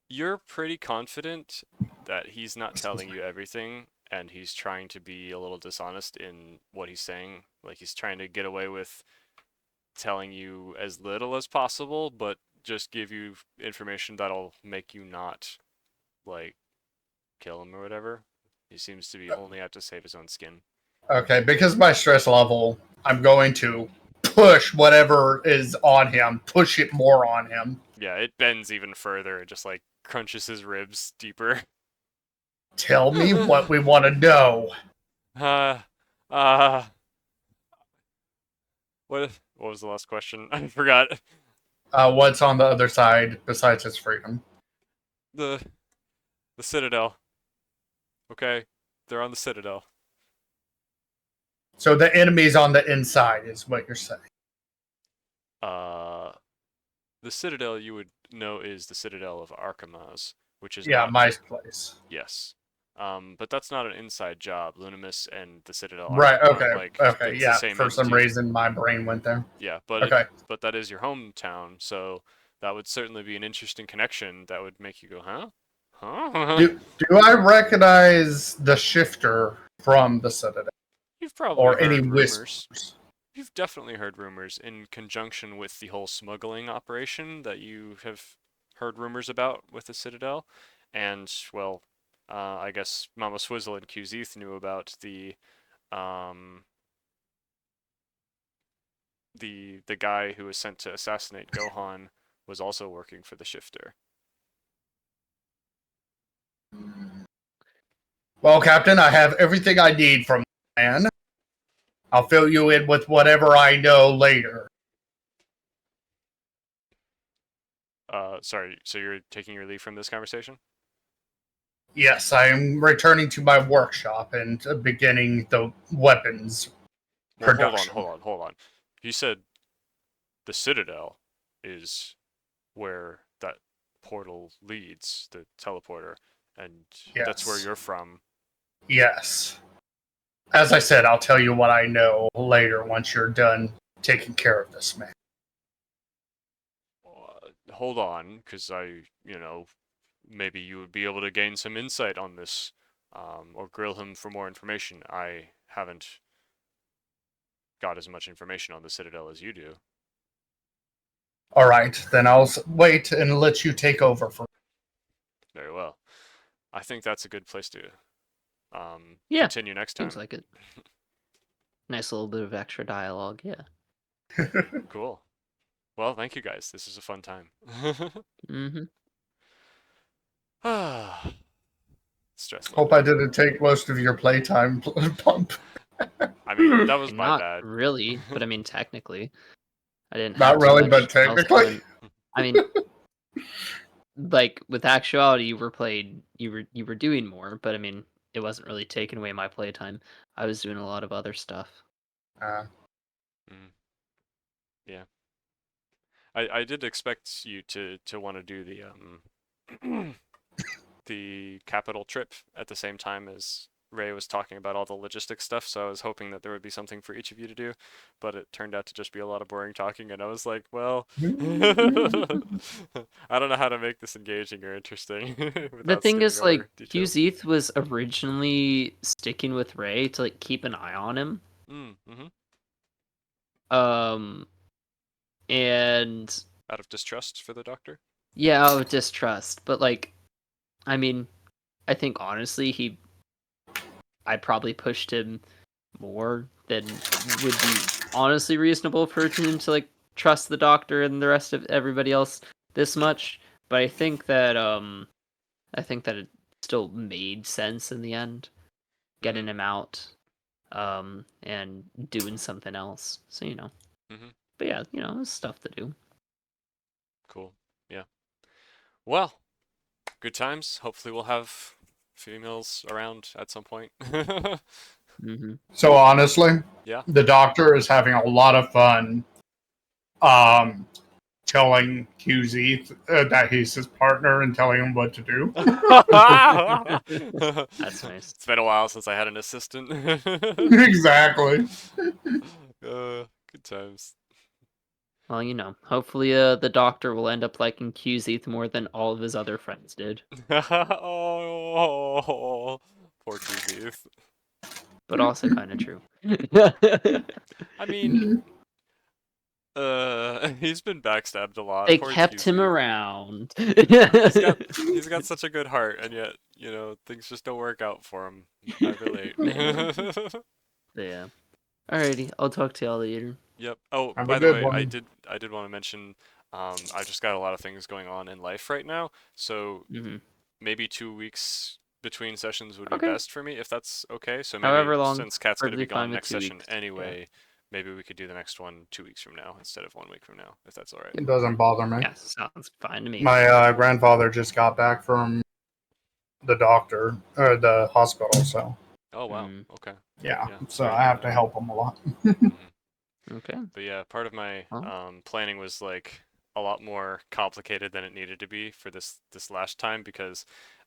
you're pretty confident that he's not telling you everything, and he's trying to be a little dishonest in what he's saying. Like, he's trying to get away with telling you as little as possible, but just give you information that'll make you not, like, kill him or whatever. He seems to be only out to save his own skin. Okay, because my stress level, I'm going to push whatever is on him, push it more on him. Yeah, it bends even further. It just, like, crunches his ribs deeper. Tell me what we want to know. What was the last question? I forgot. What's on the other side besides his freedom? The Citadel. Okay, they're on the Citadel. So the enemy's on the inside is what you're saying. The Citadel you would know is the Citadel of Arkamas, which is Yeah, not my place. yes. But that's not an inside job. Lunimus and the Citadel Right, are okay, like okay, it's yeah. the same For some entity. reason, my brain went there. Yeah, but Okay. but that is your hometown, so that would certainly be an interesting connection that would make you go, huh? Huh? Do I recognize the shifter from the Citadel? You've probably Or heard any rumors. whispers? You've definitely heard rumors in conjunction with the whole smuggling operation that you have heard rumors about with the Citadel. And, well, I guess Mama Swizzle and Qzeth knew about the guy who was sent to assassinate Gohan was also working for the Shifter. Well, Captain, I have everything I need from the man. I'll fill you in with whatever I know later. Sorry, so you're taking your leave from this conversation? Yes, I'm returning to my workshop and beginning the weapons Well, production. hold on. You said the Citadel is where that portal leads, the teleporter, and that's where Yes. you're from. Yes. As I said, I'll tell you what I know later once you're done taking care of this man. Hold on, because maybe you would be able to gain some insight on this, or grill him for more information. I haven't got as much information on the Citadel as you do. All right, then I'll wait and let you take over for. Very well. I think that's a good place to Yeah, continue next time. Seems like it. Nice little bit of extra dialogue, yeah. Cool. Well, thank you guys. This is a fun time. Mm-hmm. Stress Hope level. I didn't take most of your playtime pump. I mean, that was my Not bad. really, but I mean, technically. I didn't Not have too really, much but else technically. going. I mean, like with actuality, you were doing more, but I mean, it wasn't really taking away my playtime. I was doing a lot of other stuff. Yeah. I did expect you to want to do the the capital trip at the same time as Ray was talking about all the logistics stuff, so I was hoping that there would be something for each of you to do, but it turned out to just be a lot of boring talking, and I was like, well, I don't know how to make this engaging or interesting The without thing skipping is, like, over details. Qzeth was originally sticking with Ray to like keep an eye on him. Mm-hmm. Um, and Out of distrust for the doctor? yeah, out of distrust. But like, I mean, I think honestly, I probably pushed him more than would be honestly reasonable for him to like trust the doctor and the rest of everybody else this much. But I think that it still made sense in the end, getting him out, and doing something else. So Mm-hmm. but yeah, there's stuff to do. Cool. Yeah. Well, good times. Hopefully we'll have females around at some point. Mm-hmm. So honestly, Yeah. the doctor is having a lot of fun telling QZ that he's his partner and telling him what to do. That's nice. It's been a while since I had an assistant. Exactly. Good times. Well, hopefully the doctor will end up liking QZ more than all of his other friends did. Oh, poor Keith. But also kind of true. I mean, he's been backstabbed a lot. They Poor kept him QZ. around. He's got such a good heart, and yet, things just don't work out for him. I relate. Yeah. Alrighty, I'll talk to y'all later. Yep. Oh, Have a by the good way, I one. did want to mention, I just got a lot of things going on in life right now, so Mm-hmm. maybe 2 weeks between sessions would be Okay. best for me, if that's okay. So maybe However long, since Kat's gonna be perfectly fine gone with next 2 session weeks. anyway, maybe we could do the next one 2 weeks from now instead of 1 week from now, if that's all right. It doesn't bother me. Yeah, sounds fine to me. My grandfather just got back from the doctor or the hospital, so Oh wow. Mm. Okay. yeah. Yeah, So sorry to I hear have that. to help him a lot. Mhm. Okay. But yeah, part of my Well. planning was like a lot more complicated than it needed to be for this last time because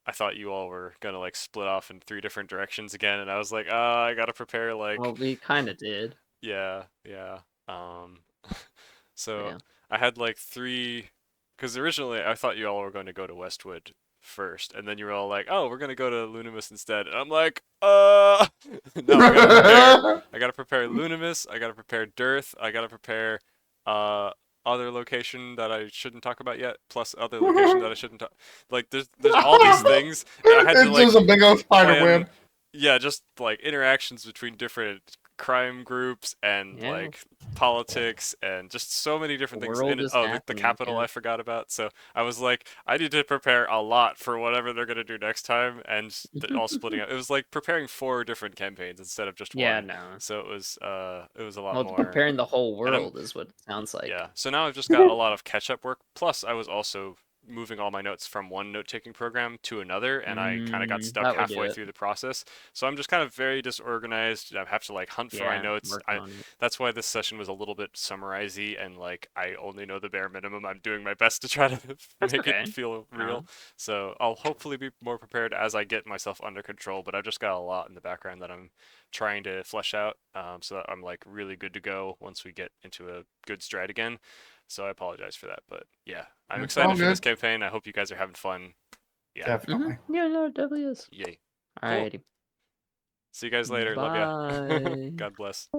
I thought you all were gonna like split off in 3 different directions again, and I was like, I gotta prepare Well, like we kind of did. yeah. So Yeah. I had like three, because originally I thought you all were going to go to Westwood first, and then you were all like, oh, we're gonna go to Lunimus instead, and I'm like, no, I gotta prepare Lunimus, I gotta prepare Dearth, I gotta prepare uh other location that I shouldn't talk about yet, plus other location that I shouldn't talk. Like there's all these things, and I had to It's like just a big old spider plan, web. yeah, just like interactions between different crime groups and Yeah. like politics and just so many different The things world in it. is Oh, the happening. capital Yeah. I forgot about. So I was like, I need to prepare a lot for whatever they're gonna do next time, and all splitting up. It was like preparing 4 different campaigns instead of just Yeah. one. No. So it was a lot Well, it's more. preparing the whole And I'm world is what it sounds like. yeah. So now I've just got a lot of catch-up work. Plus, I was also moving all my notes from one note-taking program to another, and I kind of got stuck That would do halfway it. through the process. So I'm just kind of very disorganized. I have to like hunt for my Yeah. notes. Working on it. That's why this session was a little bit summarizey, and like I only know the bare minimum. I'm doing my best to try to That's make okay. it feel No. real. So I'll hopefully be more prepared as I get myself under control. But I've just got a lot in the background that I'm trying to flesh out, so that I'm like really good to go once we get into a good stride again. So I apologize for that, but yeah, I'm It's all excited for this good. campaign. I hope you guys are having fun. Yeah, Definitely. Yeah. No, it definitely is. yay. Cool. Alrighty. See you guys later. Love ya. Bye. God bless.